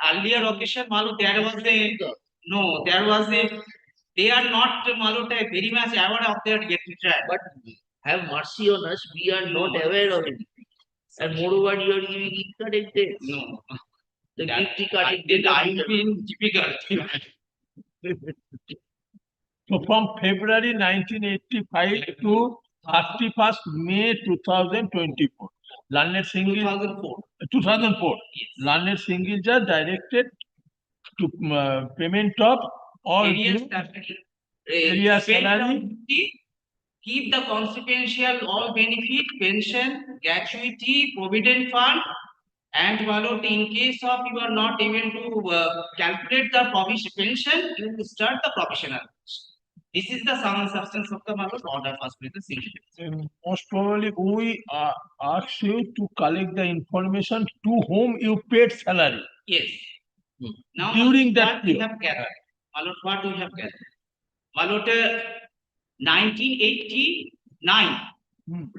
Earlier occasion, there was a no. There was a. They are not very much aware of their get retired. But have mercy on us. We are not aware of it. And moreover, you are giving incorrect dates. No. The guilty correct date. I mean difficult. So from February 1985 to 31st May 2024, Learned Single 2004. Yes. Learned Single Judge directed to payment of all Areas area salary. Keep the consequential all benefit, pension, gratuity, provident fund, and in case of you are not able to calculate the provision pension, you will start the provisional. This is the sum and substance of the order passed by the single. Most probably, we ask you to collect the information to whom you paid salary. Yes. Now, during that what we period. have gathered? What we have gathered? 1989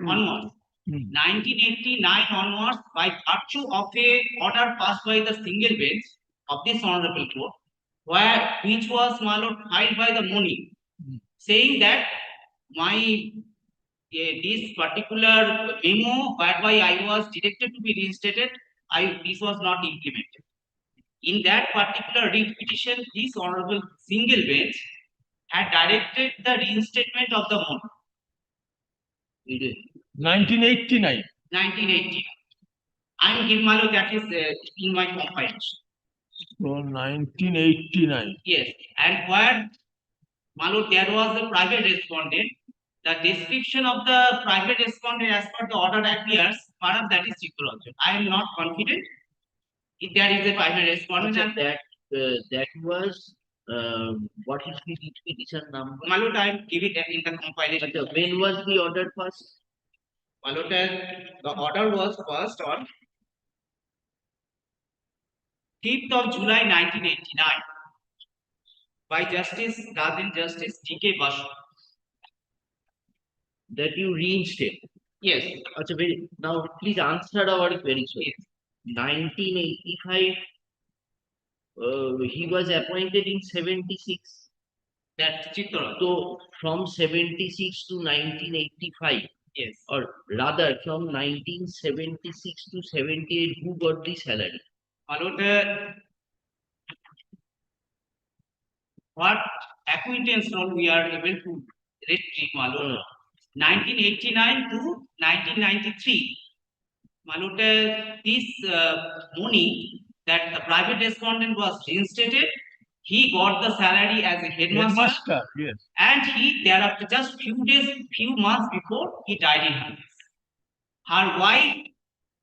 onwards. 1989 onwards, by virtue of a order passed by the single bench of this honorable court, which was filed by the Moni, saying that this particular memo whereby I was directed to be reinstated, this was not implemented. In that particular writ petition, this honorable single bench had directed the reinstatement of the Moni. 1989. 1980. I am giving that is in my compilation. So 1989. Yes, and where there was a private respondent, the description of the private respondent as per the order appears, that is Chitraranjan. I am not confident if there is a private respondent. And that was what is the writ petition number? I will give it in the compilation. When was the order passed? The order was passed on 5th of July 1989 by Justice T.K. Basu. That you reinstate? Yes. Now, please answer our query. Yes. 1985, he was appointed in 76. That's Chitraranjan. So, from 76 to 1985. Yes. Or rather, from 1976 to 78, who got the salary? What acquaintance we are able to retrieve, 1989 to 1993. This Moni that the private respondent was reinstated. He got the salary as a headmaster, Headmaster, yes. and he thereafter just few months before he died in her house. Her wife,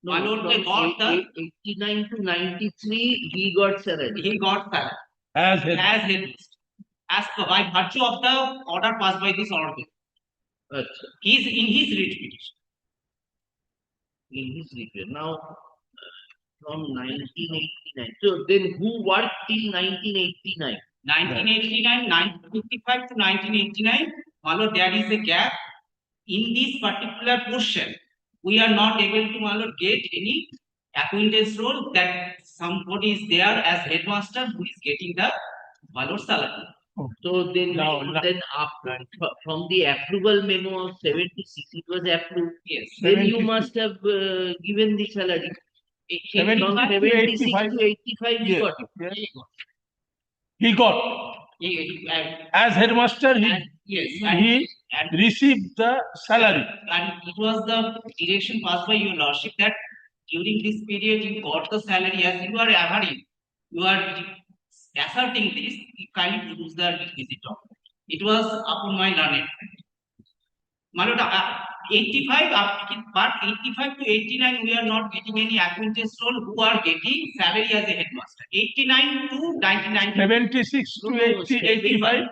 my lord, they got the 89 to 93, he got salary. he got salary As as headmaster, as per by virtue of the order passed by this order. Achha, He's in his writ petition. in his repair. Now, from 1989. So then who worked till 1989? 1989, 1955 to 1989, my lord, there is a gap. In this particular portion, we are not able to, my lord, get any acquaintance role that somebody is there as headmaster who is getting the, my lord, salary. So then, Now, from the approval memo of 76, it was approved. Yes. Then you 76. must have given the salary. From 75 to 76 85. to 85, he Yes, got it. yes. He got. As headmaster, he received the salary. And it was the direction passed by your lordship that during this period you got the salary as you are averring, you are asserting this, you kindly produce the requisite document. It was upon my learning. My lord, 85, but 85 to 89, we are not getting any acquaintance role who are getting salary as a headmaster. 89 to 1990. 76 to 85.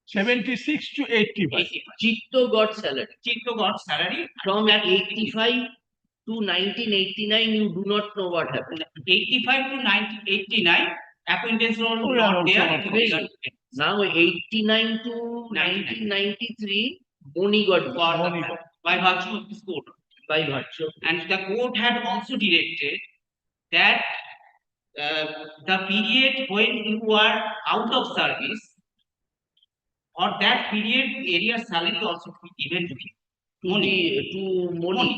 76 to 85. Chitto got salary. Chitto got salary. From 85 to 1989, you do not know what happened. 85 to 1989, acquaintance role Oh, yeah, not also there. not in there. the- Now 89 to 1993, Boni got for by virtue of this court. by virtue. And the court had also directed that the period when you are out of service, or that period, area salary also to be given to you. To Moni.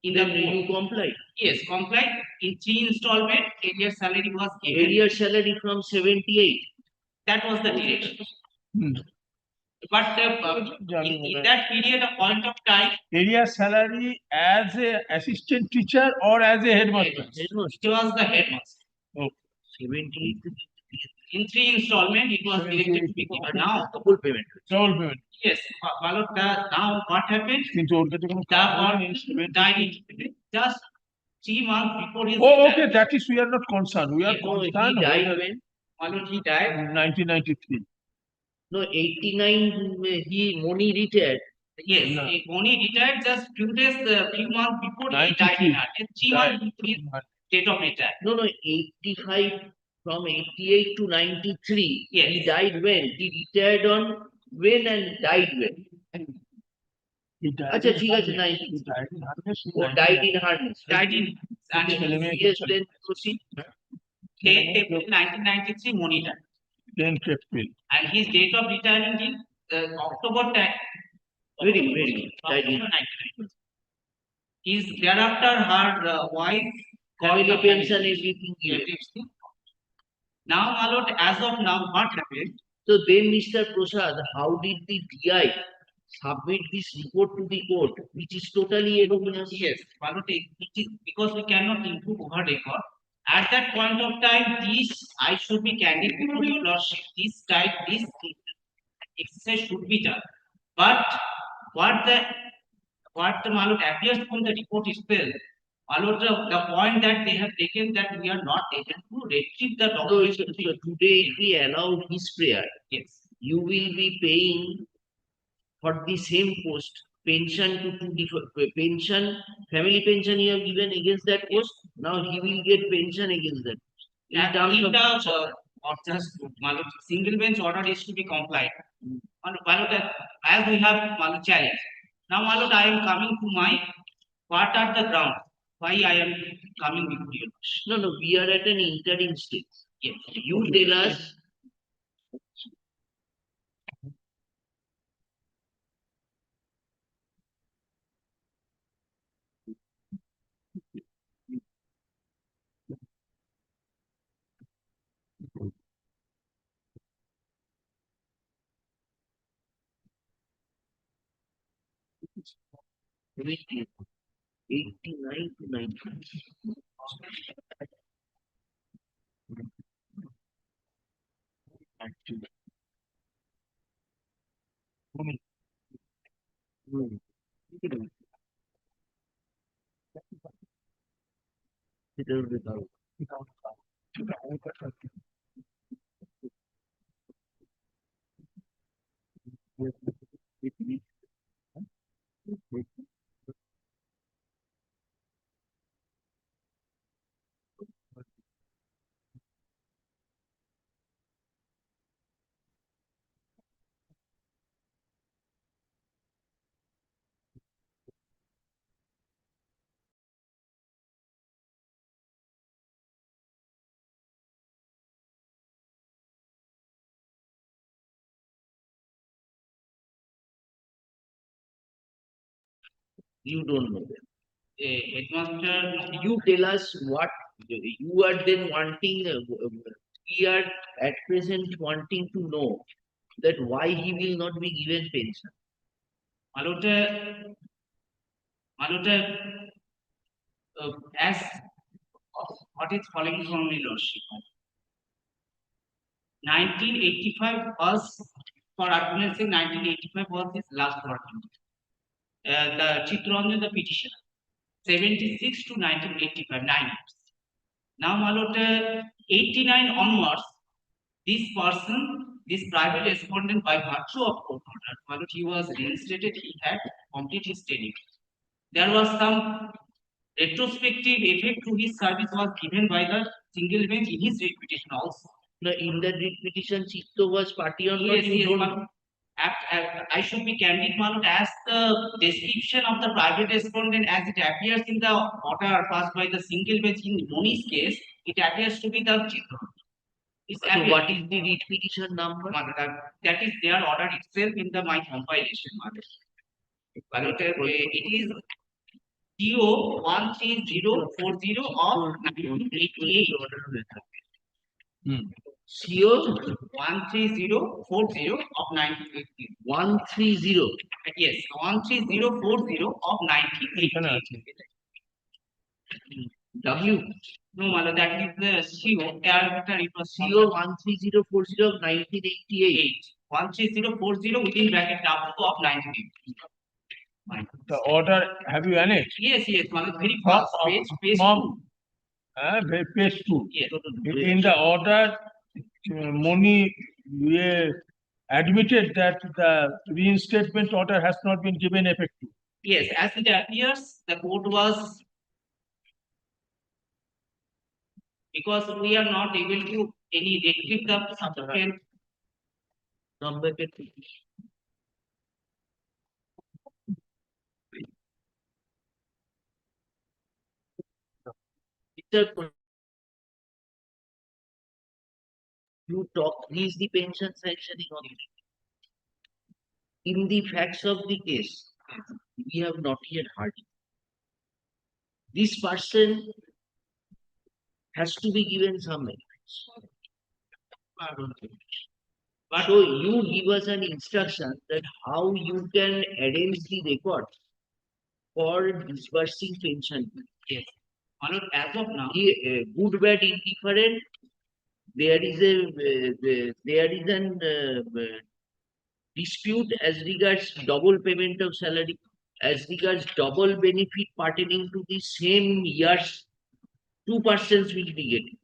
In Then the you complied. yes, complied in 3 installment, area salary was given. Area salary from 78. That was the direction. Hmm. But in that period, a point of time, Area salary as a assistant teacher or as a headmaster? it was the headmaster. Oh. 78. In 3 installment, it was directed to be given. Now, Double payment. Double payment. yes, now what happened? কিন্তু ওর কাছে কোনো The কারণ one নেই, died in just 3 months before his Oh, death. okay, that is we are not concerned. We are Yes, No, he concerned died when when? My lord, he died. 1993. No, 89, Moni retired. Yes, No. Only retired just few days, few months before he died 93. in heart. 3 months before his date of retirement. No, 85, from 88 to 93. Yes. He died when? He retired on when and died when? He died Acha, in ঠিক আছে, harness. 90. He died in harness in Oh, died in harness. Died in and Yes, then proceed. 10th April 1993, Moni died. 10th April. And his date of retirement is October 10. Very good. Died in. October 1993. Is thereafter her wife Family got pension, everything. Yes. everything. Now, my lord, as of now, what happened? So then, Mr. Prasad, how did the DI submit this report to the court, which is totally erroneous? Yes, my lord, it is because we cannot improve over record. At that point of time, this I should be candid before your lordship. This exercise should be done. But what the my lord appears from the report itself, my lord, the point that they have taken that we are not able to retrieve the So, documents. so today, if we allow his prayer, Yes. you will be paying for the same post pension to two different pension, family pension you have given against that post. Now he will get pension against that. In terms In of terms of or just my lord, single bench order is to be complied. My lord, as we have my lord, challenge. Now, my lord, I am coming to my what are the ground why I am coming before you. no, we are at an interim stage. Yes. You tell us. Wait, 89 to 90. letter without. You don't know them. Headmaster, You tell us what you are then wanting. We are at present wanting to know that why he will not be given pension. Malota, as what is following from my lordship. 1985 was, for argument's sake, 1985 was his last working. The Chitranjan, the petitioner, 76 to 1985, 9 years. Now, Malota, 89 onwards, this person, this private respondent, by virtue of court order, Malota, he was reinstated, he had completed his tenure. There was some retrospective effect to his service was given by the single bench in his reputation also. In that petition, Chitto was party or not, Yes, you yes, don't but know. I should be candid, Manoj, as the description of the private respondent as it appears in the order passed by the single bench in Moni's case, it appears to be the Chitto. So what is the writ petition number? That is their order itself in the my compilation, Manoj. It is CO 13040 of 1988. CO 13040 of 1988. 130. Yes, 13040 of 1988. W. No, Mala, that is the CO. Character, it was CO 13040 of 1988. 13040 within bracket W of 1988. The order, have you annexed? Yes, yes, Mala, very From- fast. Page from- 2. Page 2. Yes. In the order, Moni admitted that the reinstatement order has not been given effect to. Yes, as it appears, the court was, because we are not able to retrieve the subsequent. Number you talk, is the pension sanctioning authority. In the facts of the case, we have not yet heard it. This person has to be given some benefits. So you give us an instruction that how you can arrange the record for disbursing pension. Yes. Manoj, as of now, Good, bad, indifferent. There is an dispute as regards double payment of salary, as regards double benefit pertaining to the same years. 2 persons will be getting.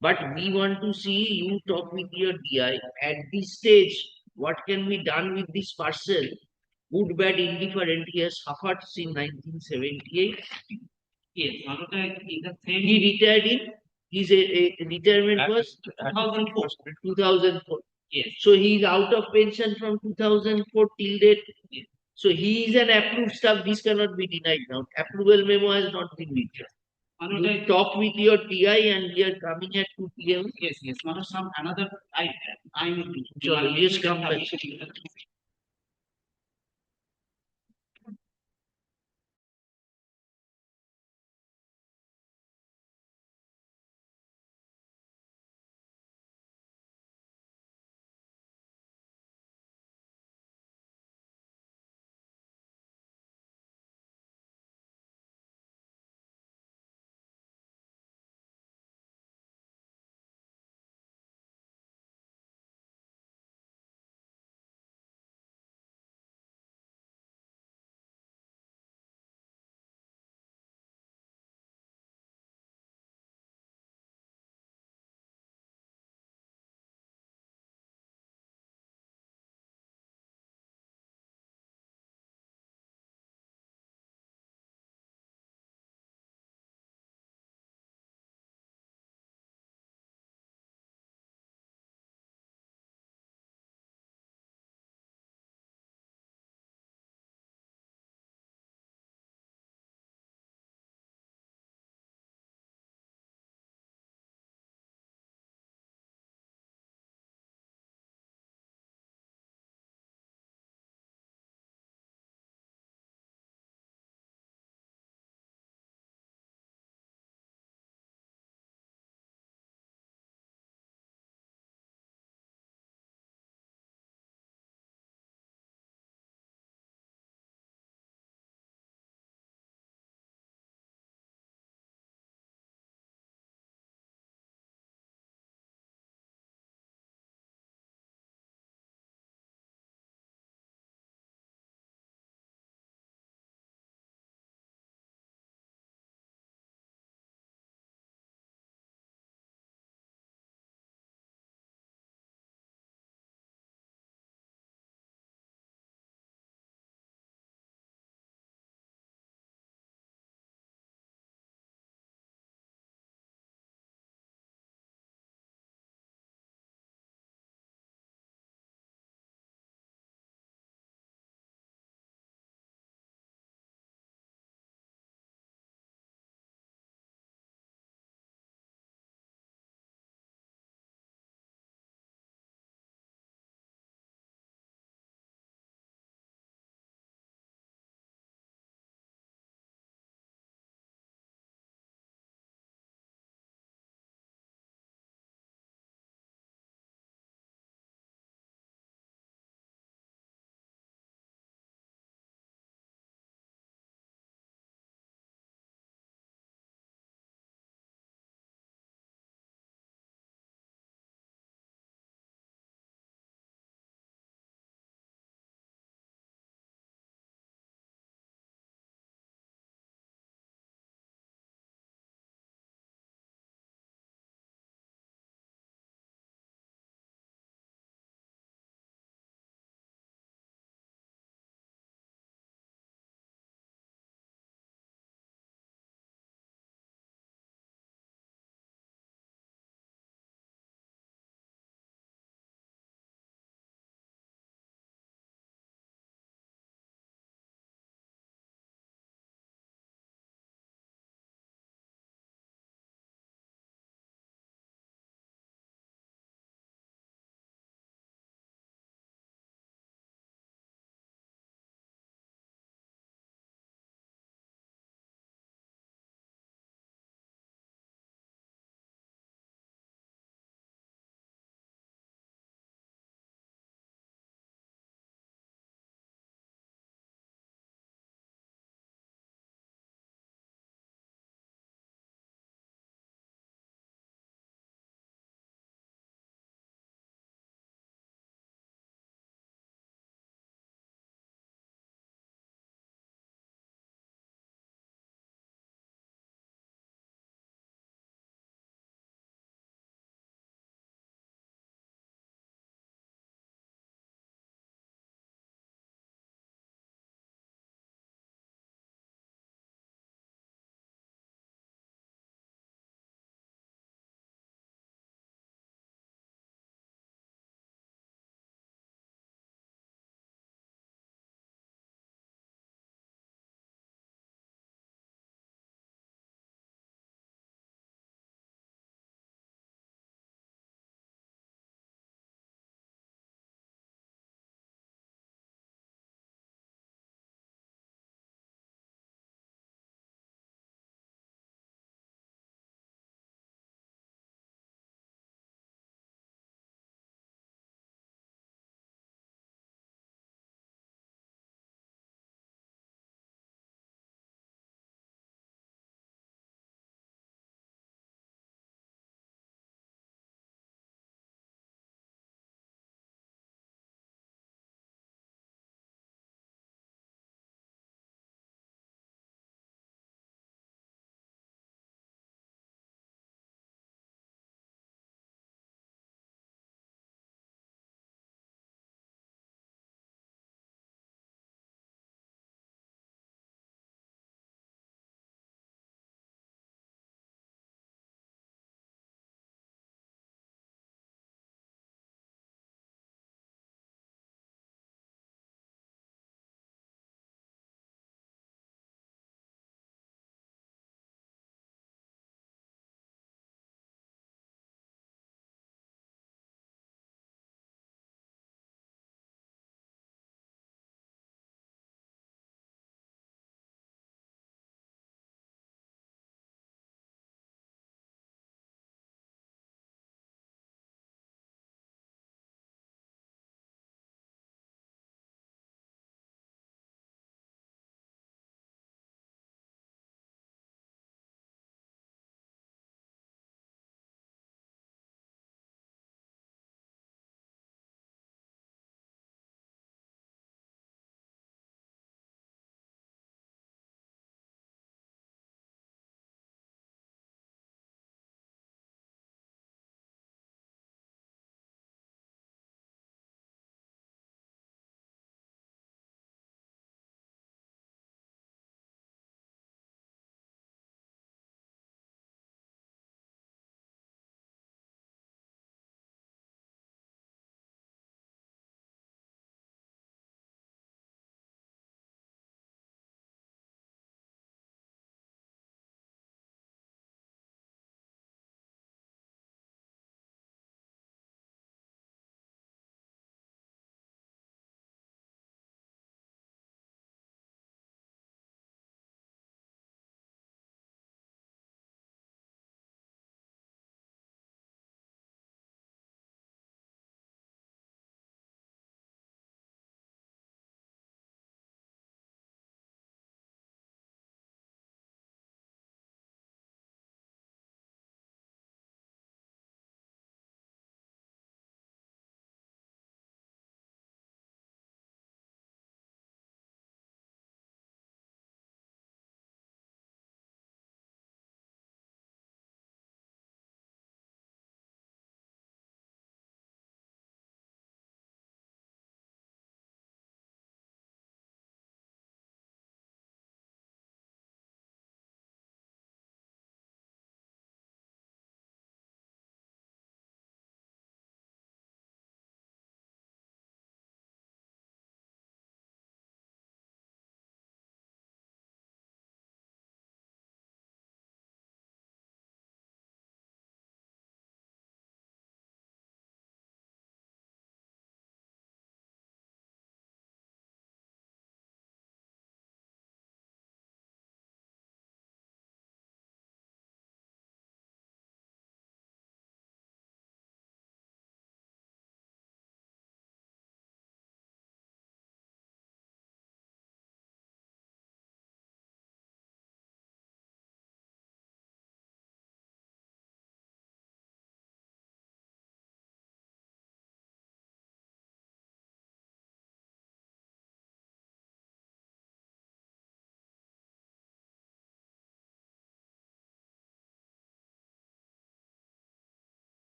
But we want to see you talk with your DI at this stage. What can be done with this person? Good, bad, indifferent. He has suffered since 1978. yes, Manoj, in the same. He retired in. His retirement was 2004. 2004. Yes. So he is out of pension from 2004 till date. Yes. So he is an approved staff. This cannot be denied now. Approval memo has not been written. Manoj, You talk with your TI and we are coming at 2 p.m. yes, yes, Manoj, some another I'm. Sure, yes, come back.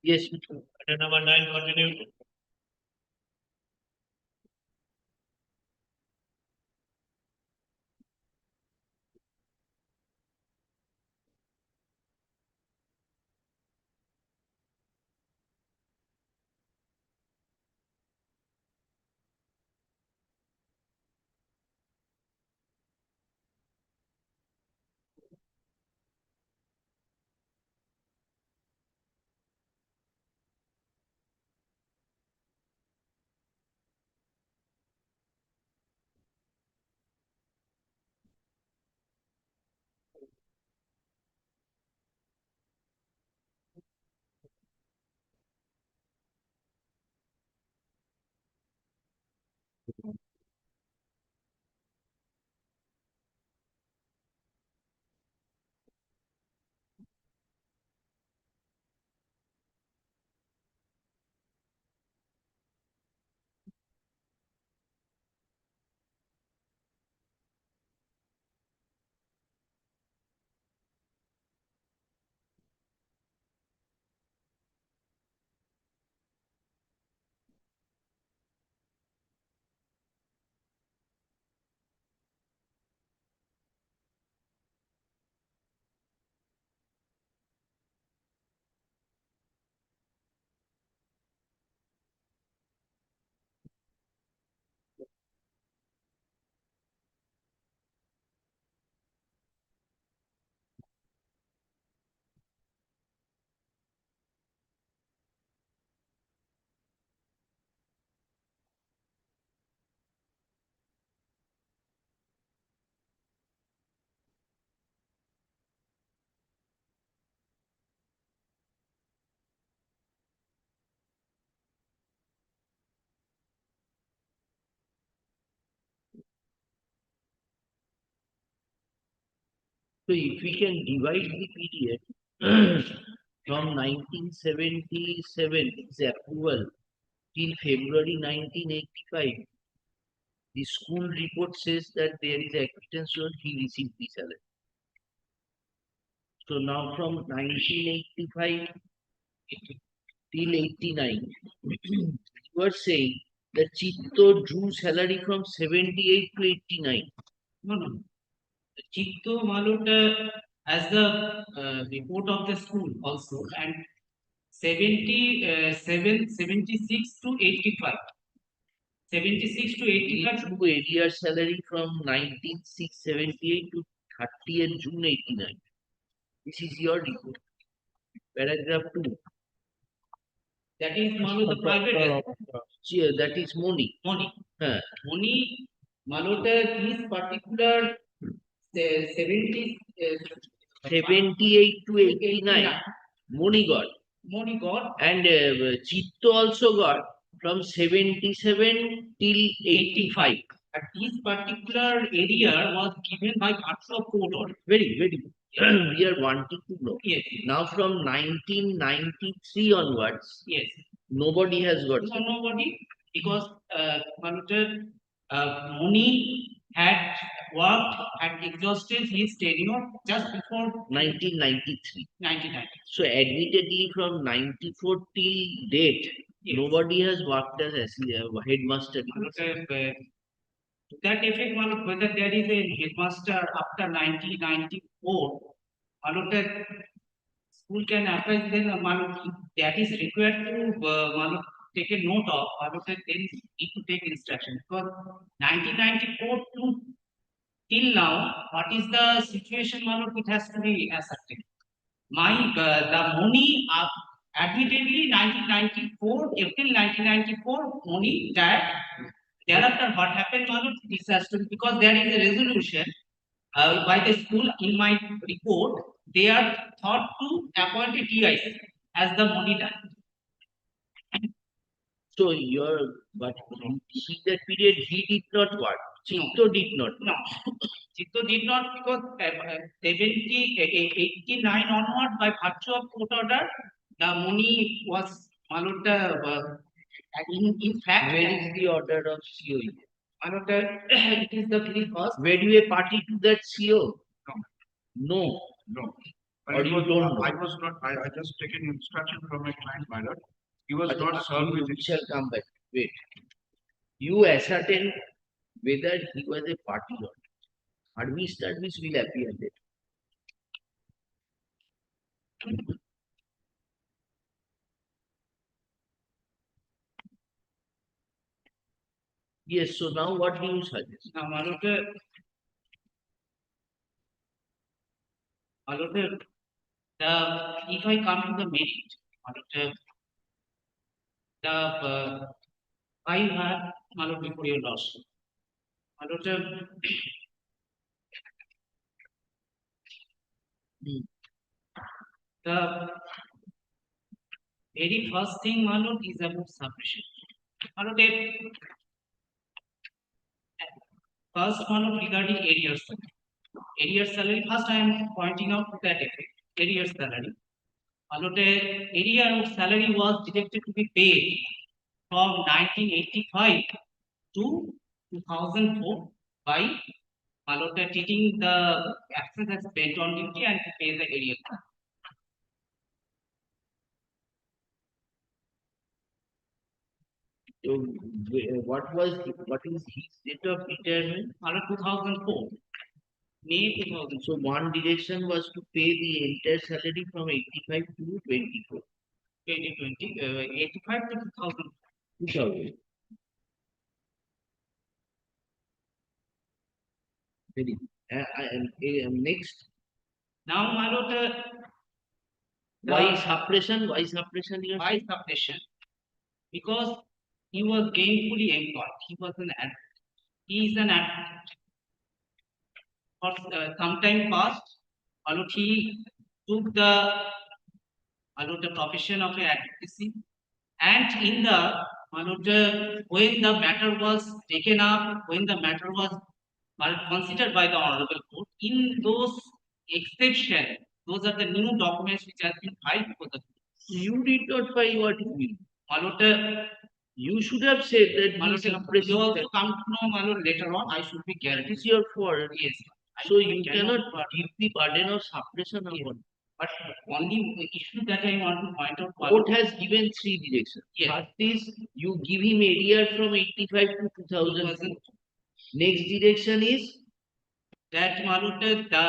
Yes, Item number 9, continue. so if we can divide the period from 1977, his approval, till February 1985, the school report says that there is acquittance when he received the salary. So now from 1985 till 89, you are saying that Chitto drew salary from 78 to 89. No. Chitto Malota as the report of the school also, and 76 to 85. 76 to He 85. drew area salary from 1978 to 30th June 89. This is your report. Paragraph 2. That is Malota private. That is Moni. Moni. Huh. Moni Malota, this particular 70, 78 to 89. Moni got. Moni got. And Chitto also got from 77 till 85. But this particular area was given by virtue of court order. Very good. We are wanting to know. Yes. Now from 1993 onwards, Yes. Nobody has got. No, nobody, because Muni had worked and exhausted his tenure just before 1993. 1990. So admittedly from 94 till date, Yes. nobody has worked as headmaster. To that effect, whether there is a headmaster after 1994, school can apply, then that is required to take a note of, then need to take instruction, because 1994 to till now, what is the situation, it has to be ascertained. The money admittedly 1994, April 1994, money that thereafter what happened, this has to, because there is a resolution by the school in my report, they are thought to appoint a TIC as the money done. So but in that period he did not work. Chitto did not. No, Chitto did not, because 89 onward by virtue of court order, the money was in fact. Where is the order of CO? It is the very first. Were you a party to that CO? No. No. No. But Or it you was don't not- know? I just taken instruction from my client, my lord. He was But not served with we it. shall come back. Wait. You ascertain whether he was a party or not. Administrative will appear there. Yes, so now what do you suggest? Now, Maluta, if I come to the merit, Maluta, I have Maluta before your loss. Maluta, the very first thing, Maluta, is about submission. Maluta, first Maluta regarding arrears salary. Arrears salary, first I am pointing out that effect. Arrears salary. Maluta, arrear salary was deducted to be paid from 1985 to 2004 by Maluta treating the absence as spent on duty and to pay the arrears. So, what is his date of retirement? Maluta 2004. May 2000. So one direction was to pay the entire salary from 85 to 24. 2020, 85 to 2000. 2000. Very. Next, Now, Maluta, why suppression? Why suppression? You are why saying? suppression? Because he was gainfully employed. He was an advocate. He is an advocate. For some time past, Maluta, he took the profession of advocacy, and in the Maluta, when the matter was taken up, when the matter was considered by the Honorable Court, in those exceptions, those are the new documents which has been filed before the court. You did not find what you mean. Maluta, You should have said that he Maluta, suppressed you also that. come to know Maluta later on. I should be That guaranteed. is your fault. Yes. So you cannot give the burden of suppression Yes. upon. But only issue that I want to point out. Court has given three directions. Yes. First is you give him ADR from 85 to 2000. Next direction is That Maluta, the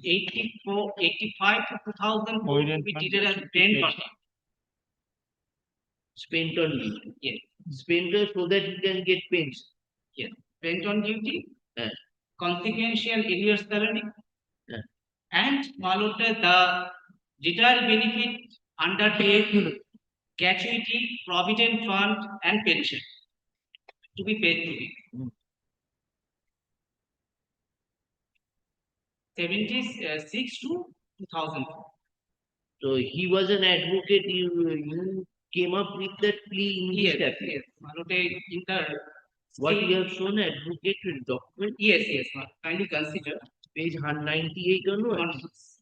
85 to 2004 to be treated as spent. spent on duty. Yes. Spent so that you can get pension. Yes. Spent on duty. Yeah. Consequential arrears salary. Yeah. And Maluta, the retired benefit under paid gratuity, provident fund, and pension to be paid to him. 76 to 2004. So he was an advocate. You came up with that plea in Yes, this chapter. yes. Maluta, in the What you have shown advocate document. Yes, yes. Kindly consider Page 198 onward. onwards.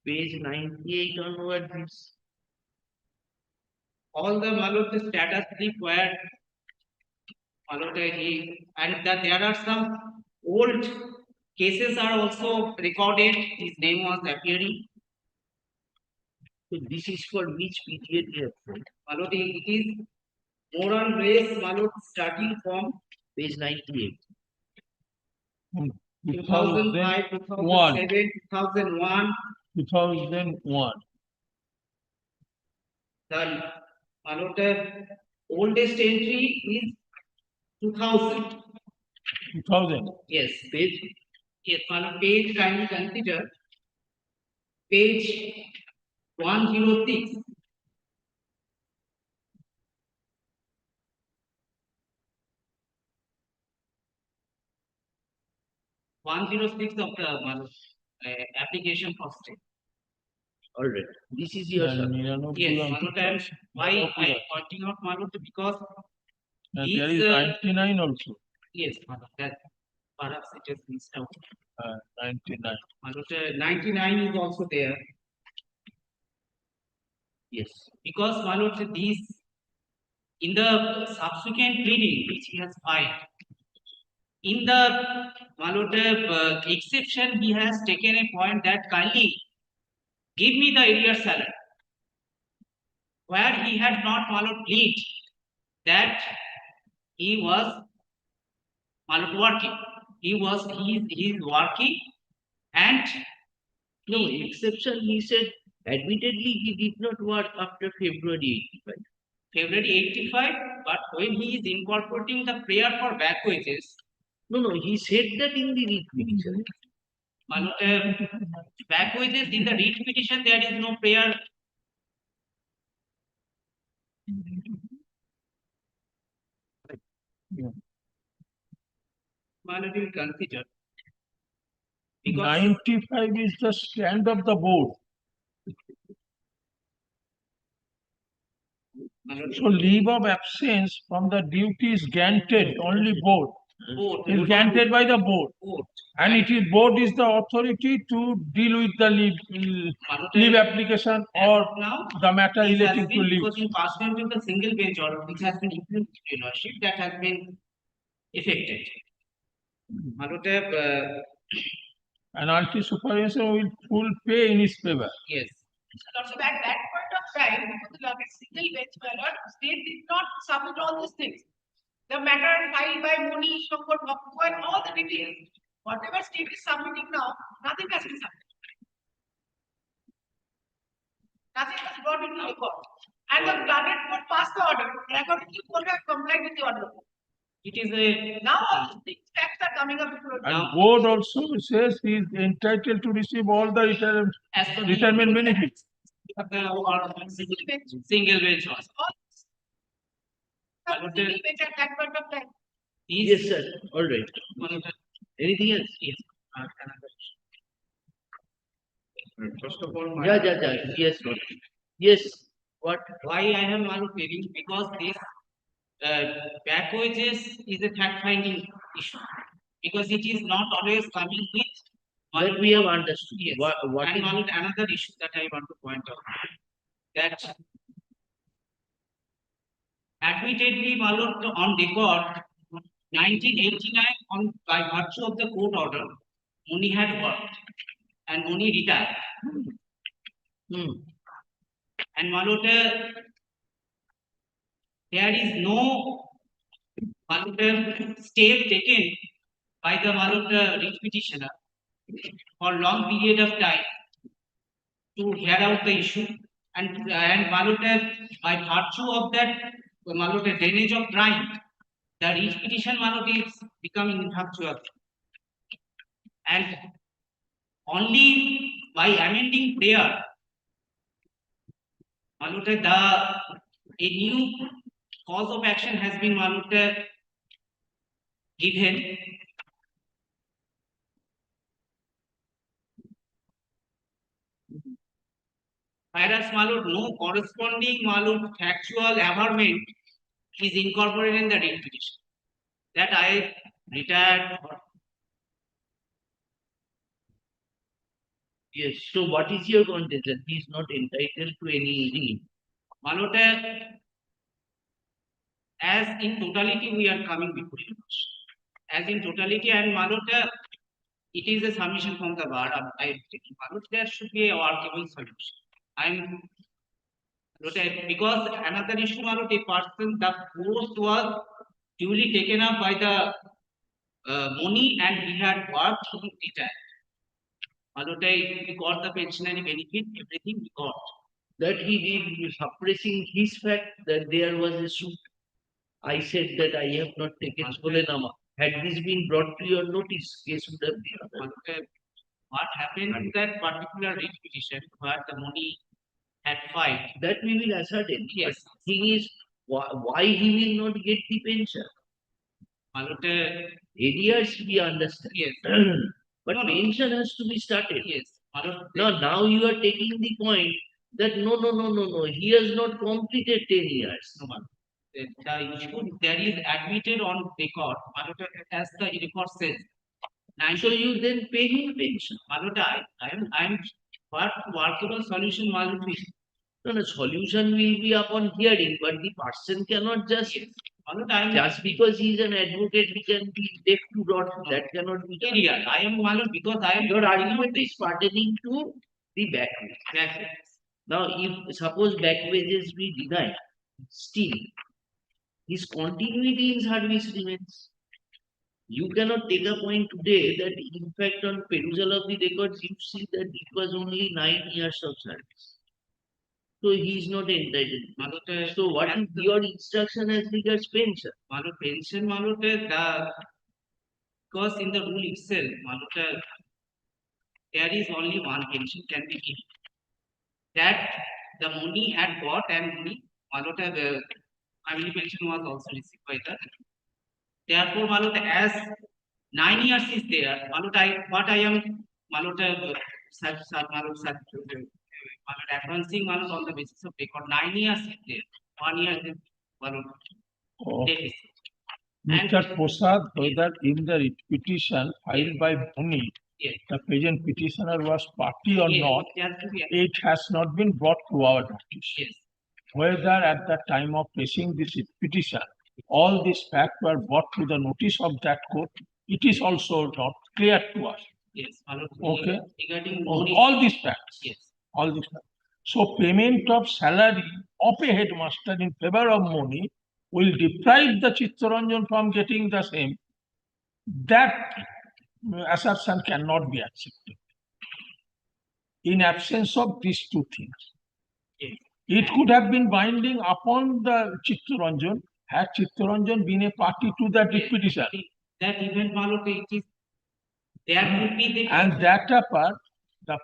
Page 98 onward. All the Maluta status required. Maluta, and that there are some old cases are also recorded. His name was appearing. So this is for which period you have shown? Maluta, it is more on race, Maluta, starting from Page 98. 2005, 2007, 2001. 2001. The Maluta oldest entry is 2000. 2000. Yes, page. Yes, Maluta, page kindly consider. Page 106. Of the application for stay. All right. This is your subject. Yes, Maluta, why I am pointing out Maluta because And these, there is 99 also. yes, Maluta, that perhaps it is missed out. 99. Maluta, 99 is also there. Yes. Because Maluta, these in the subsequent pleading which he has filed, in the exception, he has taken a point that kindly give me the arrear salary, where he had not plead that he was working. He is working, and No exception, he said admittedly he did not work after February 85. February 85, but when he is incorporating the prayer for back wages, No, he said that in the writ petition. back wages in the writ petition, there is no prayer. Malute will consider. Because 95 is the stand of the board. So leave of absence from the duty is granted only board. Is granted by the board. And it is board is the authority to deal with the leave application or now the matter it has relating to been leave. because in past time with the single bench order which has been implemented in ownership that has been effected. Malute, And anti-supervision will full pay in his favor. yes. So at that point of time, because the single bench ballot, they did not submit all these things. The matter filed by Moni, Shankar, Bhaktu, and all the details. Whatever state is submitting now, nothing has been submitted. Nothing was brought into the court. And the planet court passed the order. Accordingly, court have complied with the order. It is a Now all these facts are coming up before. And board also says he is entitled to receive all the as per retirement benefits. Single bench was. Single bench at that point of time. Yes, sir. All right. Anything else? Yes. First of all, Yeah. Yes, sir. Yes. What? Why I am telling? Because this back wages is a fact-finding issue. Because it is not always coming with. That we have understood. Yes. What And is it? another issue that I want to point out that admittedly, Malot on record, 1989, by virtue of the court order, Moni had worked and Moni retired. And Malot, there is no step taken by the writ petitioner for long period of time to hear out the issue, and Malute, by virtue of that Malute drainage of crime, the writ petition Malute is becoming infactual, and only by amending prayer Malute a new cause of action has been Malute given. Whereas no corresponding factual averment is incorporated in the writ petition. That I retired. Yes. So what is your contention? He is not entitled to any leave. Malute, as in totality, we are coming before you. As in totality, and Malute, it is a submission from the bar. I am taking Malute, there should be a workable solution. Because another issue, Malute, a person, the post was duly taken up by the Moni and he had worked, he retired. Malute, he got the pensionary benefit, everything he got. That he did suppressing his fact that there was a suit. I said that I have not taken Solenama. Had this been brought to your notice, case would have been other. What happened in that particular writ petition where the Moni had filed? That we will ascertain. Yes. But thing is, why he will not get the pension? Malute, Arrears we understand. yes. But pension has to be started. Yes. Malute, Now you are taking the point that no, he has not completed 10 years. no, the issue that is admitted on record, Malute, as the record says. So you then pay him pension. Malute, I'm what workable solution Malute? No, solution will be upon hearing, but the person cannot just Malad, I am Just because he is an advocate, he can be deaf to dot, that cannot be done. clear. I am Malad because I am Your argument is pertaining to the back wage. Exactly. Now, if suppose back wages be denied, still his continuity in service remains. You cannot take a point today that in fact on perusal of the records you see that it was only 9 years of service. So he is not entitled. Malad, So what is your instruction as regards pension? Malad, pension, Malad, because in the rule itself, Malad, there is only one pension can be given. That the money had got and the Malad, the family pension was also received by the. Therefore, Malad, as 9 years is there, Malad, what I am, Malad, advancing Malad on the basis of record, 9 years is there, 1 year is Malad, Oh, deficit. Mr. Prasad, whether in the petition filed by Bhoni, Yes. the present petitioner was party or Yes, not, it has to be- it has not been brought to our notice. Yes. Whether at the time of placing this petition, all these facts were brought to the notice of that court, it is also not clear to us. Yes, Malad, Okay. regarding Of money. all these facts. Yes. All these facts. So payment of salary of a headmaster in favor of money will deprive the Chittaranjan from getting the same. That assertion cannot be accepted. In absence of these two things. Yes. It could have been binding upon the Chittaranjan had Chittaranjan been a party to that petition. That event, Malad, it is, there could be the. And that apart, the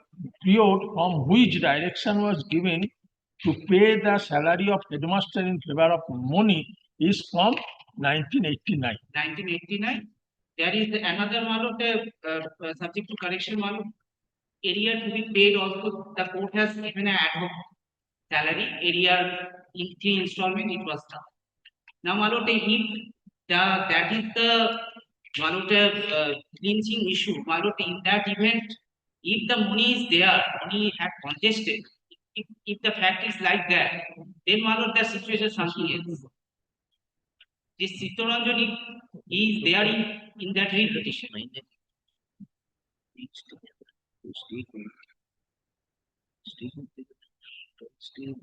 period from which direction was given to pay the salary of headmaster in favor of money is from 1989. 1989, there is another Malad, subject to correction, Malad, area to be paid also, the court has given an ad hoc salary, area in 3 installment, it was done. Now, Malad, if that is the Malad, clinching issue, Malad, in that event, if the money is there, money had contested, if the fact is like that, then Malad, the situation is something else. This Chittaranjan is there in that real petition. Still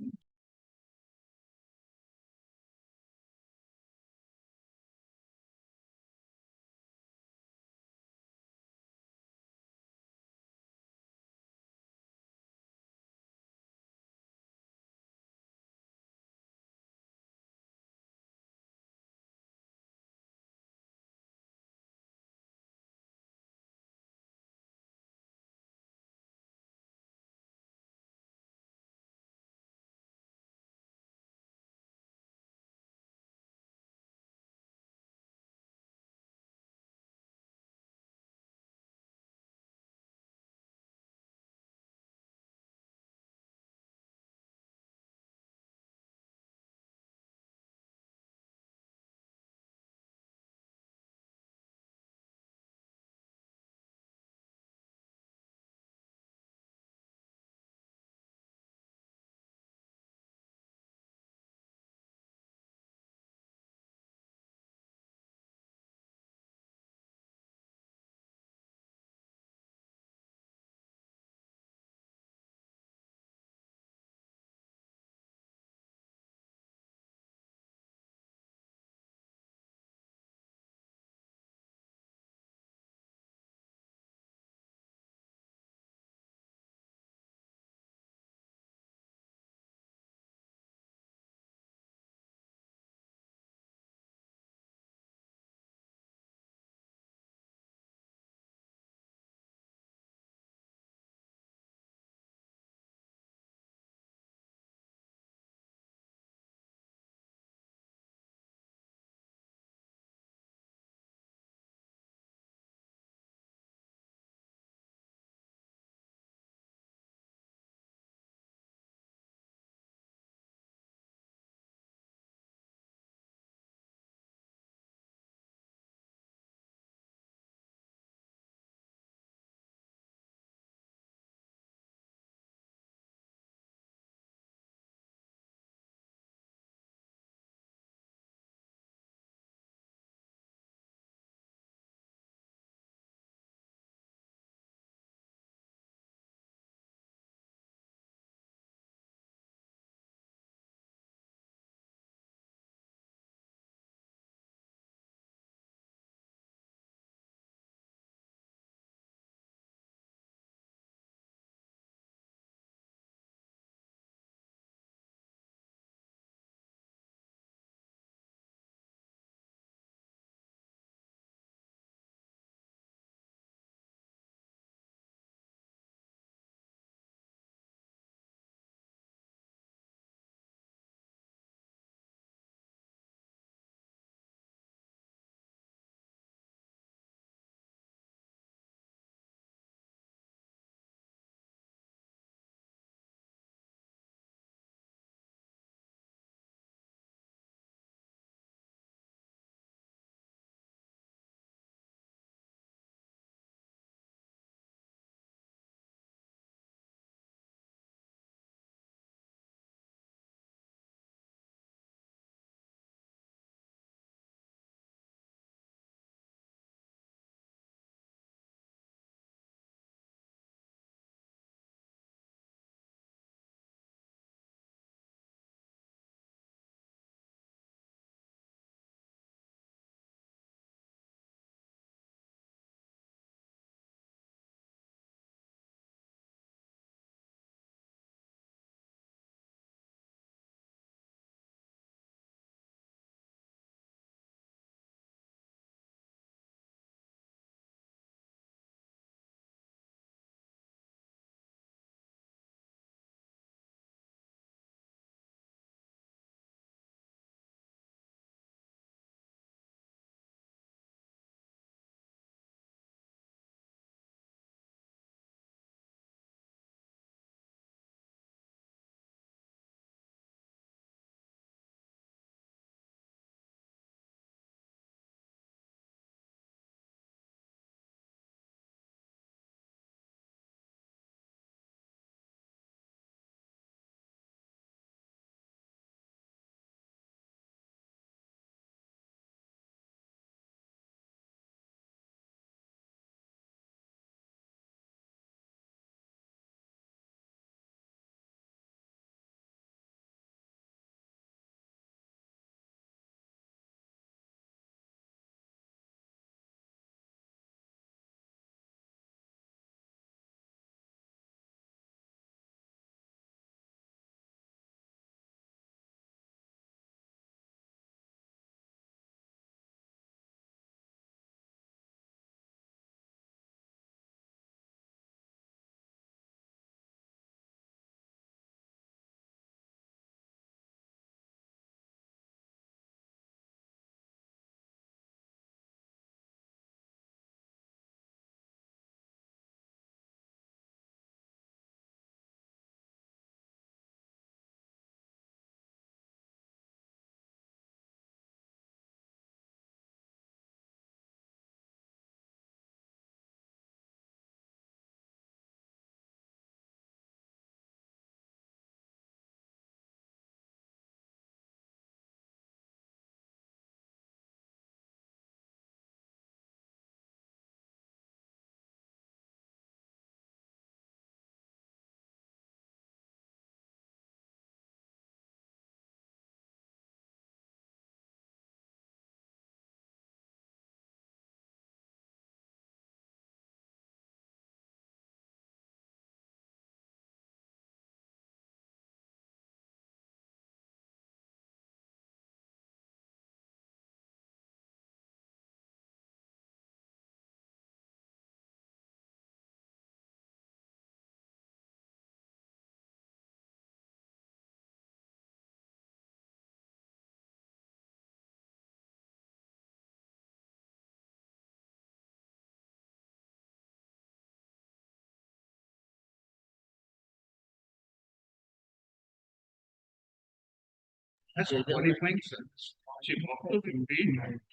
as qualifying service. She also will pay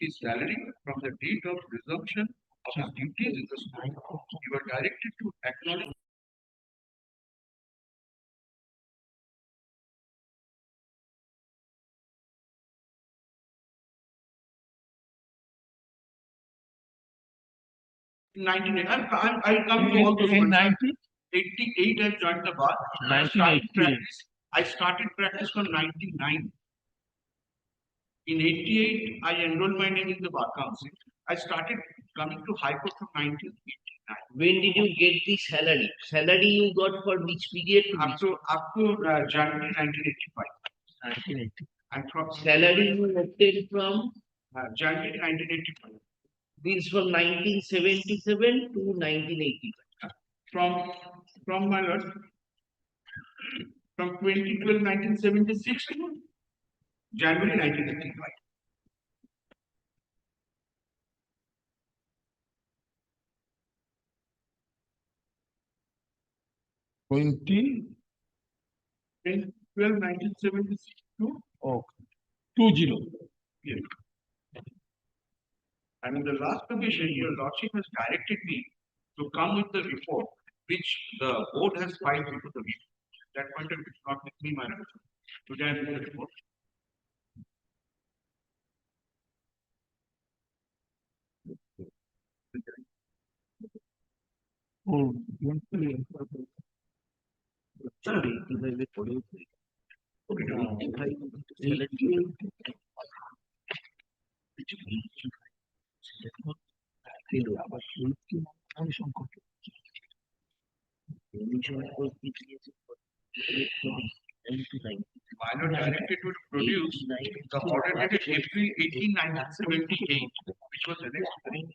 his salary from the date of resumption of his duties in the school. You are directed to acknowledge I'll come to all those In points. 1988, 88, I joined the bar. I started practice from 99. In 88, I enrolled my name in the bar council. I started coming to High Court from 1989. When did you get the salary? Salary you got for which period? Up to January 1985. 1980. And from Salary you obtained from January 1985. means from 1977 to 1985. From my lord, from 2012 1976 to January 1985. Twenty 2012 1976 to 20. yes. And in the last occasion, your lordship has directed me to come with the report which the board has filed before the meeting. That point of view is not with me, my lord. Today I have the report. Oh, Sorry, 85 এ পড়ে উঠবে। Okay, 85 salary Minor directed to produce the order dated April 18, 1978, which was annexed.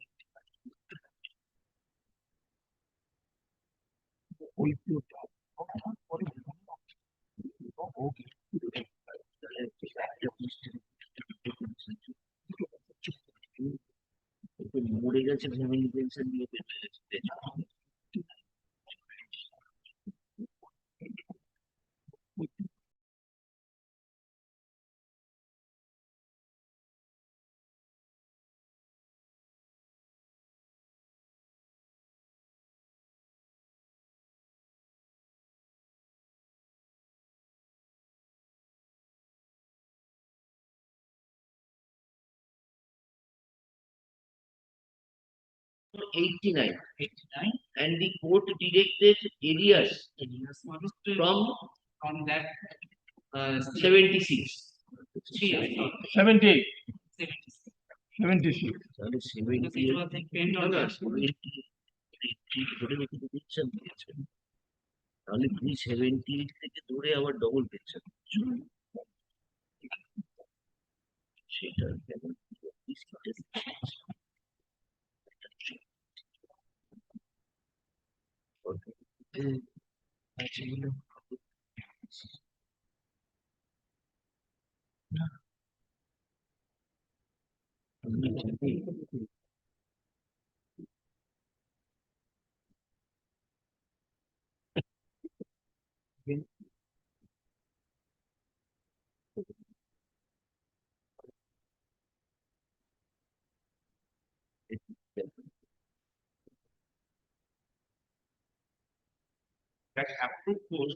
মরে গেছে family pension দিয়ে পেতে গেছে So 89. And the court directed areas from that 76. 78. 76. তাহলে 78 না, না, 78 ধরে রেখে পেনশন দিয়েছে। তাহলে তুমি 78 থেকে ধরে আবার ডবল পেনশন সেটা কেমন That approved post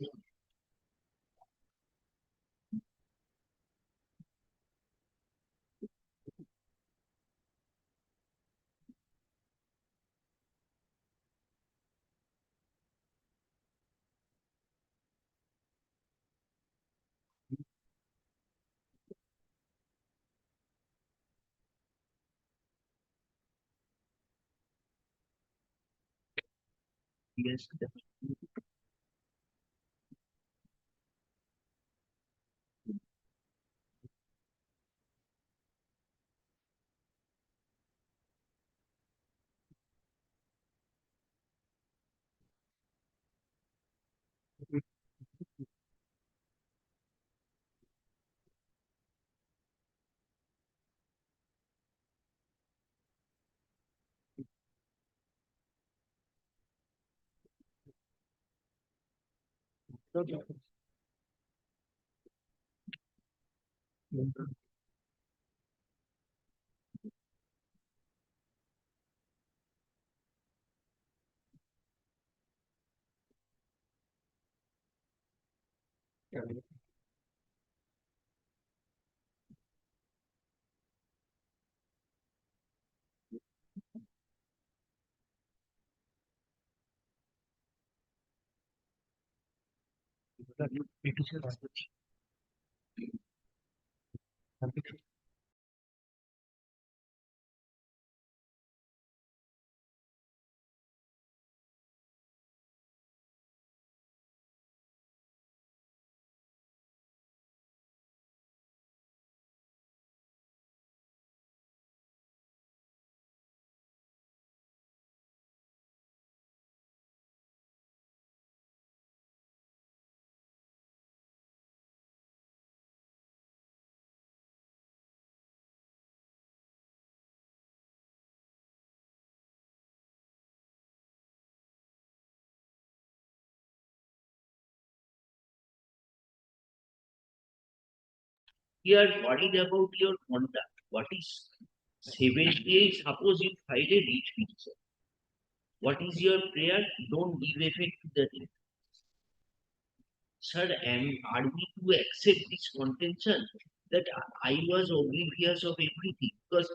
Yes, We are worried about your conduct. What is 78? Suppose you file a writ petition. What is your prayer? Don't give effect to the writ. Sir, are we to accept this contention that I was oblivious of everything? Because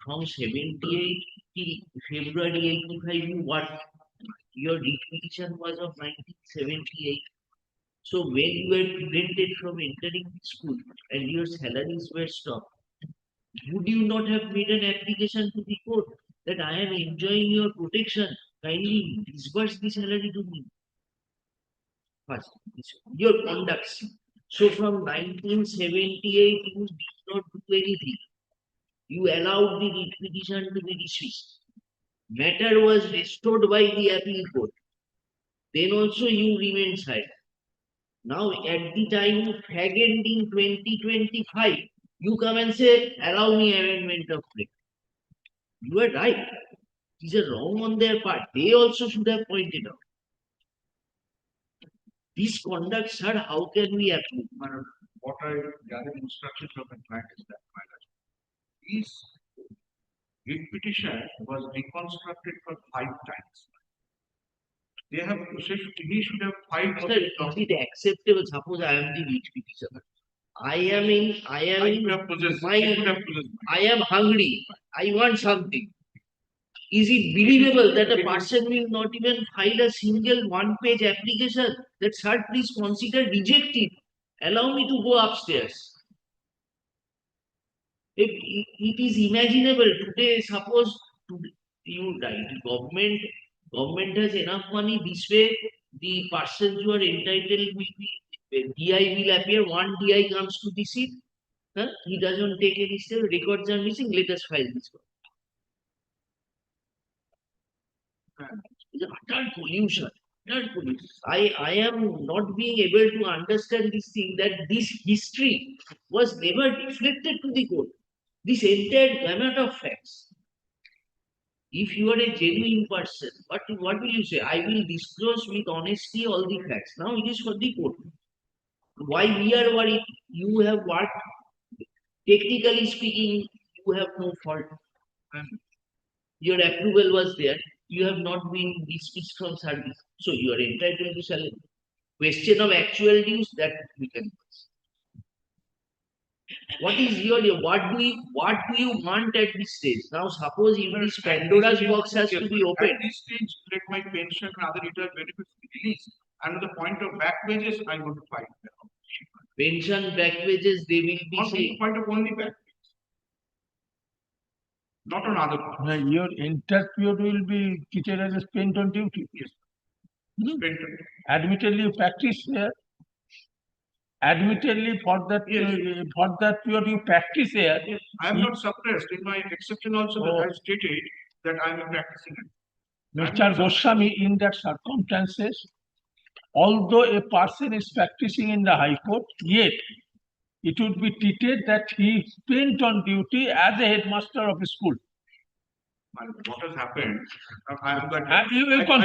from 78 till February 85, you worked. Your writ petition was of 1978. So when you were prevented from entering the school and your salaries were stopped, would you not have made an application to the court that I am enjoying your protection? Kindly disburse the salary to me. First, your conduct. So from 1978, you did not do anything. You allowed the writ petition to be dismissed. Matter was restored by the appeal court. Then also you remained silent. Now, at the time of fag end in 2025, you come and say, allow me amendment of plea. You are right. It is a wrong on their part. They also should have pointed out. This conduct, sir, how can we approve? What I gather instructions from the client is that, my lord, his writ petition was reconstructed for 5 times. They have, he should have filed. Sir, is it acceptable? Suppose I am the writ petitioner. I am hungry. I want something. Is it believable that a person will not even file a single one-page application that, sir, please consider rejected? Allow me to go upstairs. If it is imaginable today, suppose you right, government has enough money. This way, the persons who are entitled will be, DI will appear. One DI comes to the seat. Huh? He doesn't take any step. Records are missing. Let us file this one. It's utter pollution. I am not being able to understand this thing, that this history was never deflected to the court. This entire gamut of facts. If you are a genuine person, what will you say? I will disclose with honesty all the facts. Now it is for the court. Why we are worried? You have worked. Technically speaking, you have no fault. Your approval was there. You have not been dismissed from service. So you are entitled to salary. Question of actual dues, that we can ask. What is what do you want at this stage? Now suppose if this Pandora's box has to be opened. At this stage, let my pension and other retirement benefits be released. And at the point of back wages, I go to file. Pension, back wages, they will be on the point of only back wages. Not on other parts. Your entire period will be treated as a spent on duty. Yes. Hmm. Spent on duty. Admittedly, you practice there. Admittedly, for that period you practice there. Yes. I am not suppressed in my exception also that I stated that I am practicing it. Mr. Goswami, in that circumstances, although a person is practicing in the High Court, yet it would be treated that he spent on duty as a headmaster of a school. What has happened? Admittedly, from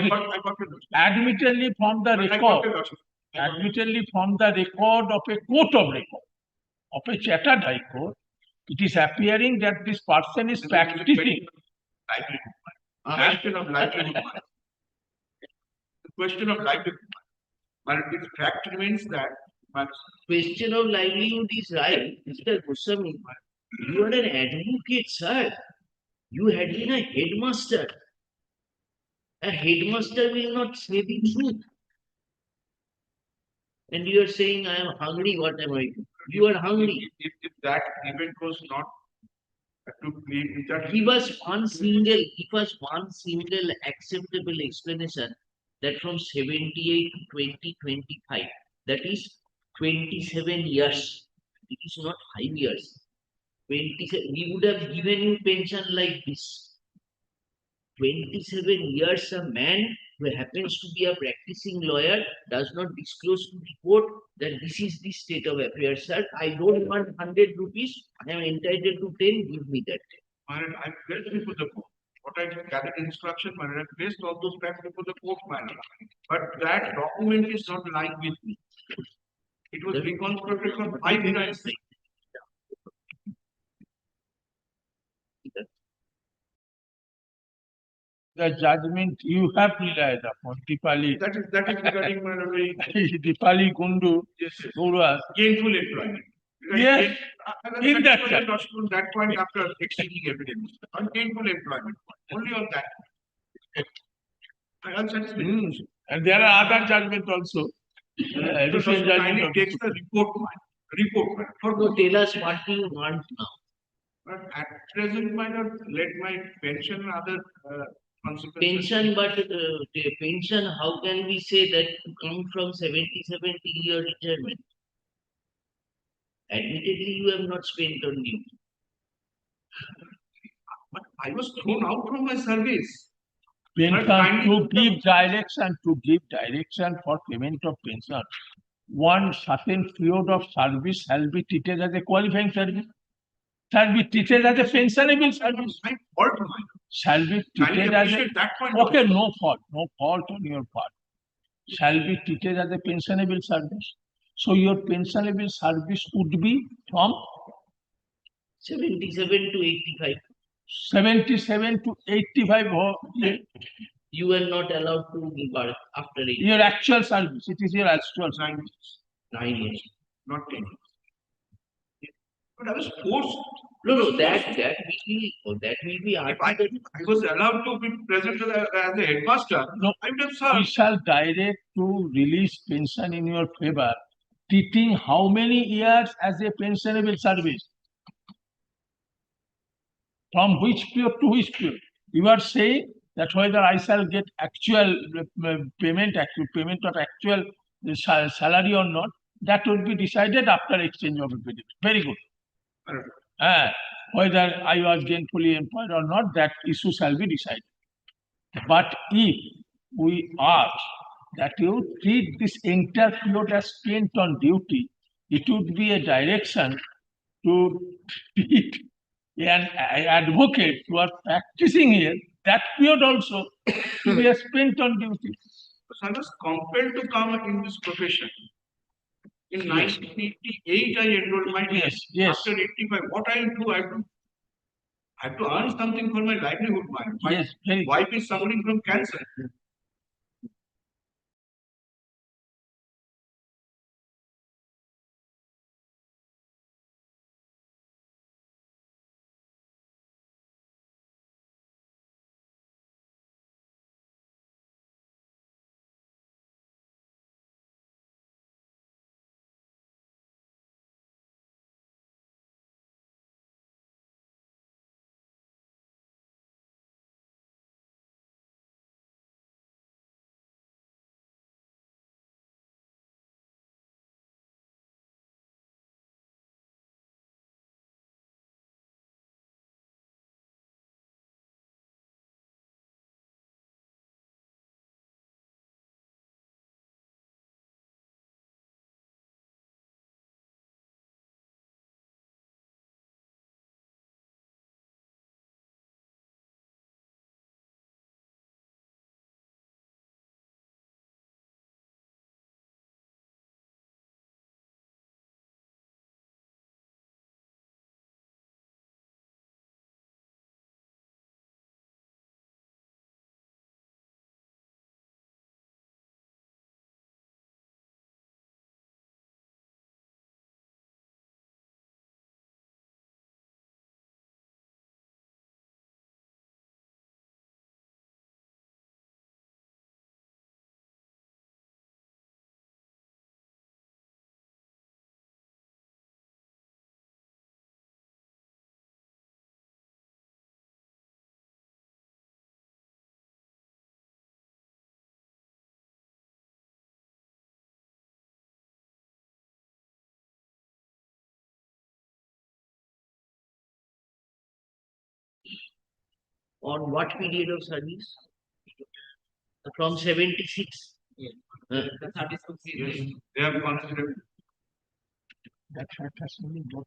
the record, admittedly from the record of a court of record, of a Chartered High Court, it is appearing that this person is practicing. Question of livelihood. The question of livelihood. But the fact remains that Question of livelihood is right, Mr. Goswami. You are an advocate, sir. You had been a headmaster. A headmaster will not say the truth. And you are saying, I am hungry, what am I doing? You are hungry. if that event was not to be that Give us one single acceptable explanation that from 78 to 2025, that is 27 years. It is not 5 years. 27, we would have given you pension like this. 27 years, a man who happens to be a practicing lawyer does not disclose to the court that this is the state of affairs, sir. I don't want 100 rupees. I am entitled to 10. Give me that. I placed before the court. What I gathered instruction, I placed all those facts before the court, but that document is not lying with me. It was reconstructed from 5 times. The judgment you have relied upon, Dipali. That is regarding my very Dipali Kundu, Gurus. gainful employment. Yes, in that case. From that point after exceeding evidence, on gainful employment, only on that. I am satisfied. And there are other judgments also. Different judgment Takes the report. So tell us what do you want now? But at present, let my pension and other consequences. Pension, but pension, how can we say that to come from 77 till your retirement? Admittedly, you have not spent on duty. But I was thrown out from my service. Pension to give direction for payment of pension. One certain period of service shall be treated as a qualifying service. Shall be treated as a pensionable service. My fault, Shall be treated as a okay, no fault on your part. Shall be treated as a pensionable service. So your pensionable service would be from 77 to 85. 77 to 85. You were not allowed to give birth after 8. Your actual service. It is your actual service. 9 years. Not 10 years. But I was forced. No, that will be If I was allowed to be present as a headmaster, no, I would have served. We shall direct to release pension in your favor, treating how many years as a pensionable service? From which period to which period? You are saying that whether I shall get actual payment of actual salary or not, that will be decided after exchange of affidavit. Very good. Whether I was gainfully employed or not, that issue shall be decided. But if we ask that you treat this entire period as spent on duty, it would be a direction to treat an advocate who are practicing here, that period also to be spent on duty. So I was compelled to come in this profession. In 1988, I enrolled my Yes. After 85, what I do, I have to earn something for my livelihood. My wife is suffering from cancer. On what period of service? From 76. The service could see Yes, they have considered. That fact has to be noted.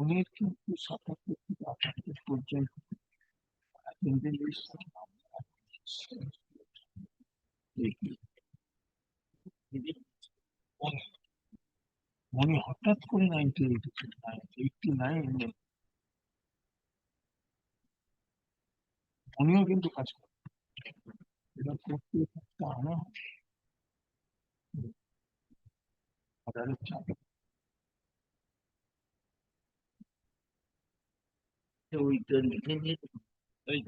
উনি কিন্তু সতর্ক পর্যন্ত উনি হঠাৎ করে 89 উনিও কিন্তু কাজ করেন এটা করতে থাকতে আমার অর্ডারের চাপ ওইটা লিখে নিয়ে ওই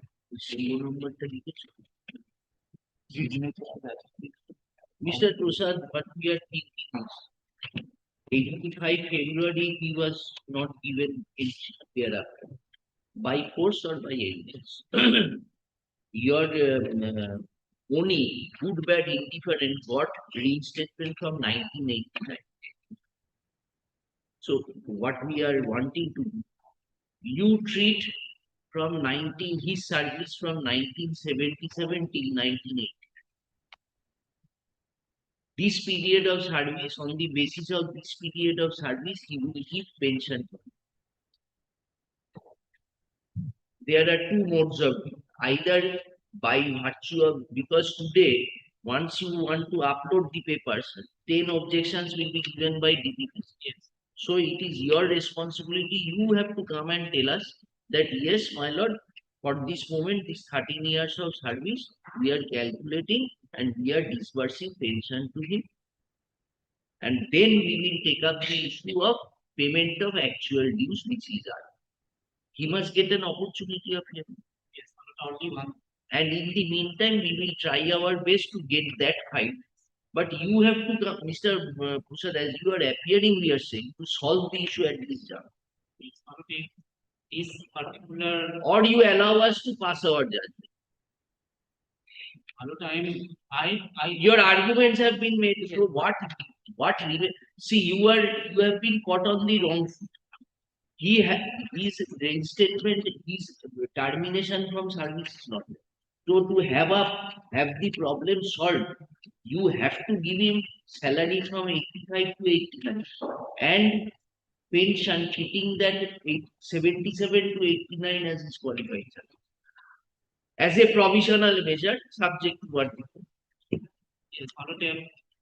serial numberটা লিখেছো? Mr. Prasad, what we are thinking is 85 February he was not given in thereafter by force or by evidence. Your only good bad indifferent got reinstatement from 1989. So what we are wanting to do, you treat from his service from 1977 till 1980. This period of service, on the basis of this period of service, he will give pension. There are two modes of view. Either by virtue of, because today, once you want to upload the papers, 10 objections will be given by DPPs. So it is your responsibility. You have to come and tell us that yes, my lord, for this moment, this 13 years of service, we are calculating and we are disbursing pension to him. And then we will take up the issue of payment of actual dues, which is our. He must get an opportunity of him. yes, only one. And in the meantime, we will try our best to get that fight. But you have to, Mr. Prasad, as you are appearing, we are saying, to solve the issue at this time. It's not a this particular Or you allow us to pass our judgment. Hello, I Your arguments have been made. So see, you have been caught on the wrong foot. His reinstatement, his termination from service is not there. So to have the problem solved, you have to give him salary from 85 to 89 and pension treating that 77 to 89 as his qualified salary. As a provisional measure, subject to what we do. yes, follow them.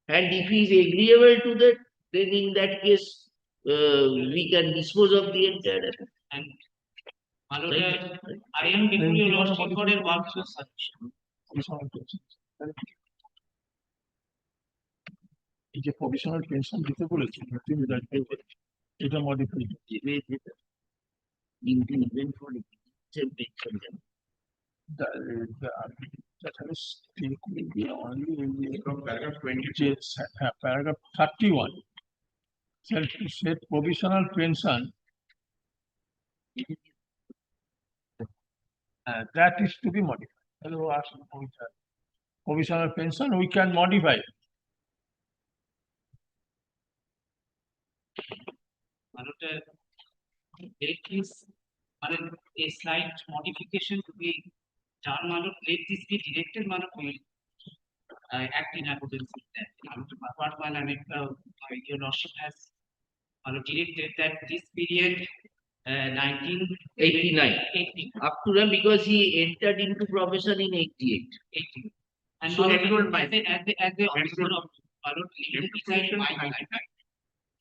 And if he is agreeable to that, then in that case, we can dispose of the entire affair. And follow Right. them. I am before your lordship for a workshop submission. এই যে provisional pension দিতে বলেছি এটা modify In the event for pension. that has will be only in the From paragraph 20. paragraph 31 said provisional pension that is to be modified. Hello, provisional pension we can modify. Let this, a slight modification to be done, let this be directed, will act in accordance with that. What your lordship has directed that this period 1989 up to them, because he entered into profession in 88. 80. And So- as the officer of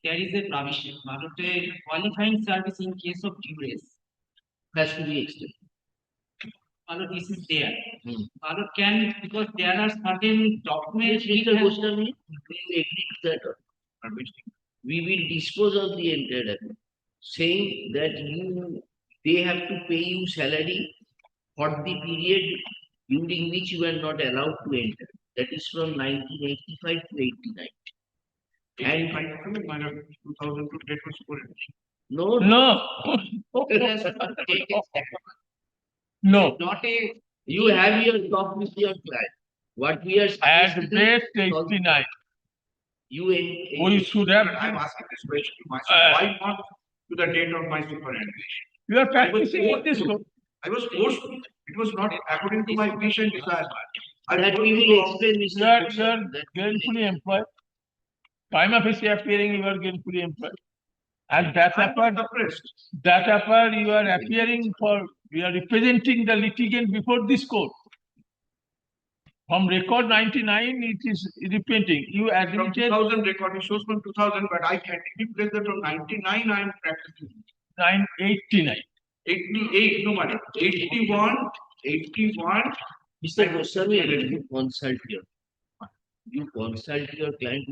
there is a provision, a qualifying service in case of duress. Has to be extended. Although this is there. Hmm. Although can, because there are certain documents. Yes, Mr. Goswami, do you agree to that? We will dispose of the entire account, saying that they have to pay you salary for the period during which you are not allowed to enter. That is from 1985 to 89. And 2002 date was put in. no, No, It has to take its time. no. Not a. you have your talk with your client. What we are At suggesting best is 89. you We should have. I'm asking this question to myself, why not to the date of my superannuation? You are practicing in this law. I was forced to. It was not according to my wish and desire. that we will explain, You Mr. are Goswami, that we will gainfully employed. Time of his appearing, you are gainfully employed. And that I'm after, suppressed. that after you are appearing for, you are representing the litigant before this court. From record 99, it is repenting. You From admitted 2000 recording shows from 2000, but I can replace that from 99 I am practicing. 989. 88, no matter. 81, 81. Mr. Goswami, you consult your client.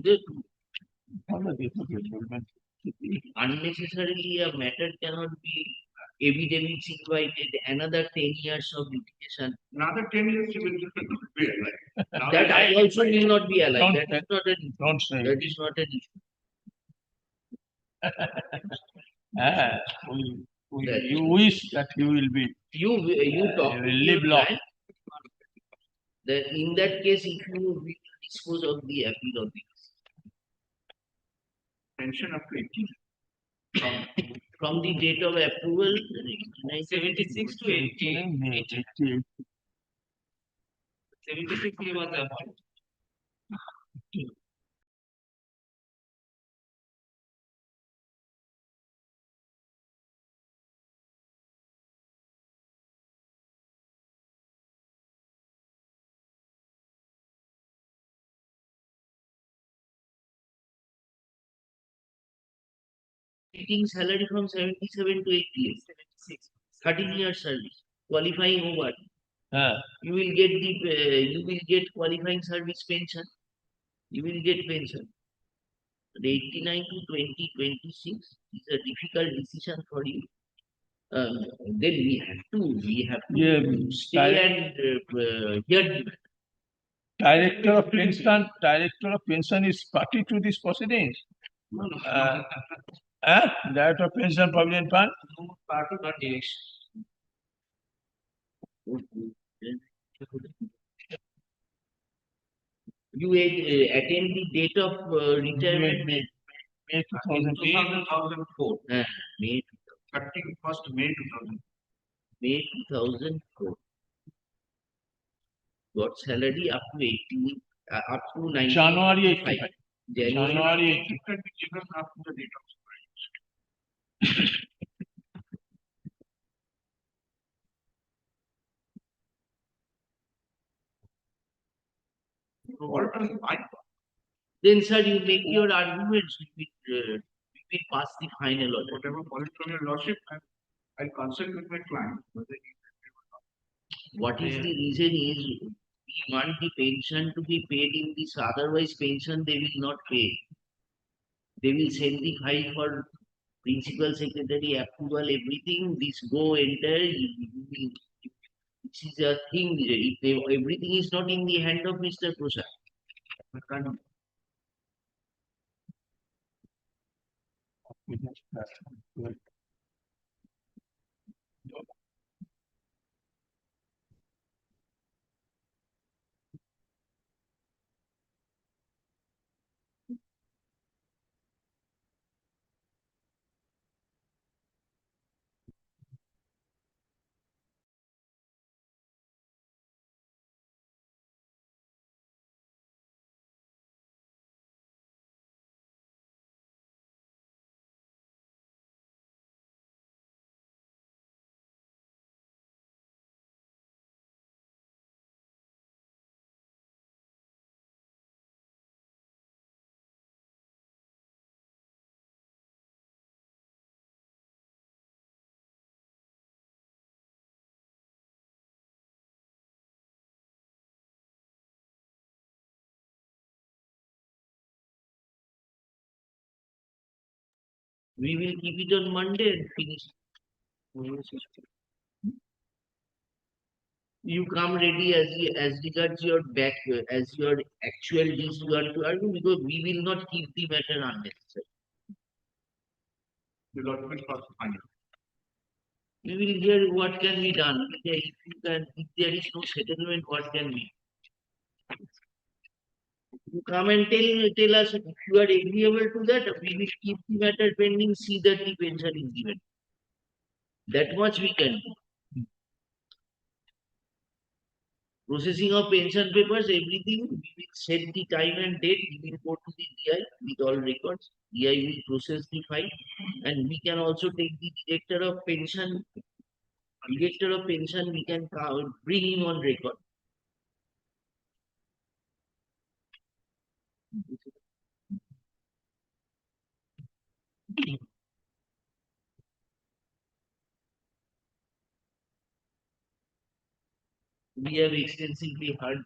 Unnecessarily, a matter cannot be evidence invited another 10 years of litigation. Another 10 years you will be alive. That I also will not be alive. Don't That is not an issue. Don't say. That is not an issue. Ah, you wish that you will be. You talk You to will your live long. client. That in that case, if you will dispose of the appeal of this. Pension up to 18. From the date of approval, 76 to 88. 76 he was appointed. Taking salary from 77 to 88, 76. 13 years service, qualifying over. Ah, You will get qualifying service pension. You will get pension. But 89 to 2026 is a difficult decision for you. Then we have to Yeah, stay and hear the matter. Director of pension is party to this proceedings. Director of pension provident fund. No party but direction. You attend the date of retirement. May 2004. May 31st May 2000. May 2004. Got salary up to 18, up to 19. January 85. January It can be given after the date of superannuation. So what does I Then, sir, you make your arguments. We will pass the final order. whatever policy from your lordship, I'll consult with my client whether he What is the reason is we want the pension to be paid in this, otherwise pension they will not pay. They will send the file for principal secretary approval, everything, this go enter, this is a thing, everything is not in the hand of Mr. Prasad. We will keep it on Monday and finish. You come ready as regards your back, as your actual list you are to argue, because we will not keep the matter unnecessary. The document first final. We will hear what can be done. If there is no settlement, what can be? You come and tell us if you are agreeable to that, we will keep the matter pending, see that the pension is given. That much we can do. Processing of pension papers, everything, we will set the time and date, we will go to the DI with all records. DI will process the file, and we can also take the director of pension. Director of pension, we can bring him on record. We have extensively heard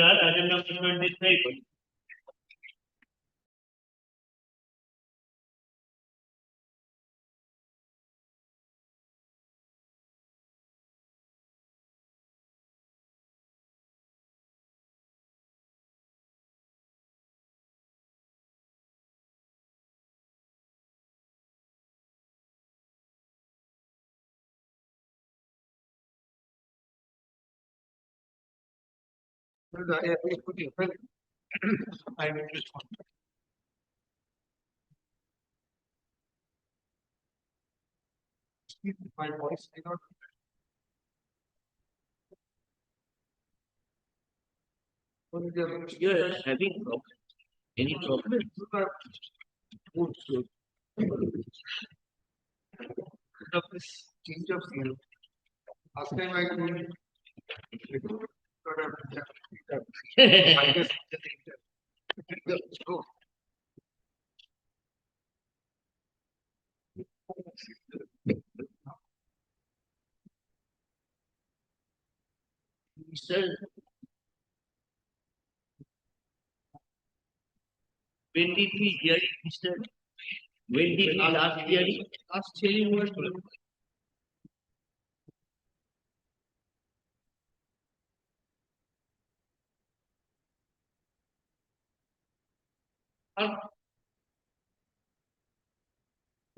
item number 23. I will respond. My voice may not. You're having problem. Any problem? Of this change of scale. Last time I told you. I guess. Go. Sir, when did we hear it, Mr.? When did we last hear it? Last hearing was.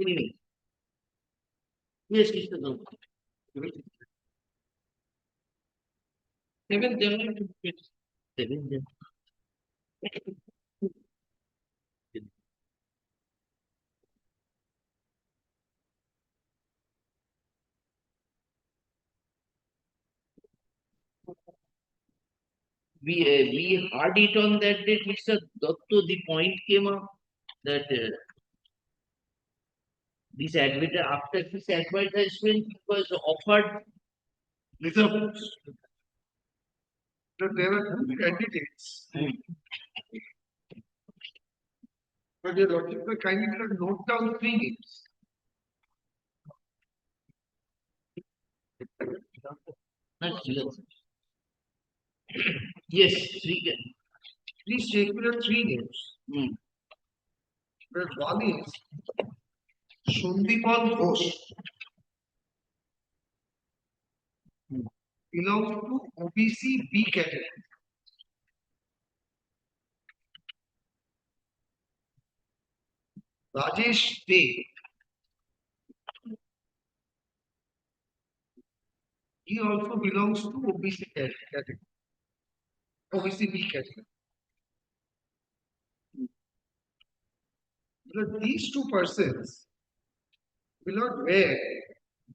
Anyway. Yes, Mr. Gautam. Seven January. Seven then. We heard it on that date, Mr. Dotto. The point came up that this after this advertisement was offered. There were two candidates. But your lordship, kindly note down 3 names. Not clear. Yes, three. Please take me the 3 names. The one is Shundipan Ghosh. Belongs to OBC B category. Rajesh Dey. He also belongs to OBC category. OBC B category. Because these two persons will not wear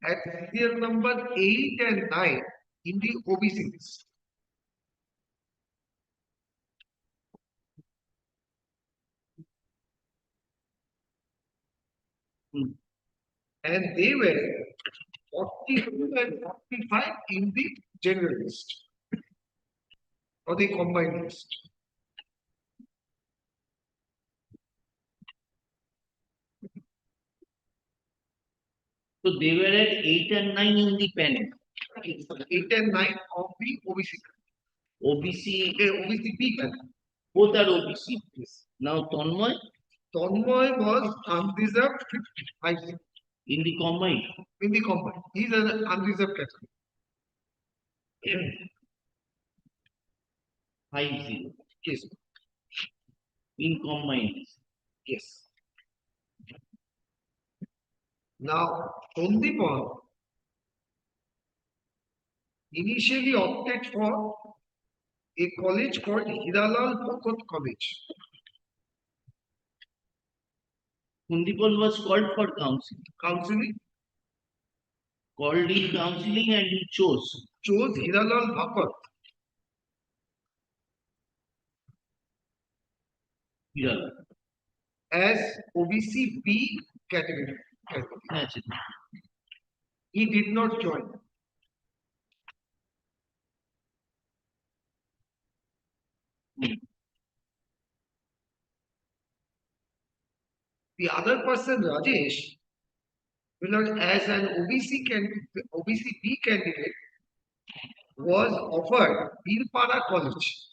at serial number 8 and 9 in the OBC list. And they were 42 and 45 in the general list or the combined list. So they were at 8 and 9 in the panel. 8 and 9 of the OBC. OBC B panel. Both are OBC. Yes. Now Tanmoy? Tanmoy was unreserved 50. In the combined? In the combined. He is an unreserved category. 50. Yes. In combined? Yes. Now, Shundipan initially opted for a college called Hiralal Bhagat College. Shundipan was called for counseling. Called in counseling and he chose. Chose Hiralal Bhagat. Hiralal. As OBC B category. He did not join. The other person, Rajesh, as an OBC B candidate, was offered Birpara College.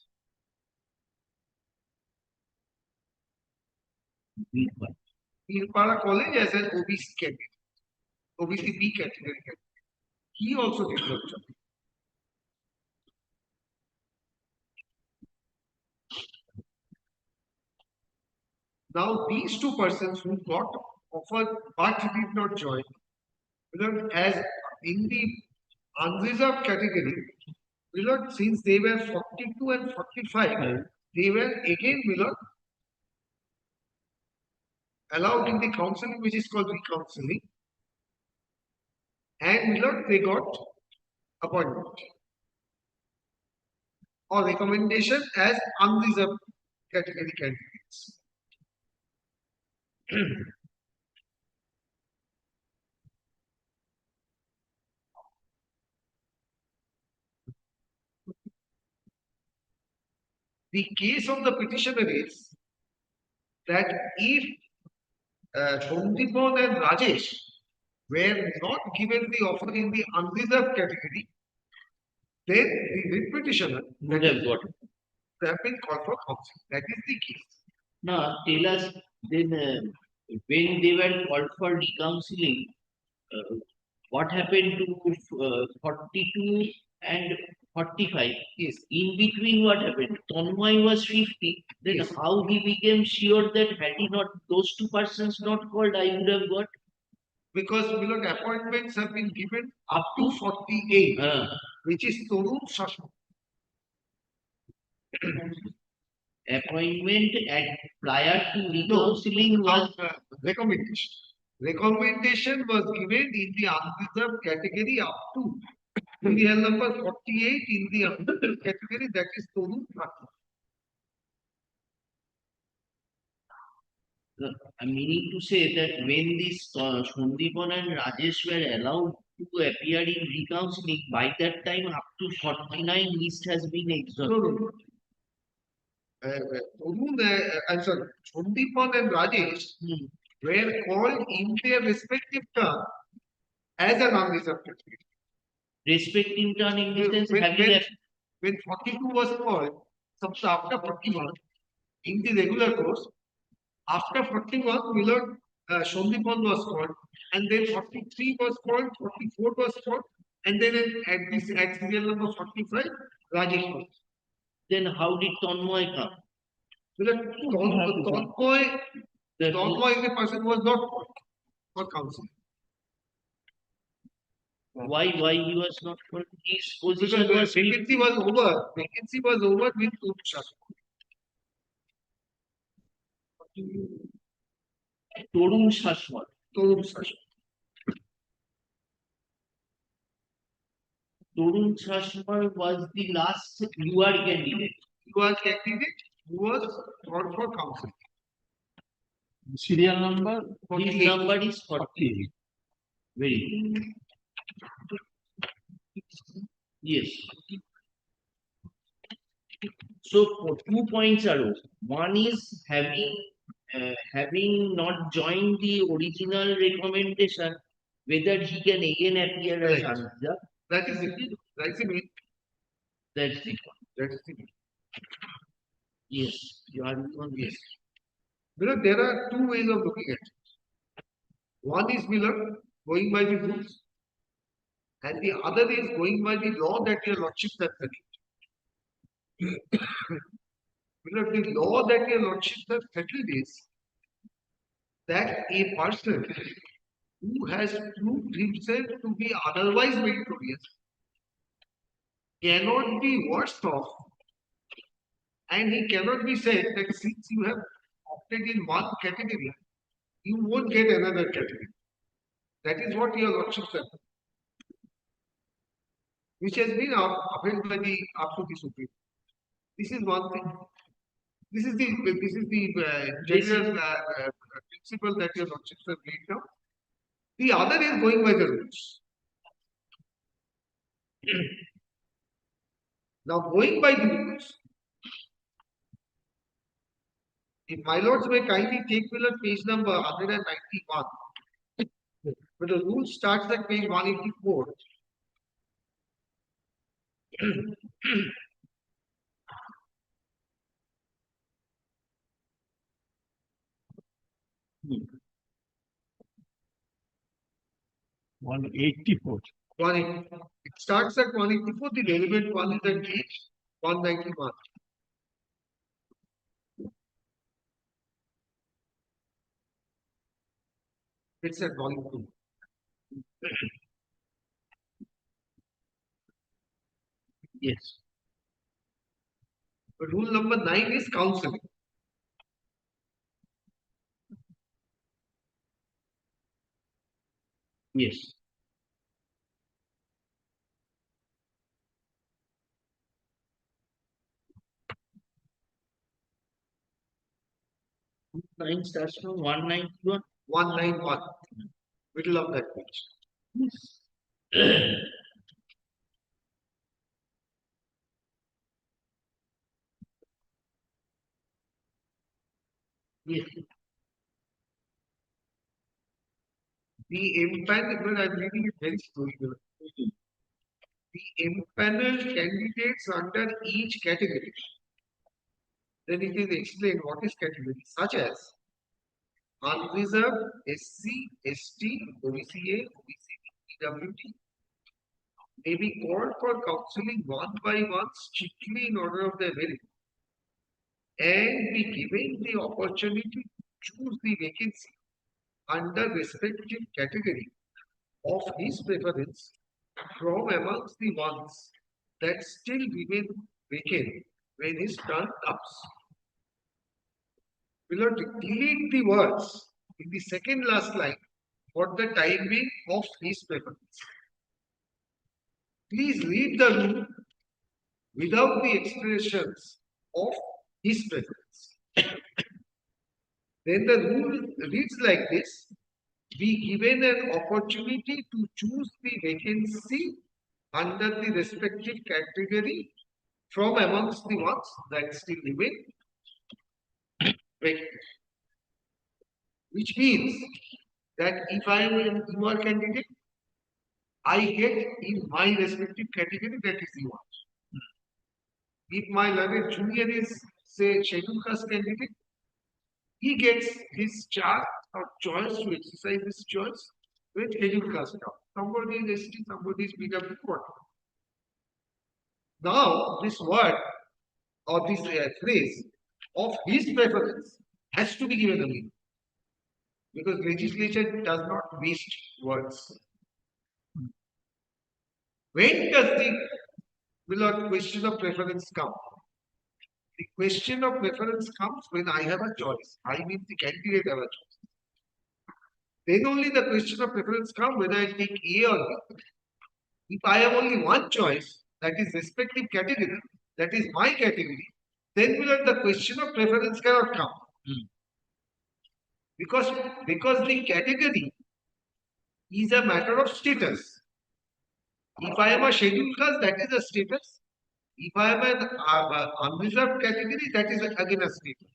Virpara College as an OBC category, OBC B category. He also did not join. Now these two persons who got offered but did not join, as in the unreserved category, since they were 42 and 45, they were again allowed in the counseling, which is called recounseling, and they got appointment or recommendation as unreserved category candidates. The case of the petitioner is that if Shondipon and Rajesh were not given the offer in the unreserved category, then the writ petitioner would have got it. would have been called for counseling. That is the case. Now, tell us then when they were called for recounseling, what happened to 42 and 45? Yes. In between, what happened? Tanmoy was 50. Then Yes. how he became sure that had he not those two persons not called, I would have got? Because appointments have been given up to 48, which is Torun Shashma. Appointment at prior to recounseling was recommendation. Recommendation was given in the unreserved category up to serial number 48 in the unreserved category, that is Torun Shashma. I'm meaning to say that when this Shondipon and Rajesh were allowed to appear in recounseling, by that time up to 49 list has been exhausted. I'm sorry, Shondipon and Rajesh were called in their respective turn as an unreserved category. Respective turn in the sense when 42 was called, suppose after 41 in the regular course, after 41, Shondipon was called, and then 43 was called, 44 was called, and then at serial number 45, Rajesh was. Then how did Tanmoy come? Tanmoy is the person who was not called for counseling. Why he was not called? His Because position the was vacancy was over. Vacancy was over with Torun Shashwat. Torun Shashwat. Torun Shashwat was the last UR candidate. UR candidate who was called for counseling. Serial number? His number is 40. Very good. Yes. So 2 points are. One is having not joined the original recommendation, whether he can again appear as unreserved. That is it. That's the main. That's it. That is the main. Yes, you are on yes. There are two ways of looking at it. One is going by the rules, and the other is going by the law that your lordship has settled. The law that your lordship has settled is that a person who has proved himself to be otherwise meritorious cannot be worse off, and he cannot be said that since you have opted in one category, you won't get another category. That is what your lordship said, which has been upheld by the Supreme. This is one thing. This is the general principle that your lordship has laid down. The other is going by the rules. Now, going by the rules, if my lords may kindly take page number 191, but the rule starts at page 184. 184. It starts at 184, the relevant one is at each 191. It's at volume 2. Yes. But rule number 9 is counseling. Yes. Line starts from 191. 191. Middle of that page. Yes. Yes. The empaneled, I'm reading it very slowly. The empaneled candidates under each category. Then it is explained what is category, such as unreserved, SC, ST, OBCA, OBCD, PWD, may be called for counseling one by one strictly in order of their merit and be given the opportunity to choose the vacancy under respective category of his preference from amongst the ones that still remain vacant when his turn comes. We'll have to delete the words in the second last line for the time being of his preference. Please read the rule without the expressions of his preference. Then the rule reads like this: be given an opportunity to choose the vacancy under the respective category from amongst the ones that still remain vacant. Which means that if I am your candidate, I get in my respective category, that is the one. If my learned junior is, say, scheduled caste candidate, he gets his chance or choice to exercise his choice with scheduled caste. Somebody is ST, somebody is PW. Now, this word or this phrase of his preference has to be given a meaning, because legislature does not waste words. When does the question of preference come? The question of preference comes when I have a choice. I mean the candidate have a choice. Then only the question of preference comes whether I take A or B. If I have only one choice, that is respective category, that is my category, then the question of preference cannot come. Because the category is a matter of status. If I am a scheduled caste, that is a status. If I am an unreserved category, that is again a status.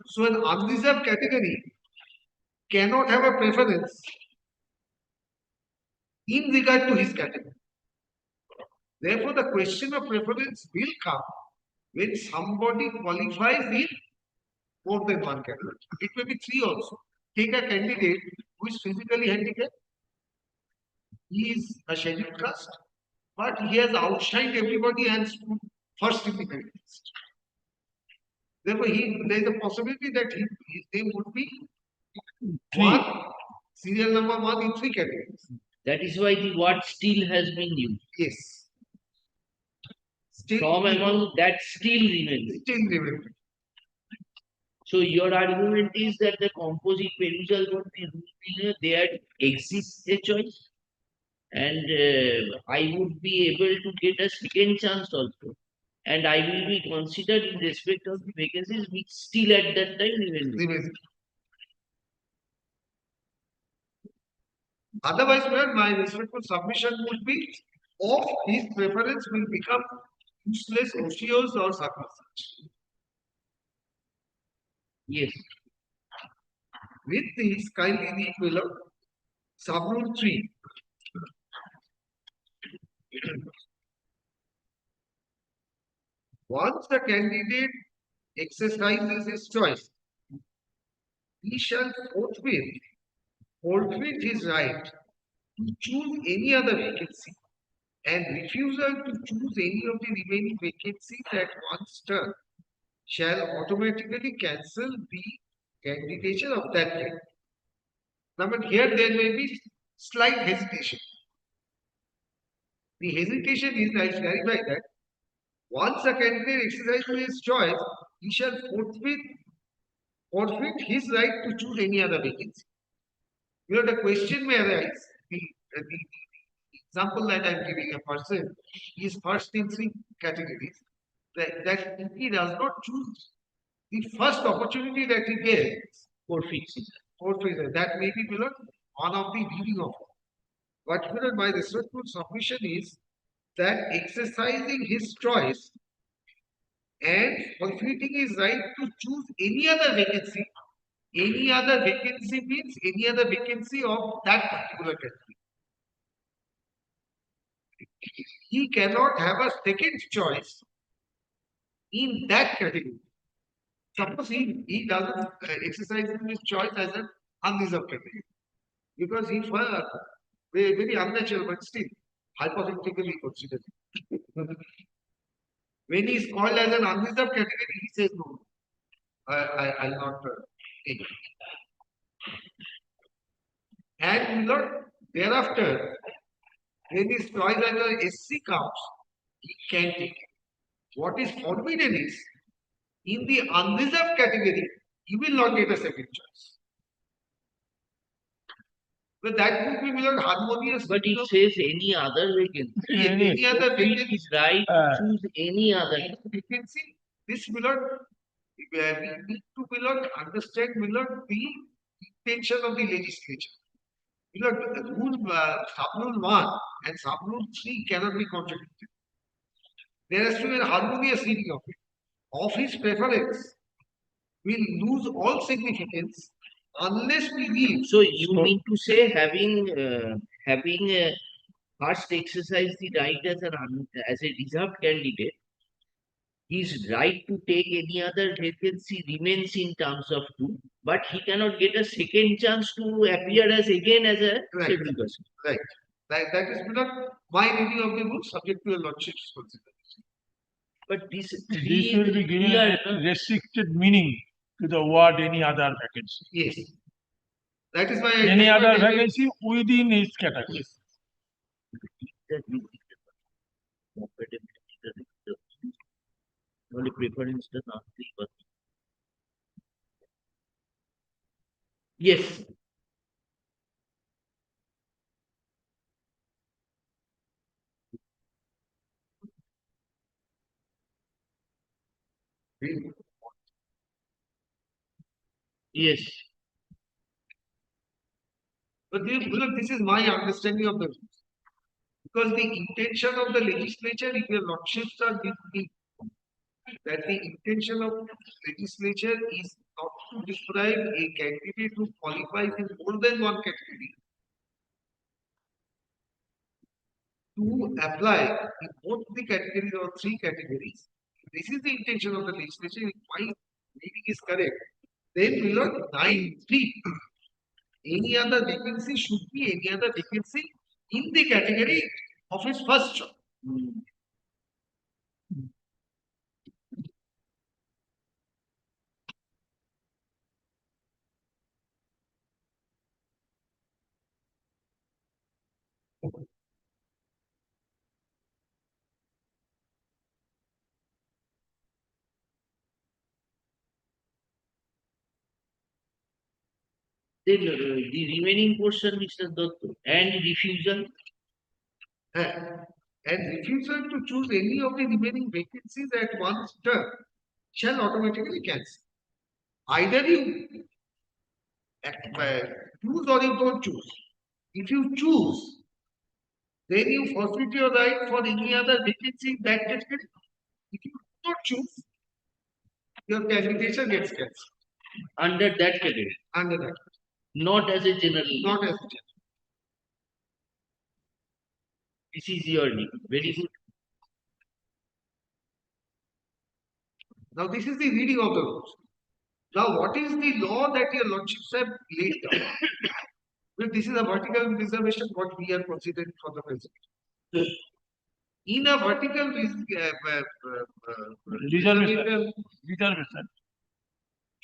So an unreserved category cannot have a preference in regard to his category. Therefore, the question of preference will come when somebody qualifies in more than one category. It may be 3 also. Take a candidate who is physically handicapped. He is a scheduled caste, but he has outshined everybody and stood first in the merit list. Therefore, there is a possibility that his name would be serial number 1 in 3 categories. That is why the word still has been used. Yes. Still From among that still remains. Still remains. So your argument is that the composite perusal would be there exists a choice, and I would be able to get a second chance also, and I will be considered in respect of the vacancies which still at that time remain. Otherwise, my respectful submission would be of his preference will become useless, ocious or circumstantial. Yes. With this, kindly read below subrule 3. Once the candidate exercises his choice, he shall forfeit his right to choose any other vacancy, and refusal to choose any of the remaining vacancies at one's term shall automatically cancel the candidature of that candidate. Now, but here there may be slight hesitation. The hesitation is, I clarify that, once a candidate exercises his choice, he shall forfeit his right to choose any other vacancy. You know, the question may arise, the example that I'm giving, a person is first in three categories, that if he does not choose the first opportunity that he gets, forfeits, that may be below one of the reading of it. But below my respectful submission is that exercising his choice and forfeiting his right to choose any other vacancy means any other vacancy of that particular category. He cannot have a second choice in that category. Suppose he doesn't exercise his choice as an unreserved category, because he was very unnatural, but still hypothetically considered. When he is called as an unreserved category, he says no, I'll not take it. And thereafter, when his choice as a SC comes, he can take it. What is forbidden is, in the unreserved category, he will not get a second choice. But that would be without harmonious. But it says any other vacancy. Any other vacancy. His right to choose any other. Vacancy. This will not, we need to understand the intention of the legislature. Rule sub-rule 1 and sub-rule 3 cannot be contradicted. There has to be a harmonious reading of it. Office preference will lose all significance unless we leave. So you mean to say having first exercised the right as a reserved candidate, his right to take any other vacancy remains in terms of 2, but he cannot get a second chance to appear as again as a scheduled person. Right. That is not my reading of the rule, subject to a lordship's consideration. But this will be giving a restricted meaning to the word any other vacancy. Yes. That is why Any other vacancy within its category. Only preference does not leave. Yes. Yes. But this is my understanding of the rules. Because the intention of the legislature, if your lordships are with me, that the intention of legislature is not to describe a candidate who qualifies in more than one category to apply in both the categories or 3 categories. This is the intention of the legislature. If my reading is correct, then we learn 9(3). Any other vacancy should be any other vacancy in the category of his first choice. Then the remaining portion, Mr. Dotto, and refusal. And refusal to choose any of the remaining vacancies at one's term shall automatically cancel. Either you choose or you don't choose. If you choose, then you forfeit your right for any other vacancy in that category. If you don't choose, your candidature gets cancelled. Under that category. Under that. Not as a general. Not as a general. This is your name. Very good. Now, this is the reading of the rules. Now, what is the law that your lordships have laid down? Well, this is a vertical reservation, what we are considering for the present. In a vertical Reservation.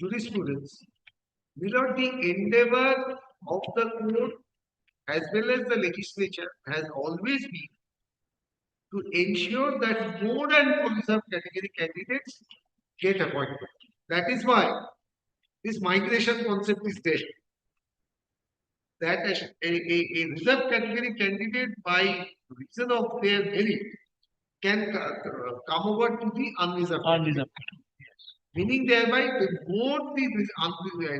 jurisprudence, without the endeavor of the court as well as the legislature has always been to ensure that more and more reserved category candidates get appointed. That is why this migration concept is there. That a reserved category candidate by reason of their merit can come over to the unreserved category. Meaning thereby the more the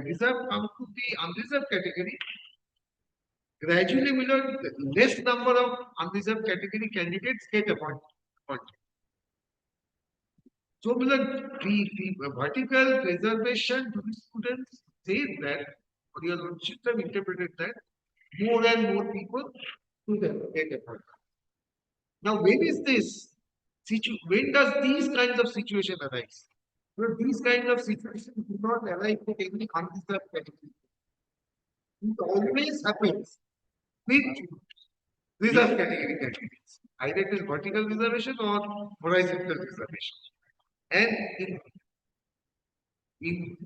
reserved come to the unreserved category, gradually less number of unreserved category candidates get appointed. So the vertical reservation jurisprudence says that, or your lordships have interpreted that, more and more people get appointed. Now, when is this? When does these kinds of situations arise? Well, these kinds of situations do not arise with any unreserved category. It always happens with reserved category candidates. Either it is vertical reservation or horizontal reservation. And in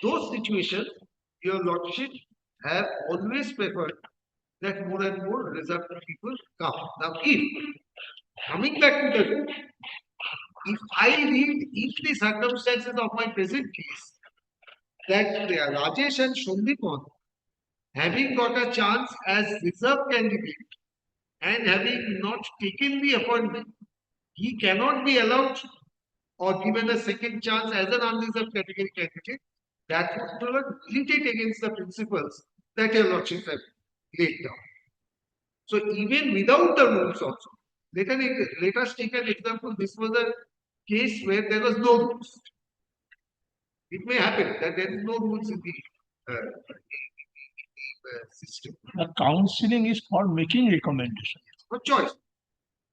those situations, your lordship have always preferred that more and more reserved people come. Now, coming back to the rule, if I read in the circumstances of my present case, that Rajesh and Shondipon, having got a chance as reserved candidate and having not taken the appointment, he cannot be allowed or given a second chance as an unreserved category candidate. That would militate against the principles that your lordships have laid down. So even without the rules also, let us take an example. This was a case where there was no rules. It may happen that there is no rules in the system. The counseling is for making recommendation. No choice.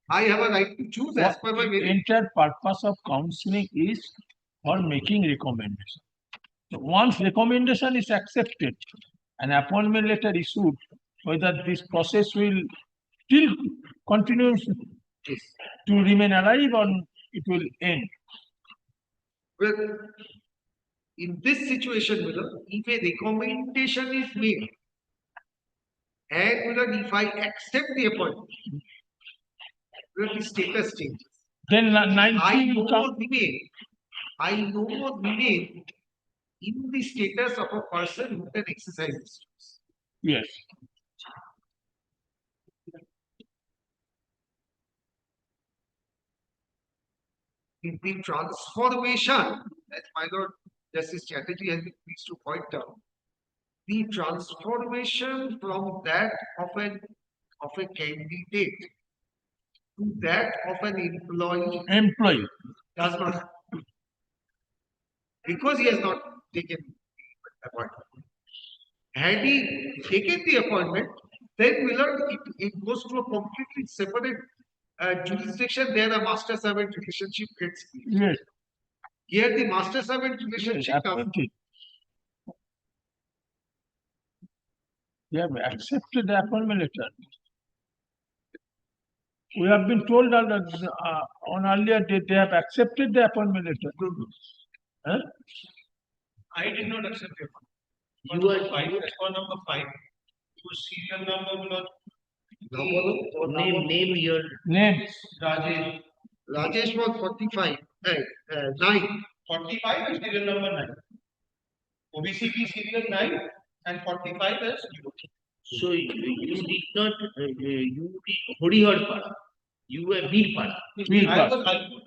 I have a right to choose as per my The merit. entire purpose of counseling is for making recommendation. So once recommendation is accepted, an appointment letter issued, whether this process will still continue to remain alive or it will end. Well, in this situation, if a recommendation is made, and if I accept the appointment, the status changes. Then 90 I will no come. more remain in the status of a person who can exercise this choice. Yes. In the transformation, as my Lord Justice Chatterjee has been pleased to point out, the transformation from that of a candidate to that of an employee does not happen. Because he has not taken the appointment. Had he taken the appointment, then it goes to a completely separate jurisdiction. There a master-servant relationship gets created. Yes. Here the master-servant relationship comes. They have accepted the appointment letter. We have been told that on earlier date they have accepted the appointment letter. Huh? I did not accept the appointment. You are As for number 5, your serial number will name your name. Rajesh. Rajesh was 45, 9. 45 is serial number 9. OBCP serial 9 and 45 is you. So you did not you did Hodihar. You were Birpara. I was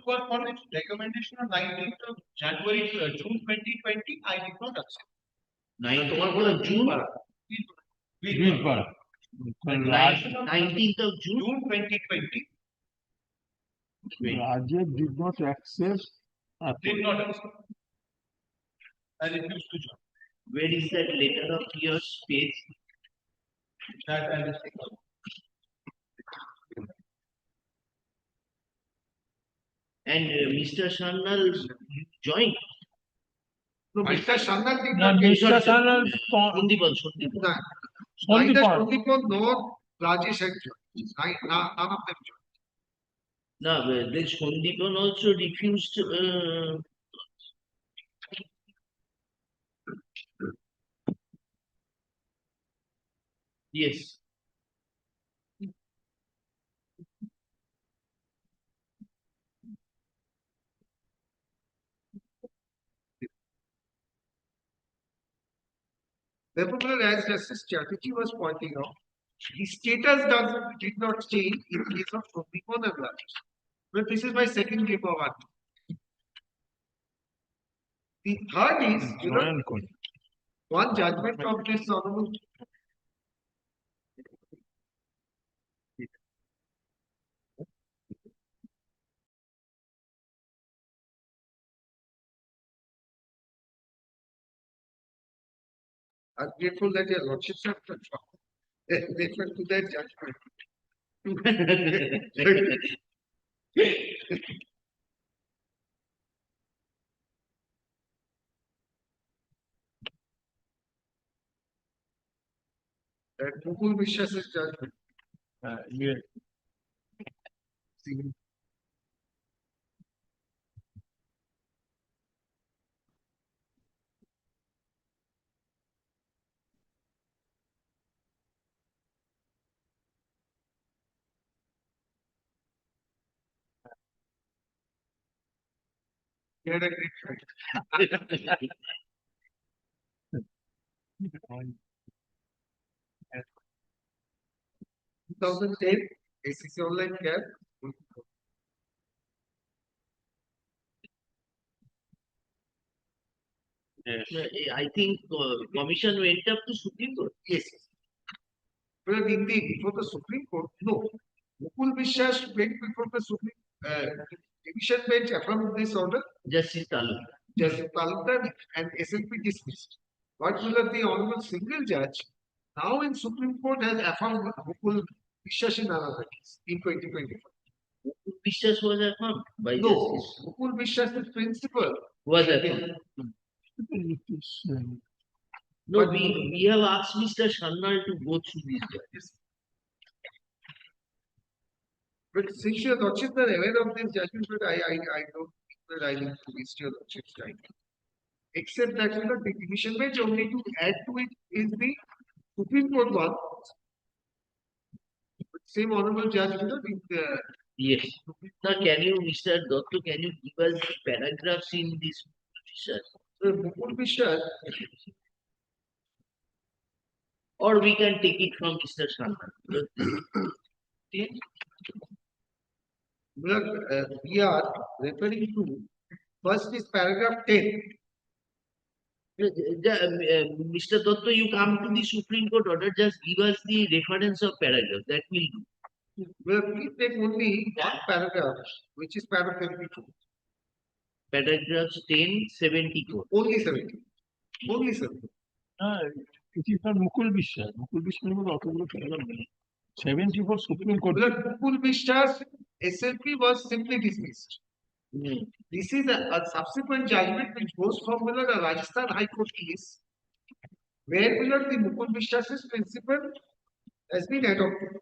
for its recommendation on 19th of January, June 2020. I did not accept. 19th of June. Birpara. 19th of June. June 2020. Rajesh did not accept. Did not accept. I refused to join. Where is that letter of yours page? That I will take out. And Mr. Sharnal joined. No, Mr. Shanna did No, not. Mr. Shanna, Sundipal. Neither Sundipal. Sundipal nor Rajesh had joined. None of them joined. Now, this Sundipal also refused, yes. Therefore, as Justice Chatterjee was pointing out, the status did not change in case of Sundipal and Rajesh. But this is my second game of argument. The third is, you know, one judgment of this honorable. I'm grateful that your lordships have referred to that judgment. That Mukul Vishwas's judgment. Yeah. He had a great fight. 2010 ACC online cap. I think commission went up to Supreme Court. Yes. But indeed, before the Supreme Court, no. Mukul Vishwas went before the Supreme Division bench affirmed this order. Justice Taluk. Justice Taluk and SLP dismissed. But the Honorable Single Judge now in Supreme Court has affirmed Mukul Vishwas in another case in 2025. Mukul Vishwas was affirmed by No, Justice. Mukul Vishwas' principle Was affirmed. No, we have asked Mr. Sharma to go through these judges. But since your lordships are aware of this judgment, but I don't think that I need to waste your lordship's time. Except that you know, the division bench only to add to it is the Supreme Court one. But same honorable judge, you know, the Yes. Now, can you, Mr. Dotto, can you give us the paragraphs in this petition? Mukul Vishwas, Or we can take it from Mr. Sharma. we are referring to first is paragraph 10. Mr. Dotto, you come to the Supreme Court order, just give us the reference of paragraph. That will do. We take only one paragraph, which is paragraph 72. Paragraphs 10, 74. Only 70. Only 70. It is not Mukul Vishwas. Mukul Vishwas was autograph paragraph 74 Supreme Court. Mukul Vishwas SLP was simply dismissed. This is a subsequent judgment which goes from the Rajasthan High Court case, where the Mukul Vishwas's principle has been adopted.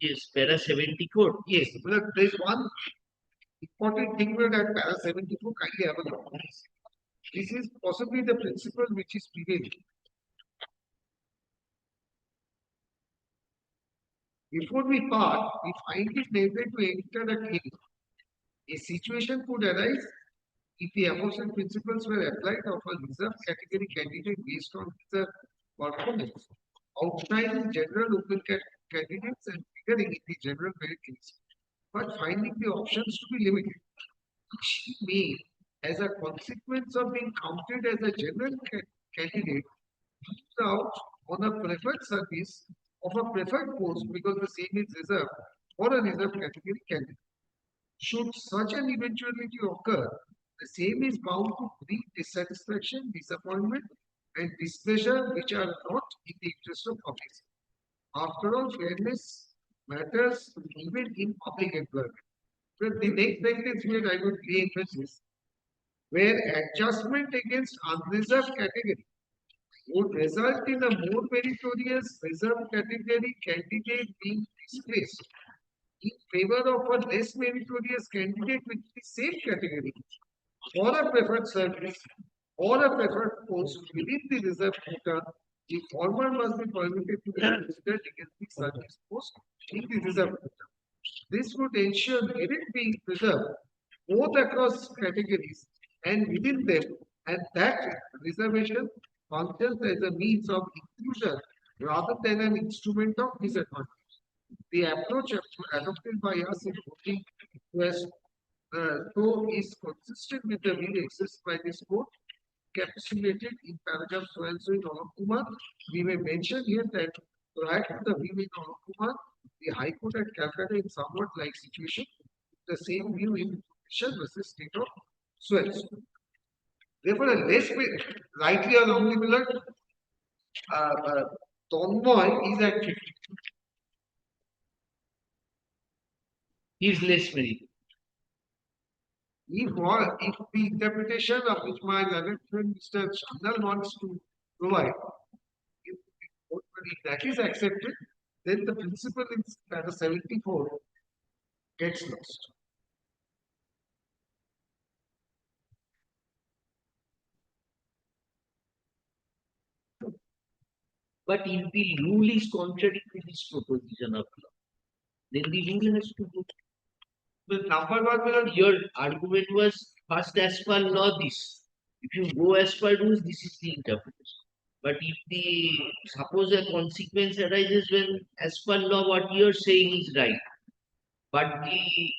Yes, para 74. Yes, there is one important thing that para 74 kindly have a look. This is possibly the principle which is prevailing. Before we part, we find it necessary to enter a claim. A situation could arise if the aforesaid principles were applied of a reserved category candidate based on reserve performance, outshining general open candidates and figuring in the general merit list, but finding the options to be limited, which may, as a consequence of being counted as a general candidate, lose out on a preferred service of a preferred post because the same is reserved for a reserved category candidate. Should such an eventuality occur, The same is bound to bring dissatisfaction, disappointment, and displeasure which are not in the interest of public. After all, fairness matters even in public employment. But the next sentence where I would lay emphasis, where adjustment against unreserved category would result in a more meritorious reserved category candidate being displaced in favor of a less meritorious candidate with the same category or a preferred service or a preferred post within the reserved quota. The former must be permitted to be considered against the service post in the reserved quota. This would ensure merit being preserved both across categories and within them, and that reservation functions as a means of inclusion rather than an instrument of disadvantage. The approach adopted by us in voting West so is consistent with the view expressed by this court, capsulated in paragraph so and so in Kumar. We may mention here that prior to the view in Kumar, the High Court at Calcutta in somewhat like situation, the same view in Petition versus State of Swells. Therefore, a less rightly or wrongly, Miller, Tonmoy is at 50. He is less merit. If the interpretation of which my learned friend Mr. Chandal wants to provide, if that is accepted, then the principle in para 74 gets lost. But if the rule is contrary to this proposition of law, then the rule has to go. The number one, your argument was first as per law this. If you go as per rules, this is the interpretation. But if the suppose a consequence arises when as per law what you are saying is right, but the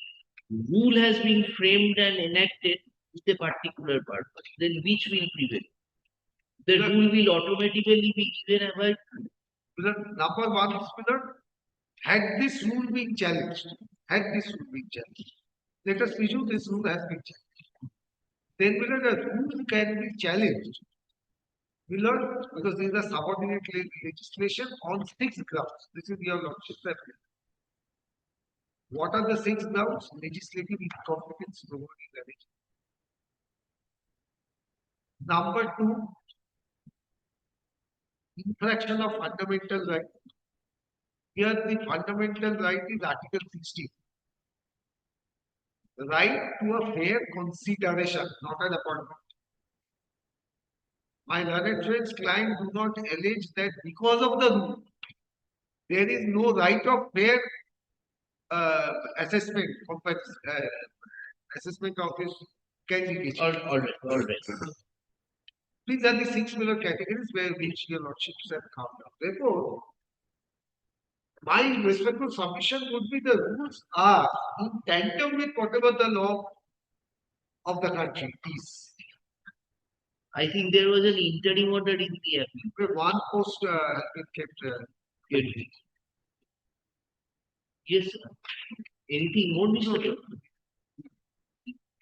rule has been framed and enacted with a particular purpose, then which will prevail? The rule will automatically be given away. Number one is had this rule been challenged, let us presume this rule has been challenged. Then whether the rule can be challenged, because there is a subordinate legislation on 6 grounds. This is your lordship's reference. What are the 6 grounds? Legislative incompetence, Number 2, infraction of fundamental right. Here the fundamental right is Article 16. The right to a fair consideration, not an appointment. My learned friend's client do not allege that because of the rule, there is no right of fair assessment of his candidate. All right. These are the 6 major categories where which your lordships have come down. Therefore, my respectful submission would be the rules are in tandem with whatever the law of the country is. I think there was an interim order in the appeal. One post has been kept. Yes, sir. Anything more, Mr.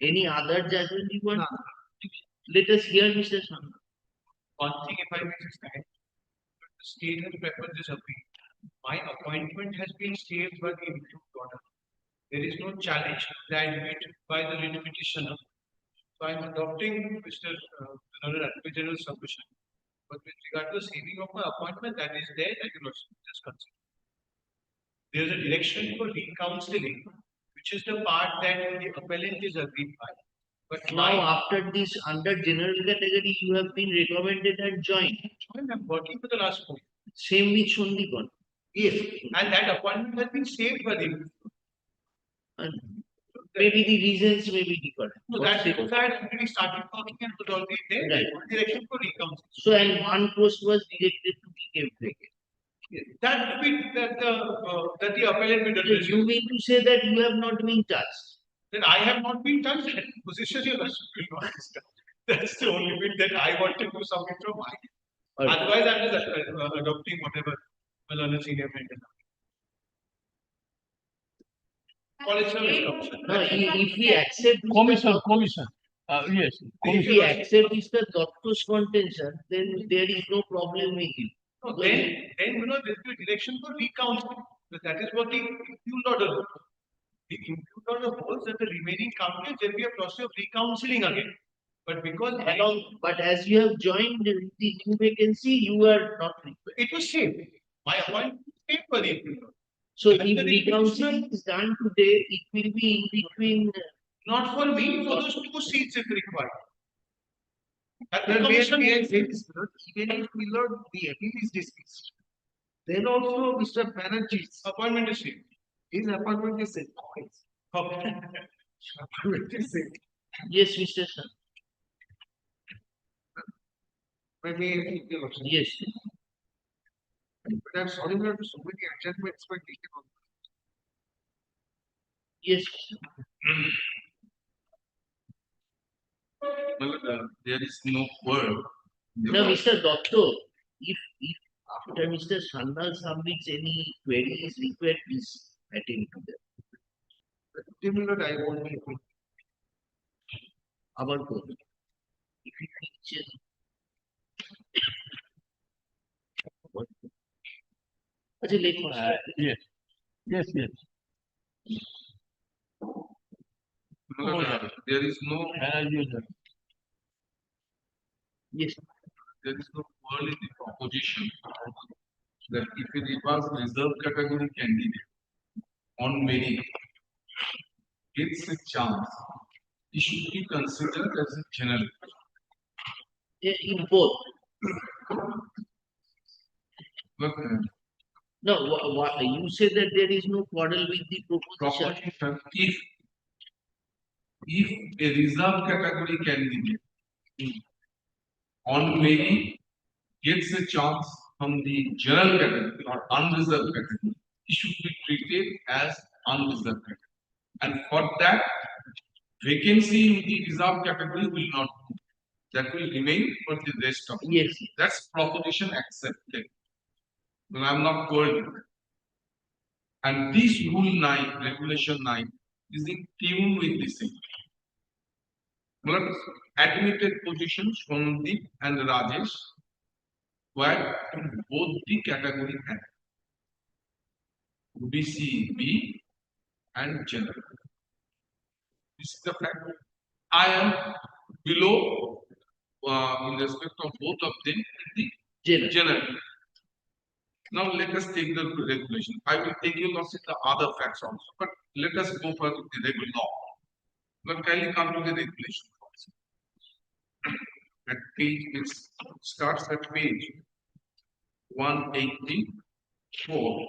Any other judgment you want? No. Let us hear Mr. Sangha. One thing, if I may just add, the state has preferred this appeal. My appointment has been stayed by the improved order. There is no challenge that made by the writ petitioner. So I am adopting Mr. Advocate General's submission. But with regard to the saving of my appointment, that is there, that you must just consider. There is a direction for recounseling, which is the part that the appellant is agreed by. But now, after this, under general category, you have been recommended and joined. I'm working for the last 4 years. Same with Shondikon. Yes, and that appointment has been saved by the. And maybe the reasons may be different. No, that's because I had already started working and was already there. Right. Direction for recounseling. So, and one post was directed to be kept vacant. Yes. That the appellant will address. You mean to say that you have not been touched? Then I have not been touched. That position you will not discuss. That's the only bit that I want to do something from my. Right. Otherwise, I'm just adopting whatever the senior friend is. No, if we accept Commission. Yes. If he accepts Mr. Dotto's contention, then there is no problem with him. No, then you know there will be direction for recounseling. So that is what the impugned order holds. The impugned order holds that the remaining counties there will be a process of recounseling again. But because But as you have joined the new vacancy, you are not required. it was saved, my appointment was saved for the impugned order. So And if the recounseling is done today, it will be in between. Not for me, for those 2 seats if required. And the Then commission we are saying this, even if the appeal is dismissed, then also Mr. Banerjee's appointment is saved. his appointment is saved. Okay. Appointment is saved. Yes, Mr. Sir. Maybe, Yes. but I'm sorry, there are so many adjustments were taken on. Yes. Well, there is no word. Now, Mr. Doctor, if after Mr. Sandal submits any query is required, please attend to that. Similar, I won't be. আবার করুন। If he finishes. আচ্ছা, let me. Yes. Yes, yes. There is no, Yes. there is no word in the proposition that if a reserved category candidate on merit gets a chance, he should be considered as a general. In both. But, No, you said that there is no quarrel with the proposition. proposition, if a reserved category candidate on merit gets a chance from the general category or unreserved category, he should be treated as unreserved category. And for that, vacancy in the reserved category will not move. That will remain for the rest of it. Yes. That's proposition accepted. But I'm not going. And this rule 9, regulation 9, is in tune with this thing. But admitted positions from Deep and Rajesh were in both the category and BCB and general. This is the fact. I am below in respect of both of them in the general. Now let us take the regulation. I will take you lots of the other facts also, but let us go for the regular law. But kindly come to the regulation. At page, it starts at page 184.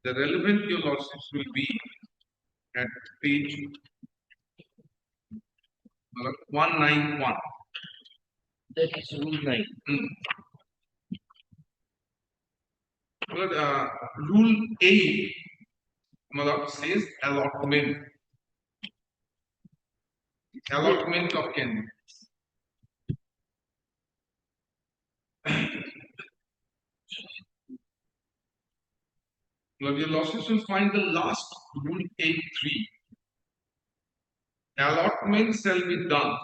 The relevant your losses will be at page 191. That is rule 9. But rule 8 says allotment. Allotment of candidates. Well, your losses will find the last rule 8.3. Allotment shall be done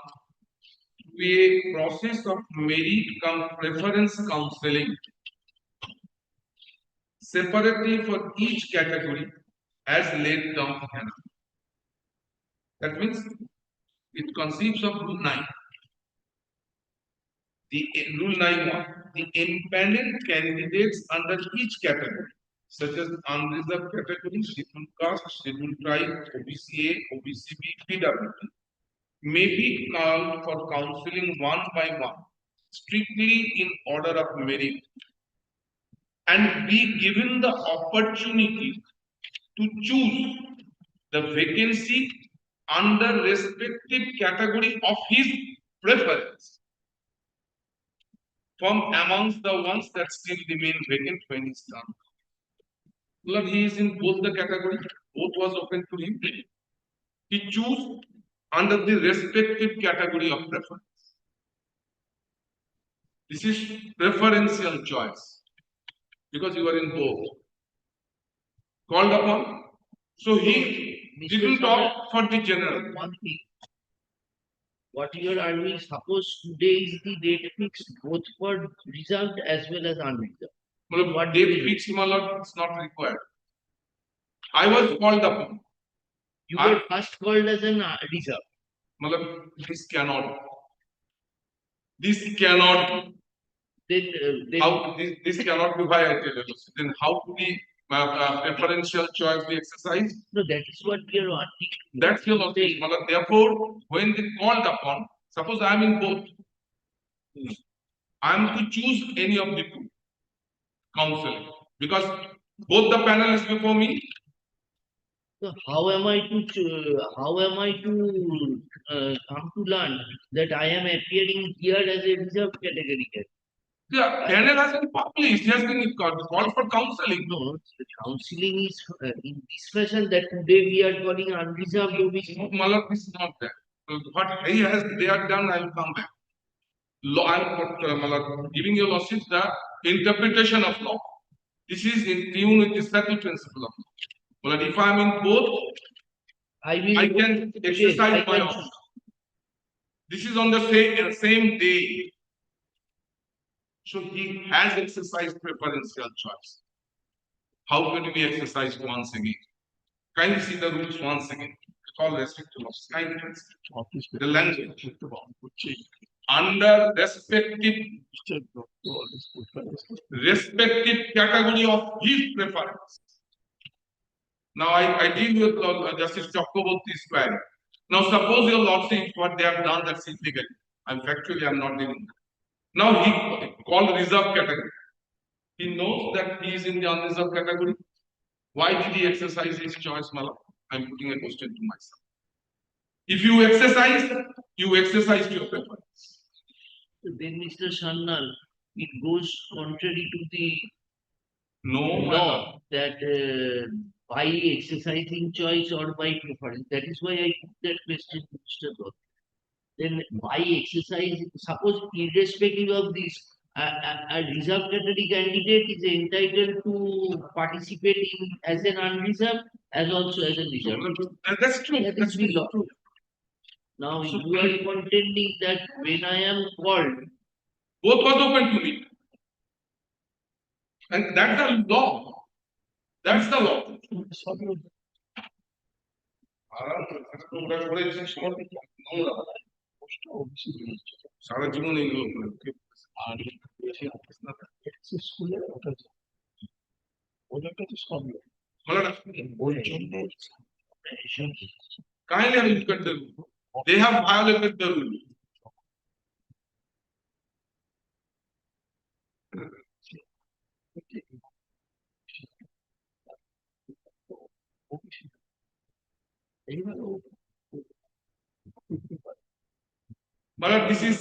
through a process of merit cum preference counseling separately for each category as laid down here. That means it consists of rule 9. The rule 9.1. The empaneled candidates under each category, such as unreserved category, scheduled caste, scheduled tribe, OBCA, OBCB, PWD, may be called for counseling one by one, strictly in order of merit, and be given the opportunity to choose the vacancy under respective category of his preference from amongst the ones that still remain vacant when he's done. Well, he is in both the category, both was open to him. He choose under the respective category of preference. This is preferential choice because you are in both. Called upon. So he didn't opt for the general. One thing. what you are arguing, suppose today is the date fixed both for reserved as well as unreserved. Well, What do you date do? fixed, my lord, it's not required. I was called upon. You were first called as an reserve. Malab, this cannot. This cannot. Then How this cannot be why I tell you. Then how to be preferential choice be exercised? no, that is what we are wanting. That's your logic. Malab, therefore, when they called upon, suppose I am in both. I am to choose any of the two counsel because both the panel is before me. So how am I to come to learn that I am appearing here as a reserved category? The panel has been published. He has been called for counseling. No, the counseling is in this fashion that today we are calling unreserved OBC. Malak is not there. What they have done, I will come back. Law, I'm giving you lordship the interpretation of law. This is in tune with the statute principle of law. But if I'm in both, I can exercise my option. This is on the same day. So he has exercised preferential choice. How can we exercise once again? Kindly see the rules once again. With all respect to laws. Kindly the language. Under respective category of his preference. Now I deal with Justice Chakraborty's query. Now suppose your lordship what they have done that's illegal. I'm not dealing. Now he called reserve category. He knows that he is in the unreserved category. Why did he exercise his choice, Mala? I'm putting a question to myself. If you exercise your preference. Then, Mr. Sannal, it goes contrary to the law law that by exercising choice or by preference. That is why I put that question to Mr. Dot. Then by exercise, suppose irrespective of this, a reserved category candidate is entitled to participate in as an unreserved as also as a reserved. That's true. That is the law. Now you are contending that when I am called, both was open to me. And that's the law. That's the law. সারা জীবন এইগুলো kindly have look at the rule. They have violated the rule. But this is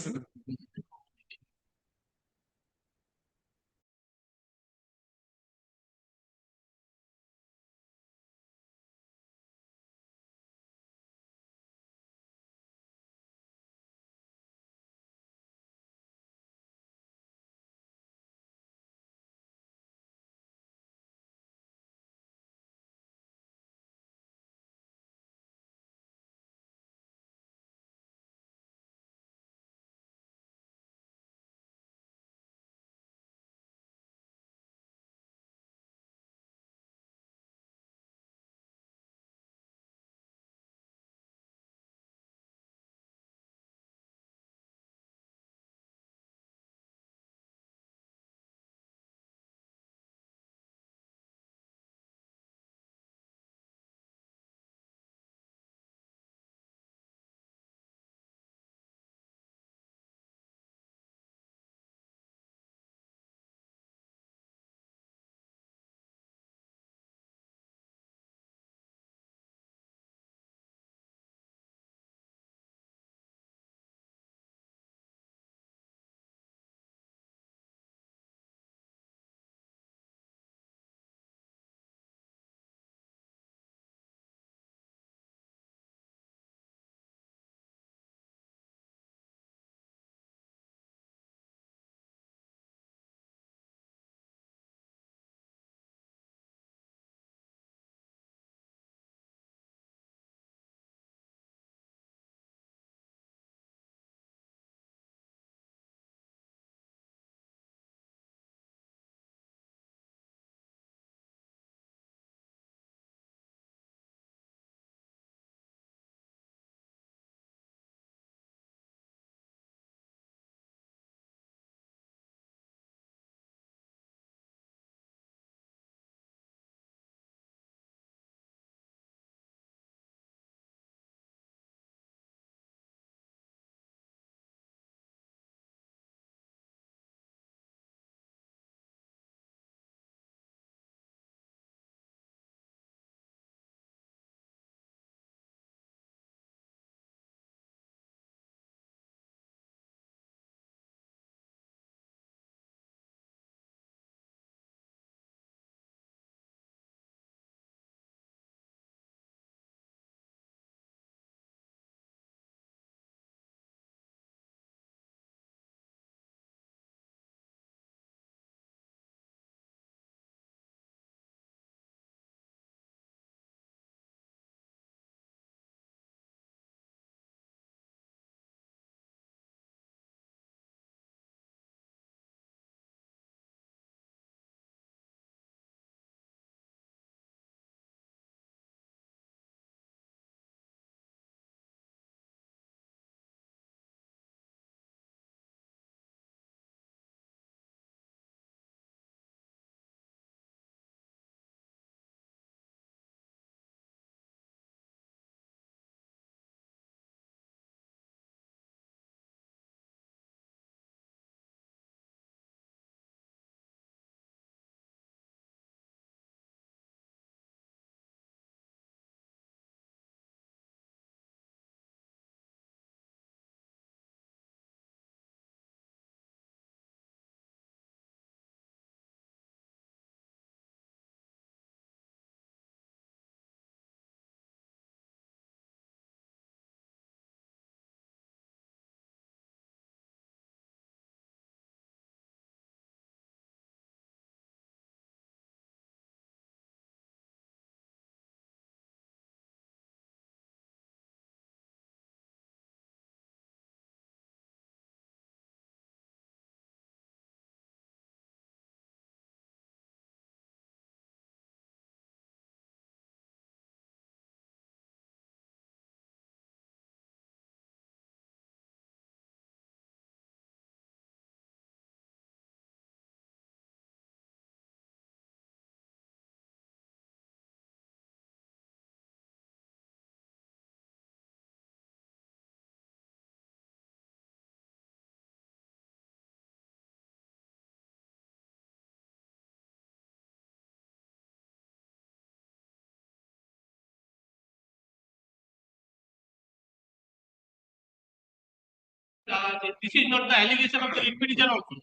This is not the allegation of the repetition also.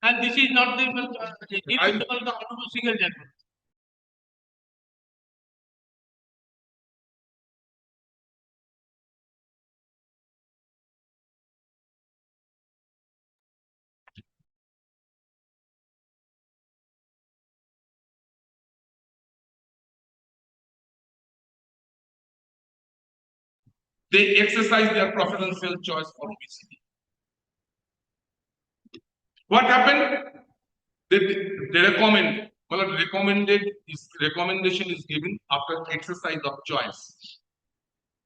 And this is not the defensible of the honorable single judgment. They exercise their preferential choice for obesity. What happened? They recommend, well, recommendation is given after exercise of choice.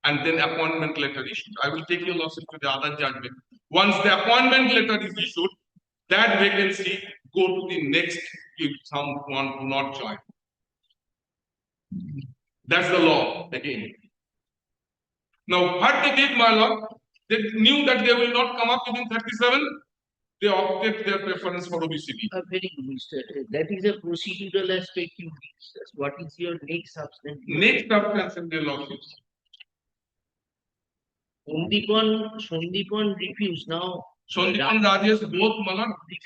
And then appointment letter issued. I will take your lawsuit to the other judgment. Once the appointment letter is issued, that vacancy go to the next if someone do not join. That's the law again. Now, what they did, my lord, they knew that they will not come up within 37. They opted their preference for obesity. Very good, Mr. That is a procedural aspect you discuss. What is your next substantive? Next substantive lawsuits. Sondipon refused now. Sondipon Rajesh both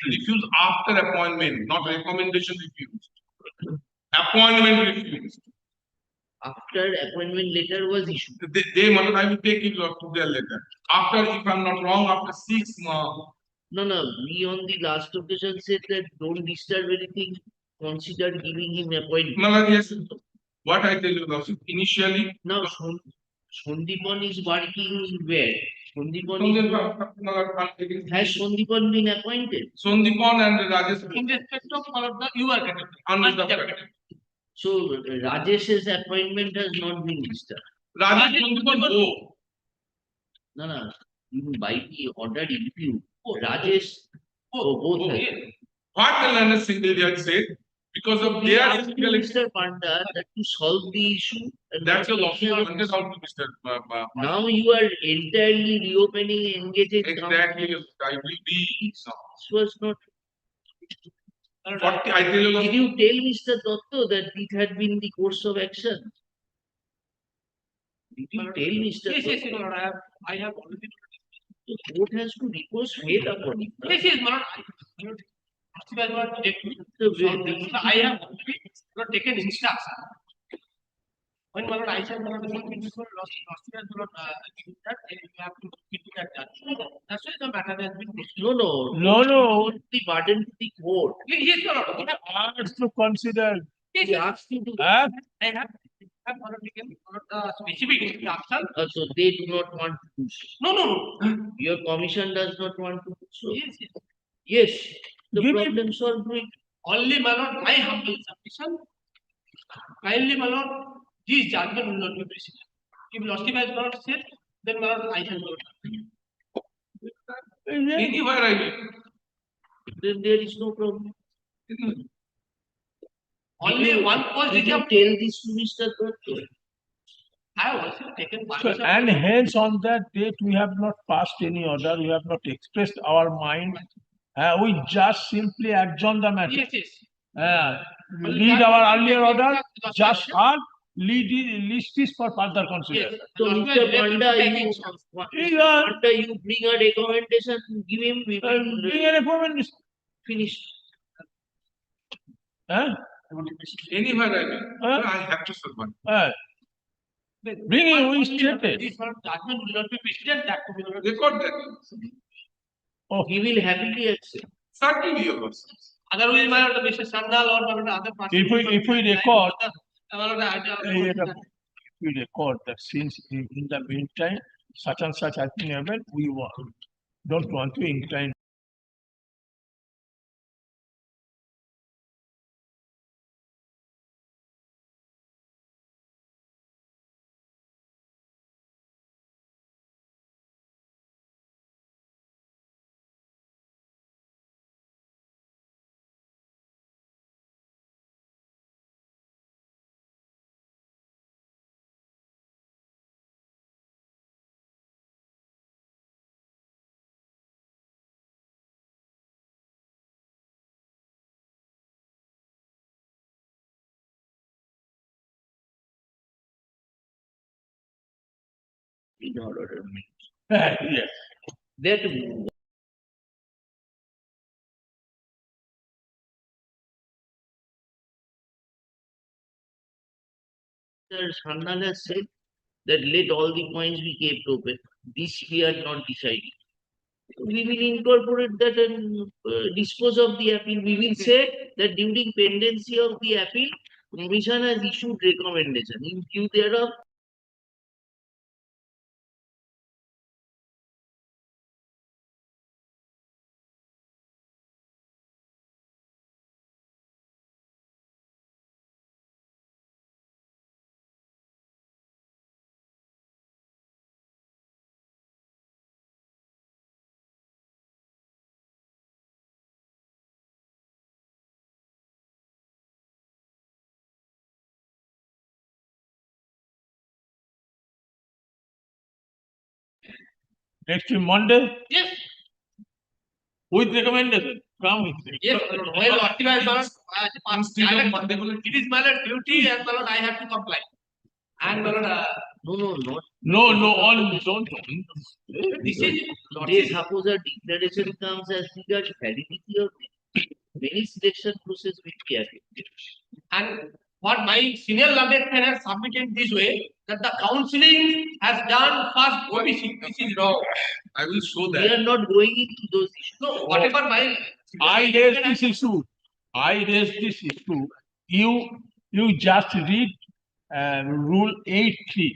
refused after appointment, not recommendation refused. Appointment refused. After appointment letter was issued. I will take it to their letter. After, if I'm not wrong, after 6 months. No, we on the last occasion said that don't disturb anything, consider giving him appointment. No, yes. What I tell you now, initially. Now, Sondipon is working where? Has Sondipon been appointed? Sondipon and Rajesh. In respect of the UR category. So Rajesh's appointment has not been disturbed. Rajesh Sondipon go. No. Even by the order review, Rajesh both. What the learned single judge said, because of their Mr. Panda that to solve the issue. That's your lawsuit. Mr. Now you are entirely reopening, engaging. Exactly, I will be. This was not. Did you tell Mr. Dotto that it had been the course of action? Did you tell Mr. Yes, I have already. The court has to repose faith upon it. Yes, my lord. I have not taken instruction. When my lord, I said, my lord, you have to keep that judge. That's why the matter has been. No. The burden to the court. Yes, my lord. Asked to consider. He asked you to. I have taken specific instruction. So they do not want to do so. No. Your commission does not want to do so. Yes. The problem solved. Only, my lord, I have the submission. Kindly, my lord, this judgment will not be preceded. If lordship has not said, then my lord, I shall not. Anywhere I will. Then there is no problem. Only one was did you tell this to Mr. Dotto? I have also taken So, and hence on that date we have not passed any order, we have not expressed our mind. We just simply adjourn the matter. Yes. Read our earlier order, just heard, list this for further consideration. So Mr. Panda, you bring a recommendation, give him. Bring a recommendation. Finished. Anywhere I have to survive. Bring him, we stated. This judgment will not be preceded, that to be record that. Oh, he will happily accept. Certainly, your words. Otherwise, my lord, Mr. Sandal or other party. If we record that since in the meantime such and such has been happened, we don't want to incline. In order. Yes. that Sandal has said that let all the points be kept open. This we are not deciding. We will incorporate that and dispose of the appeal. We will say that during pendency of the appeal, Commission has issued recommendation. In view thereof, Next week, Monday, Yes, with recommendation, come with it. yes, my lord. Well, authorized, my lord, Instead of Monday, it is my lord duty and my lord, I have to comply. And my lord, no, not. No, on, don't. this is, They suppose a declaration comes as regards validity of many selection process will be affected. and what my senior learned friend has submitted this way, that the counseling has done first OBC, this is wrong. I will show We that. are not going into those issues. No, whatever my. I raised this issue. You just read rule 8.3.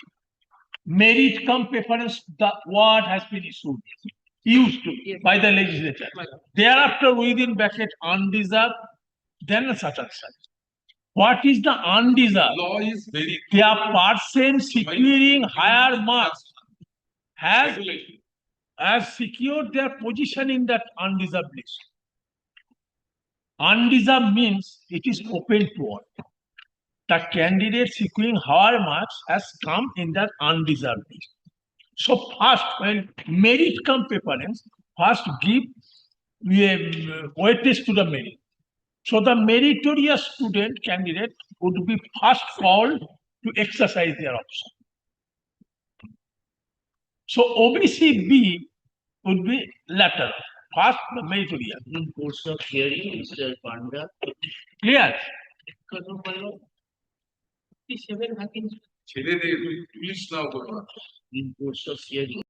Merit cum preference, the word has been used to by the legislature. Thereafter, within bracket, undeserved, then such and such. What is the undeserved? Law is very. The person securing higher marks has secured their position in that undeserved list. Undeserved means it is open to all. The candidate securing higher marks has come in that undeserved list. So first, when merit cum preference, first give weightage to the merit. So the meritorious student candidate would be first called to exercise their option. So OBC B would be lateral. First, the meritorious. In course of hearing, Mr. Panda, Clear? Because of my lord. 57 have been. ছেলেদের police নাও করো in course of hearing,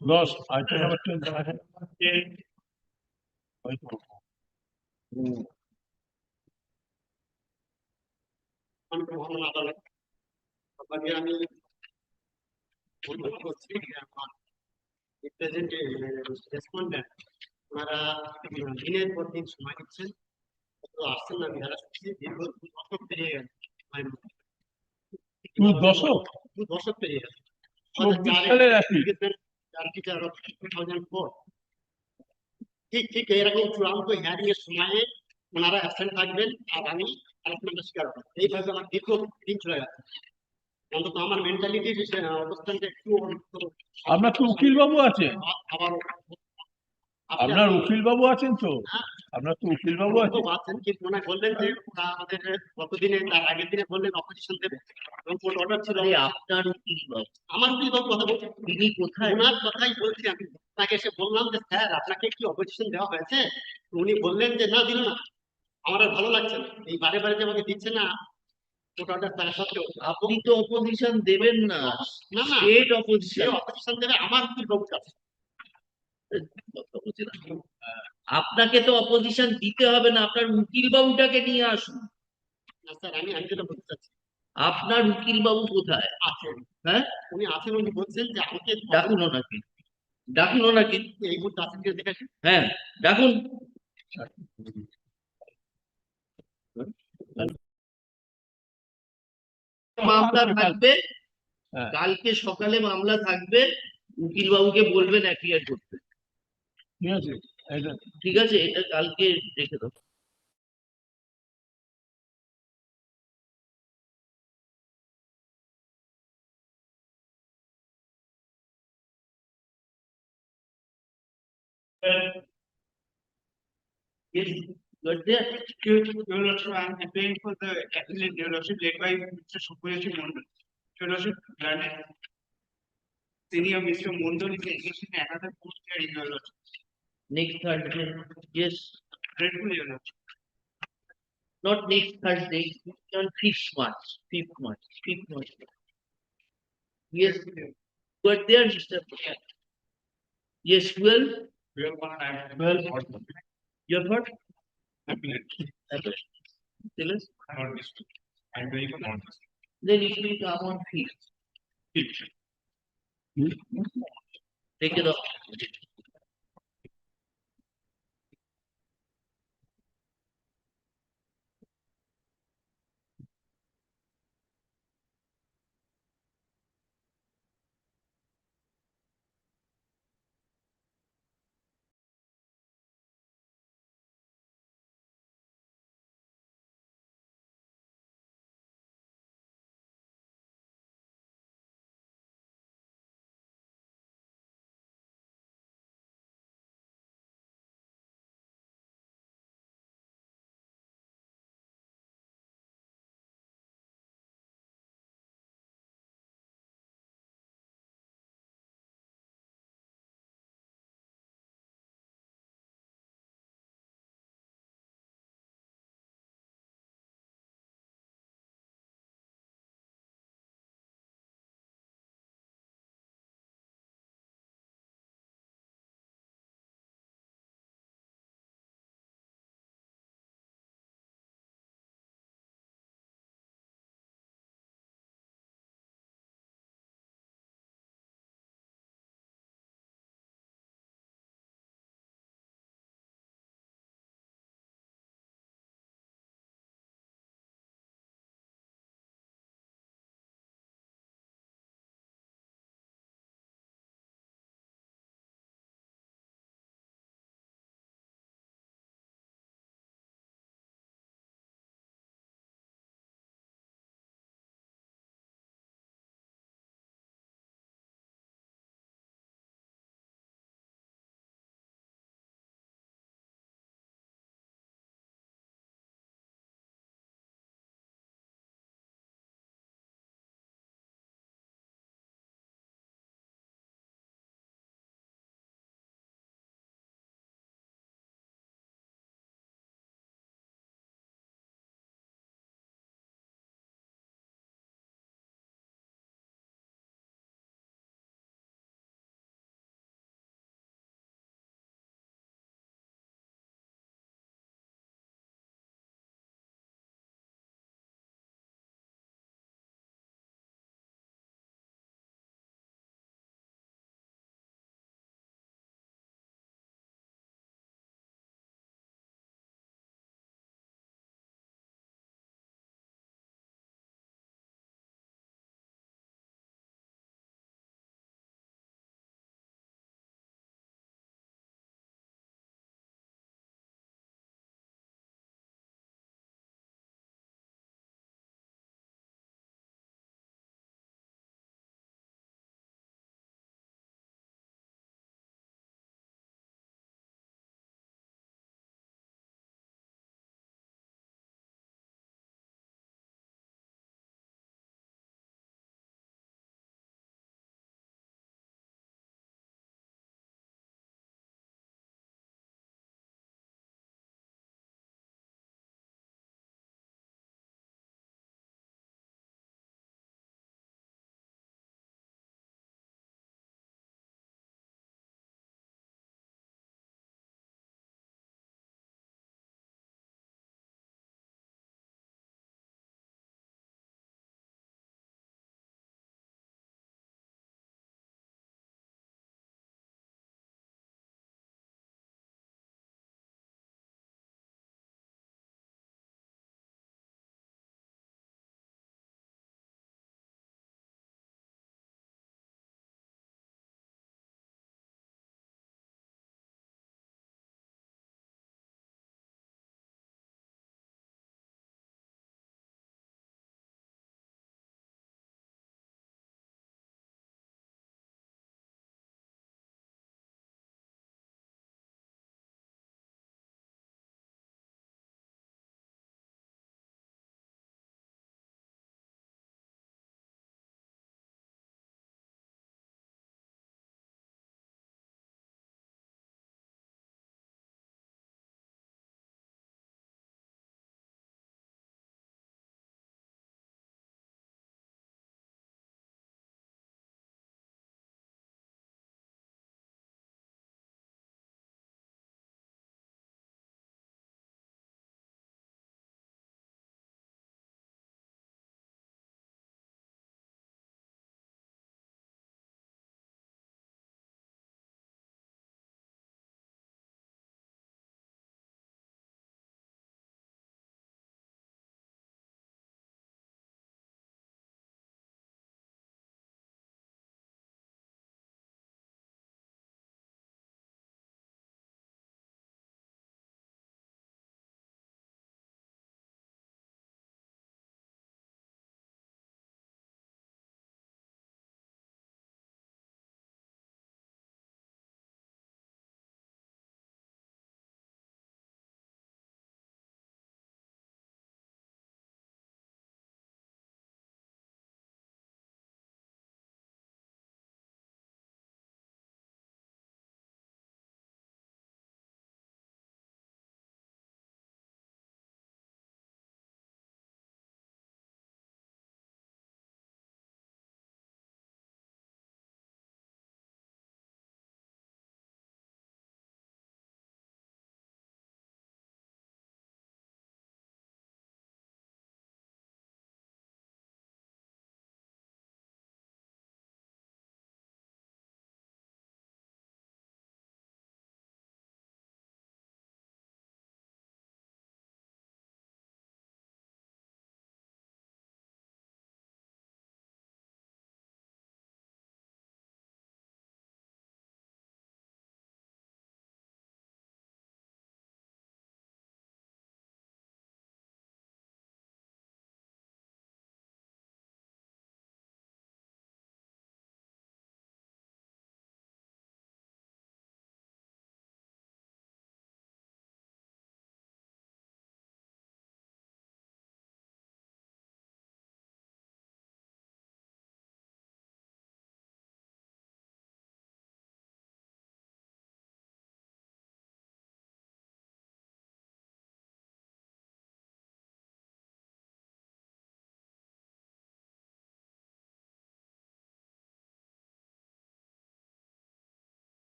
Lost. Item number 10. Respondent ওনারা দিনের পর দিন সময় দিচ্ছেন আসছেন না যারা দীর্ঘ 2 দশক পেরিয়ে গেছে 2 দশক? 2 দশক পেরিয়ে গেছে 24 সালের আপিল। ঠিক এরকম চূড়ান্ত হিয়ারিং এর সময়ে ওনারা অ্যাবসেন্ট থাকবেন আর আমি আরেকটা স্বীকার করা। এইভাবে আমার দীর্ঘ দিন চলে যাচ্ছে। অন্তত আমার মেন্টালিটির অবস্থানটা একটু আপনার তো উকিল বাবু আছে, আবার আপনার উকিল বাবু আছেন তো, আপনার তো উকিল বাবু আছে। আছেন, কিন্তু মনে বললেন যে ওরা আমাদের গতদিনে তার আগের দিনে বললেন অপোজিশন দেবে এবং কোর্ট অর্ডার ছিল। আপনার উকিল বাবু, আমার উকিল বাবু কথা বলছেন, তিনি কোথায়? ওনার কথাই বলছি আমি। তাকে এসে বললাম যে স্যার আপনাকে কি অপোজিশন দেওয়া হয়েছে? উনি বললেন যে না, দিল না। আমার আর ভালো লাগছে না, এই বারে বারে যে আমাকে দিচ্ছে না কোর্ট অর্ডার তারা সত্ত্বেও। আপনি তো অপোজিশন দেবেন না, না না, স্টেট অপোজিশন। অপোজিশন দেবে আমার উকিল বাবুর কাছে। আপনাকে তো অপোজিশন দিতে হবে না, আপনার উকিল বাবুটাকে নিয়ে আসুন। না স্যার, আমি যেটা বলতে চাচ্ছি, আপনার উকিল বাবু কোথায়? আছেন। হ্যাঁ, উনি আছেন, উনি বলছেন যে আমাকে ডাকুন ওনাকে, ডাকুন ওনাকে। এই মুহূর্তে আছেন কি দেখেন? হ্যাঁ, ডাকুন। মামলা থাকবে, কালকে সকালে মামলা থাকবে, উকিল বাবুকে বলবেন অ্যাপিয়ার করতে। ঠিক আছে, ঠিক আছে, এটা কালকে রেখে দাও। Yes, but there. Your Lordship, I am appealing for the appellate, Your Lordship, led by Mr. Sukhbir Mondal. Your Lordship, granted. Senior Mr. Mondal is engaged in another post here in Your Lordship. Next Thursday, yes. Grateful, Your Lordship. Not next Thursday, on 5th March, 5th March, 5th March. Yes, but there, Mr. Yes, well. Your what? Appellate. Appellate. Tell us. Not district. I'm going for non-district. Then it will come on 5th. Take it off.